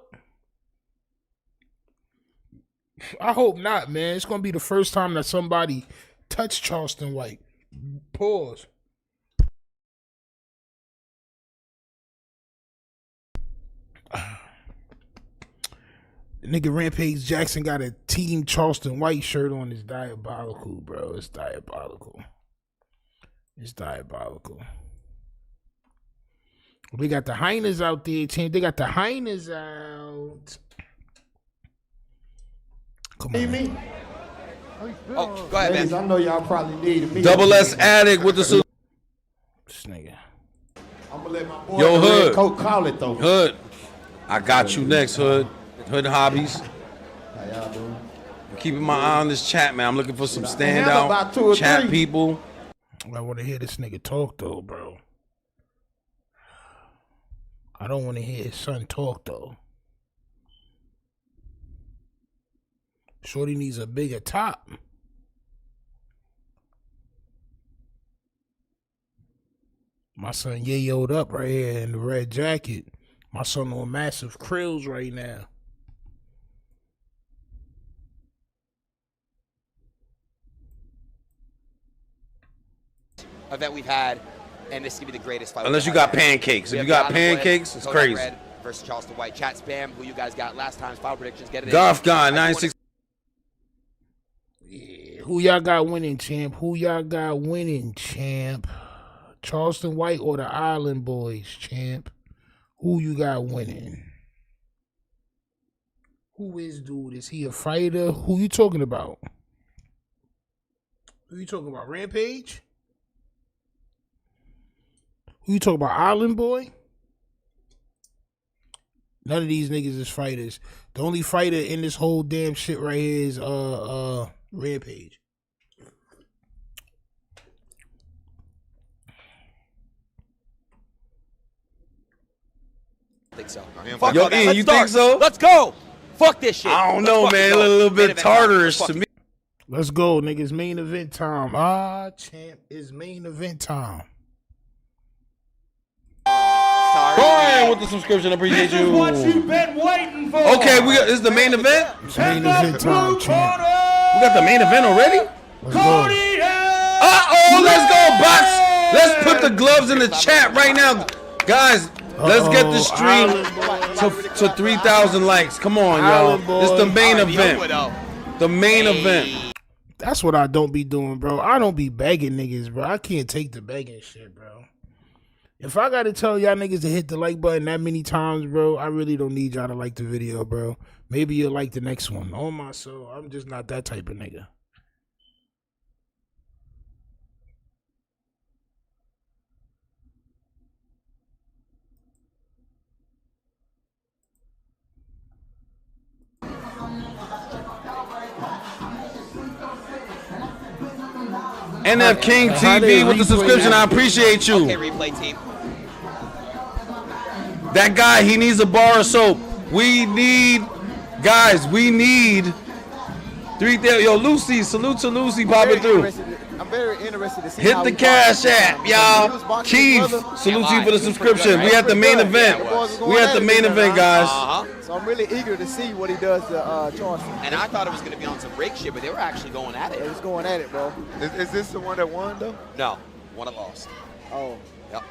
I hope not, man. It's gonna be the first time that somebody touched Charleston White. Pause. The nigga Rampage Jackson got a Team Charleston White shirt on. It's diabolical, bro. It's diabolical. It's diabolical. We got the hyenas out there, team. They got the hyenas out. Come on. Me? Oh, go ahead, Ladies, man. I know y'all probably need me. Double S Addict with the this nigga. I'm gonna let my boy Yo, Hood. Coach call it though. Hood. I got you next, Hood. Hood Hobbies. How y'all doing? I'm keeping my eye on this chat, man. I'm looking for some about standout 2 or chat 3. people. I want to hear this nigga talk though, bro. I don't want to hear his son talk though. Shorty needs a bigger top. My son yayoed up right here in the red jacket. My son on massive krills right now. Event we've had, and this could be the greatest fight. Unless you got pancakes. If you got pancakes, it's crazy. Red versus Charleston White. Chat spam. Who you guys got last time's final predictions? Get it. Golf guy 96. Yeah, who y'all got winning, champ? Who y'all got winning, champ? Charleston White or the Island Boys, champ? Who you got winning? Who is dude? Is he a fighter? Who you talking about? Who you talking about? Rampage? Who you talking about? Island Boy? None of these niggas is fighters. The only fighter in this whole damn shit right here is Rampage. I think so. Yo, Ian, you think so? Let's go. Fuck this shit. I don't know, man. A little bit tartarish to me. Let's go, niggas. Main event time. Ah, champ, it's main event time. Brian with the subscription, appreciate you. This is what you've been waiting for. Okay, this is the main event. It's main event time, champ. We got the main event already. Let's go. Let's go, box. Let's put the gloves in the chat right now, guys. Let's get the stream to 3,000 likes. Come on, y'all. It's the main event. The main event. That's what I don't be doing, bro. I don't be begging niggas, bro. I can't take the begging shit, bro. If I gotta tell y'all niggas to hit the like button that many times, bro, I really don't need y'all to like the video, bro. Maybe you'll like the next one. Oh my soul, I'm just not that type of nigga. NF King TV with the subscription. I appreciate you. Okay, replay team. That guy, he needs a bar of soap. We need, guys, we need 3,000. Yo, Lucy, salute to Lucy popping through. I'm very interested to see Hit how the he cash boxed. app, y'all. Keith, salute to you for the subscription. We at the main event. We at the main event, guys. So I'm really eager to see what he does to Charleston. And I thought it was going to be on some rig shit, but they were actually going at it. They was going at it, bro. Is this the one that won, though? No, one that lost. Oh. Yep.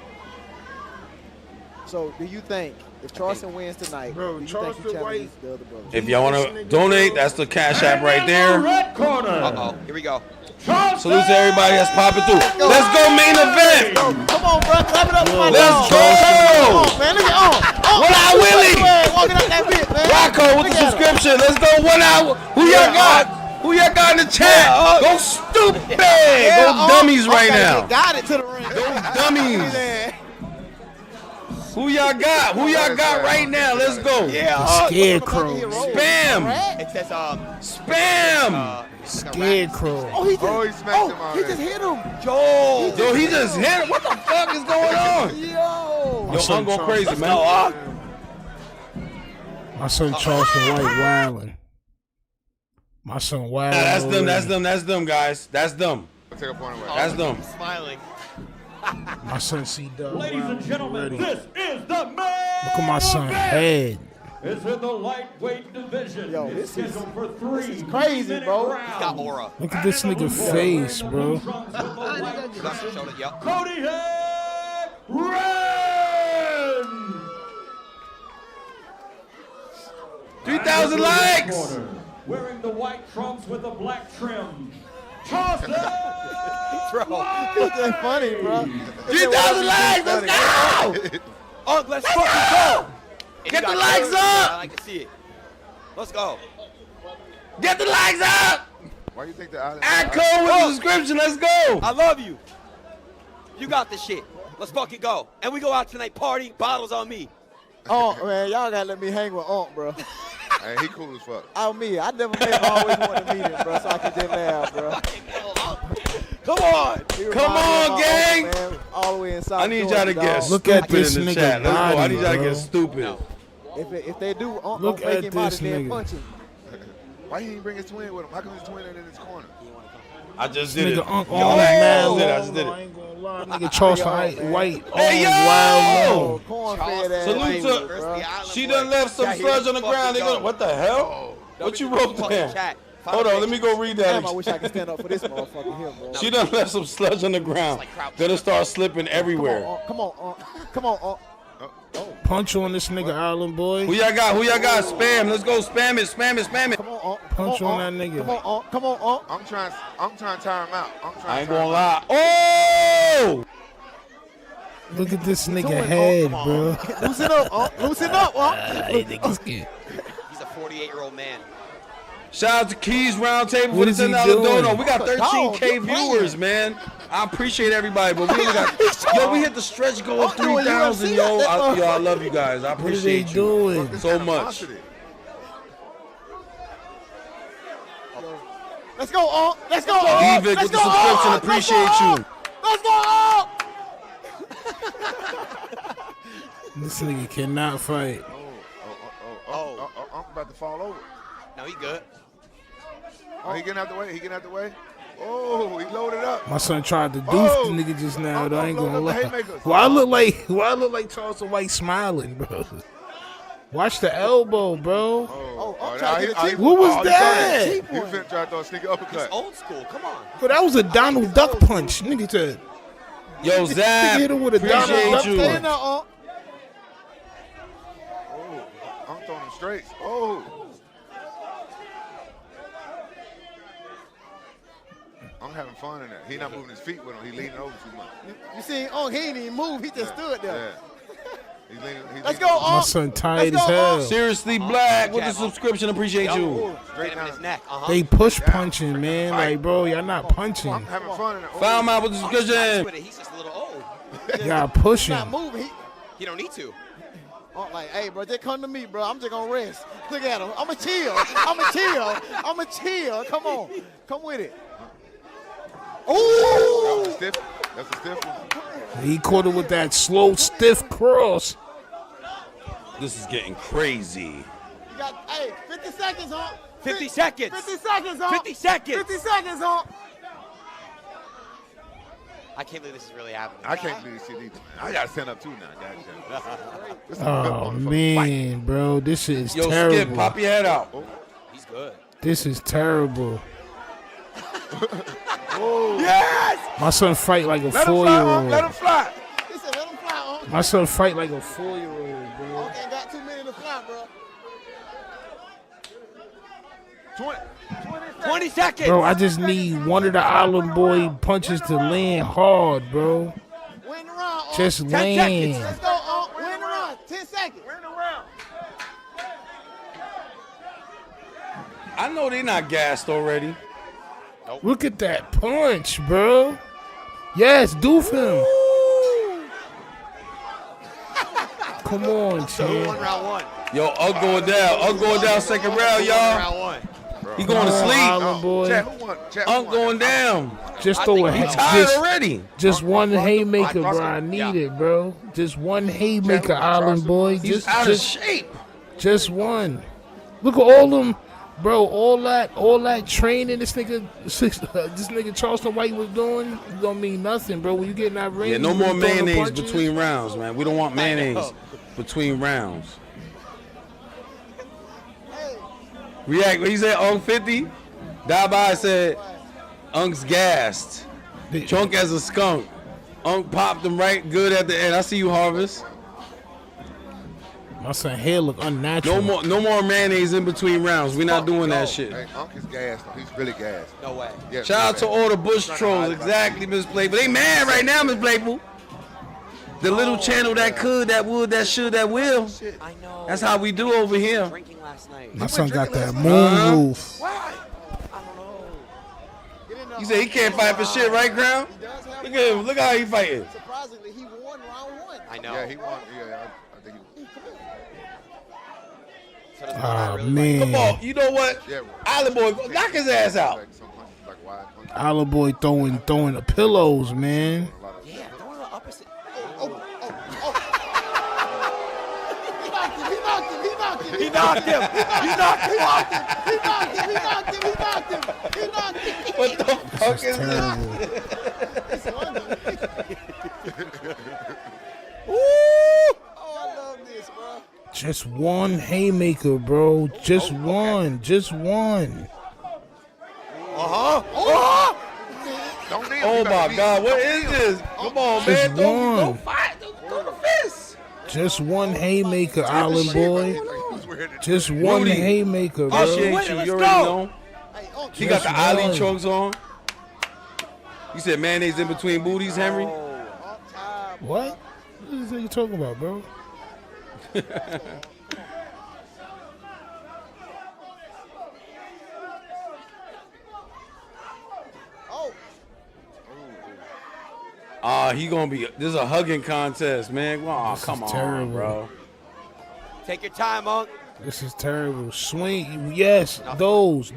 So do you think if Charleston wins tonight, bro, do you Charleston think he White, challenges the other brothers? If y'all want to donate, that's the cash app right there. Red corner. Uh-oh, here we go. Salute to everybody that's popping through. Let's go main event. Come on, bro. Clap it up for my Let's dog. go. Come on, man. Look at What out, Willie? Walking out that bit, man. Rocco with the subscription. Let's go 1 hour. Who y'all got? Who y'all got in the chat? Go stupid. Go dummies right now. Got it to the ring. Go dummies. Who y'all got? Who y'all got right now? Let's go. Yeah. Scarecrow. Spam. It says, Spam. Scarecrow. Oh, he just, smacked him already. he just hit him. Yo, he just hit him. What the fuck is going on? Yo. Yo, I'm going crazy, man. My son Charleston White wildin'. My son wildin'. That's them. That's them. That's them, guys. That's them. Take a point away. That's them. smiling. My son C-Dub. Ladies and gentlemen, this is the man. Look at my son head. It's in the lightweight division. Yo, It's this is scheduled for 3 crazy, bro. He's got aura. Look at this nigga face, bro. Showed it, yep. Cody Head Red. 3,000 likes. Corner, wearing the white trunks with the black trim. Charleston. It's that funny, bro. 3,000 likes. Let's go. Oh, let's fucking go. Get the likes up. I like to see it. Let's go. Get the likes up. Why you think the island? Atco with the subscription. Let's go. I love you. You got this shit. Let's fucking go. And we go out tonight, party, bottles on me. Oh, man, y'all gotta let me hang with Unc, bro. Hey, he cool as fuck. Oh, me. I never met him. I always wanted to meet him, bro, so I could just laugh, bro. Come on. Come on, gang. Uncle, man, all the way in South I need y'all to Georgia, get dog. Look at stupid this in the nigga chat. Let's go. I body, need y'all to bro. get stupid. If they do, Unc Look gonna at fake him out this and then nigga. punch him. Why he didn't bring his twin with him? How come his twin ain't in his corner? I just did it. Nigga Unc Yo, all I mad. just did it. I ain't gonna lie. Nigga Charleston White all Hey, yo! wild low. Corn-fed ass Salute lady, to. bro. She done left some sludge on the ground. They gonna, what the hell? What you wrote there? Hold on, let me go read Damn, I that. wish I could stand up for this motherfucker here, bro. She done left some sludge on the ground. Gonna start slipping everywhere. Come on, come on, Punch on this nigga Island boy. Who y'all got? Who y'all got? Spam. Let's go. Spam it. Spam it. Spam it. Come on, Punch on that nigga. come on, I'm trying to tire him out. I ain't gonna lie. Oh! Look at this nigga head, bro. Loosen up, loosen up, He's a 48-year-old man. Shout out to Keys Roundtable for What the is he $10 doing? dono. We got Dog, 13K you're playing. viewers, man. I appreciate everybody, but we only got. Yo, we hit the stretch goal of I'm doing 3,000, UFC, yo. that I love you guys. I What are they appreciate you doing? so much. Let's go, let's go, let's Evic with the go, subscription. let's Appreciate go, you. Let's go, This nigga cannot fight. I'm about to fall over. No, he good. Oh, he getting out the way. He getting out the way. Oh, he loaded up. My son tried to doof the nigga just now, though. I ain't gonna loaded up the lie. haymakers. Why I look like Charleston White smiling, bro? Watch the elbow, bro. What was that? He was finna try to throw a sneaky uppercut. He's old school. Come on. But that was a Donald Duck punch. Nigga said. Yo, Zap. Hit him with a Donald Appreciate Duck you. punch. I'm throwing him straight. Oh. I'm having fun in there. He not moving his feet with him. He leaning over too much. You see, he ain't even move. He just stood there. Yeah. Let's go, My son tired as hell. Seriously, Black with the subscription. Appreciate you. Straight in his neck. They push punching, man. Like, bro, y'all not punching. I'm having fun. Foul mouth with the subscription. He's just a little old. Y'all pushing. Not moving. He don't need to. I'm like, hey, bro, just come to me, bro. I'm just gonna rest. Look at him. I'ma chill. I'ma chill. I'ma chill. Come on. Come with it. That was a stiff. That's a stiff one. He caught it with that slow, stiff cross. This is getting crazy. You got, hey, 50 seconds, huh? 50 seconds. 50 seconds, huh? 50 seconds. 50 seconds, huh? I can't believe this is really happening. I can't believe this shit either, man. I got to stand up too now. This is a good Oh, motherfucking man, bro. This is Yo, terrible. Skip, pop your head out. He's good. This is terrible. Yes! My son fight like a Let him fly, 4-year-old. Let him fly. He said, let him fly, huh? My son fight like a 4-year-old, bro. Okay, got too many to fly, bro. 20 seconds. Bro, I just need one of the Island Boy punches to land hard, bro. Win the round, Just 10 land. seconds. Let's go, win the round. 10 seconds. Win the round. I know they not gassed already. Look at that punch, bro. Yes, doof him. Come on, champ. Round one. Yo, Ugg going down. Ugg going down second round, y'all. Round one. He going to sleep. Island Boy. Chat, who won? Chat, who Ugg won? going down. Just throw a He tired already. just one haymaker, bro. I need it, bro. Just one haymaker, Island Boy. He's out of shape. Just one. Look at all them, bro. All that training this nigga Charleston White was doing don't mean nothing, bro. When you get in that ring, Yeah, no you more throwing the mayonnaise punches. between rounds, man. We don't want mayonnaise between rounds. React, what he said, Unk 50? Dabai said, Unk's gassed. Chunk as a skunk. Unk popped him right good at the end. I see you, Harvest. My son hair look unnatural. No more mayonnaise in between rounds. We're not doing that shit. Hey, Unc is gassed. He's really gassed. No way. Yeah, Shout out to all the Bush trolls. Exactly, Miss Playpool. They mad right now, Miss Playpool. The little channel that could, that would, that should, that will. I know. That's how we do over here. Drinking last night. My son got that moon roof. Why? I don't know. You say he can't fight for shit, right, Crown? Look at him. Look how he fighting. Surprisingly, he won round one. I know. Yeah, he won. Yeah, I think he won. So does Oh, really man. Come on. You know what? Yeah. Island Boy, knock his ass out. Like some punches, like wide punches. Island Boy throwing the pillows, man. Yeah, don't know opposite. He knocked him. What the fuck is Terrible. Oh, I love this, bro. Just one haymaker, bro. Just one. Just one. Don't need him. Oh You better my beat God, him. what Don't is beat him. this? Come on, Just man. Don't one. fight. Throw the fist. Just one haymaker, Island Boy. Just one Rudy. haymaker, bro. Appreciate you. You already know. He got the Just Ali one. chokes on. You said mayonnaise in between booties, Henry? What? What is this nigga talking about, bro? He gonna be. This is a hugging contest, man. Oh, This come is on, terrible. bro. Take your time, Unc. This is terrible. Swing. Yes, those.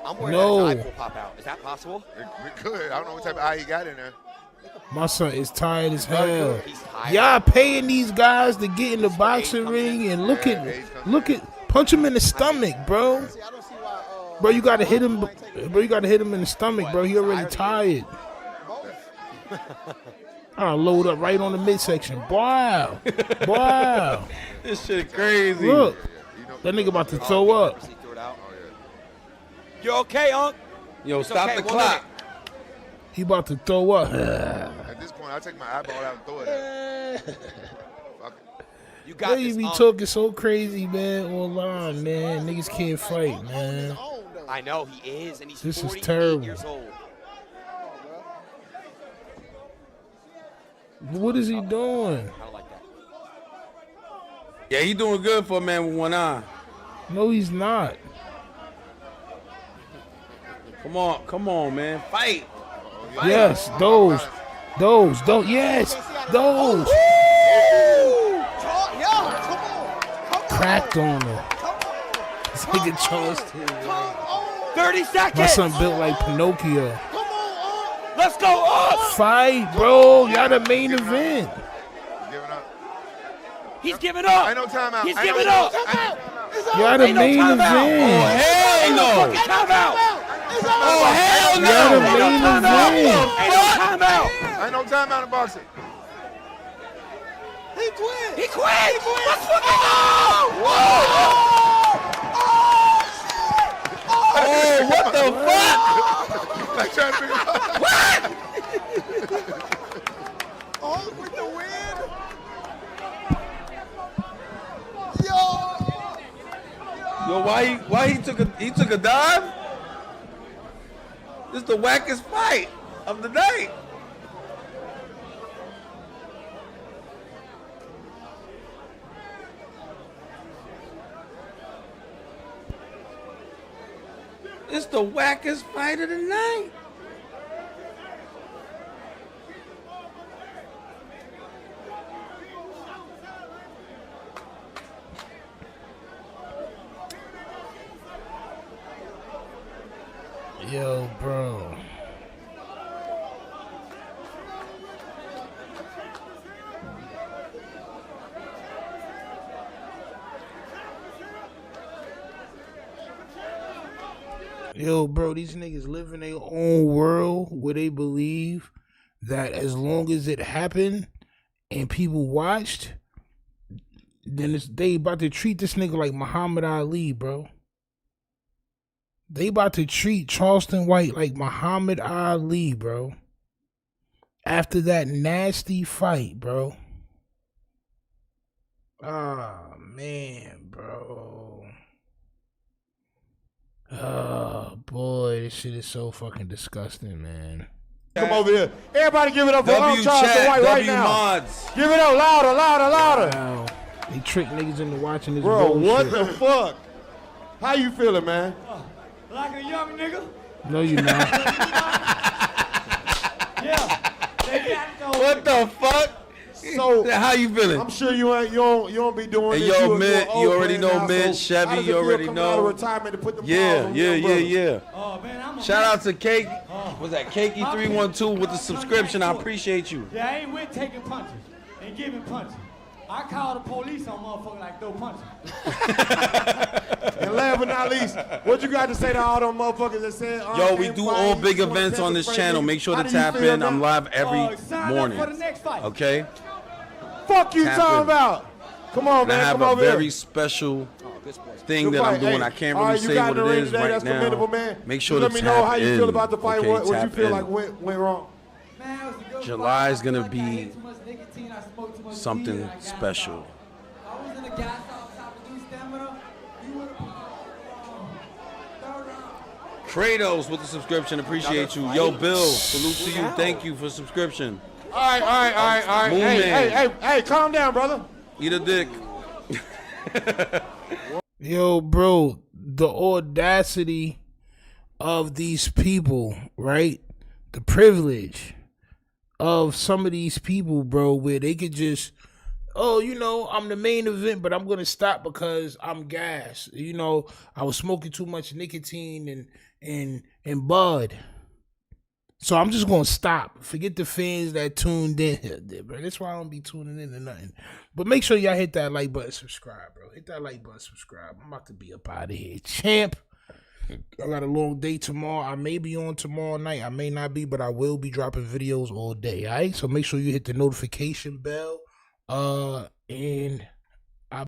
I'm worried No. that his eye will pop out. Is that possible? It could. I don't know what type of eye he got in there. My son is tired as hell. He's tired. Y'all paying these guys to get in the boxing ring and look at punch him in the stomach, bro. Bro, you gotta hit him. Bro, you gotta hit him in the stomach, bro. He already tired. I'll load up right on the midsection. Wow. Wow. This shit crazy. Look. That nigga about to throw up. You okay, Unc? Yo, It's stop okay, the 1 clock. minute. He about to throw up. At this point, I'll take my eyeball out and throw it at him. Fuck it. You got They this, be Unc. talking so crazy, man, online, man. Niggas can't fight, man. I know he is, and he's This is 48 terrible. years old. What is he doing? I don't like that. Yeah, he doing good for a man with one eye. No, he's not. Come on, man. Fight. Yes, those. Yes, those. Cracked on her. This nigga Charleston. 30 seconds. My son built like Pinocchio. Let's go up. Fight, bro. Y'all the main event. He's giving up. Ain't no timeout. He's giving up. Y'all the main event. Oh, hell no. Timeout. Oh, hell no. Y'all the main event. Ain't no timeout. Ain't no timeout in boxing. He quit. Let's fucking go. Oh, what the fuck? Like trying to figure out. What? Oh, with the win. Yo, why he took a dive? This is the wackest fight of the night. It's the wackest fight of the night. Yo, bro. Yo, bro, these niggas live in their own world where they believe that as long as it happened and people watched, then they about to treat this nigga like Muhammad Ali, bro. They about to treat Charleston White like Muhammad Ali, bro. After that nasty fight, bro. Oh, man, bro. Oh, boy, this shit is so fucking disgusting, man. Come over here. Everybody give it up for W Charleston White right now. mods. Give it up louder, louder, louder. Wow. They trick niggas into watching this Bro, bullshit. what the fuck? How you feeling, man? Like a young nigga? No, you're not. Yeah. What the fuck? So how you feeling? I'm sure you don't be doing Hey, this. yo, You Mid, an you old already man know now, Mid, so Chevy, how does it you feel already coming out of know. retirement to put them Yeah. paws on young brothers? Oh, man, I'm a Shout out to Cake. Was that Cakey312 with the subscription? I appreciate you. Yeah, I ain't with taking punches and giving punches. I call the police on motherfuckers like throw punches. And last but not least, what you got to say to all them motherfuckers that said, Yo, we do all big events on this channel. Make sure to tap in. I'm live every morning. Okay? Fuck you Tap talking in. about? Come on, And I man. have Come a over very here. special thing Good that I'm fight. doing. Hey, I can't all really right, you say got what in the it ring is today. right That's commendable, now. man. Make sure Just to let me know tap how you in. feel about the fight. Okay, What you tap feel in. like went wrong? July is gonna be something special. Kratos with the subscription, appreciate you. Yo, Bill, salute to you. Thank you for subscription. All right. Moon Man. Hey, calm down, brother. Eat a dick. Yo, bro, the audacity of these people, right? The privilege of some of these people, bro, where they could just, oh, you know, I'm the main event, but I'm going to stop because I'm gas. You know, I was smoking too much nicotine and bud. So I'm just going to stop. Forget the fans that tuned in, bro. That's why I don't be tuning in to nothing. But make sure y'all hit that like button, subscribe, bro. Hit that like button, subscribe. I'm about to be up out of here. Champ. I got a long day tomorrow. I may be on tomorrow night. I may not be, but I will be dropping videos all day, all right? So make sure you hit the notification bell. And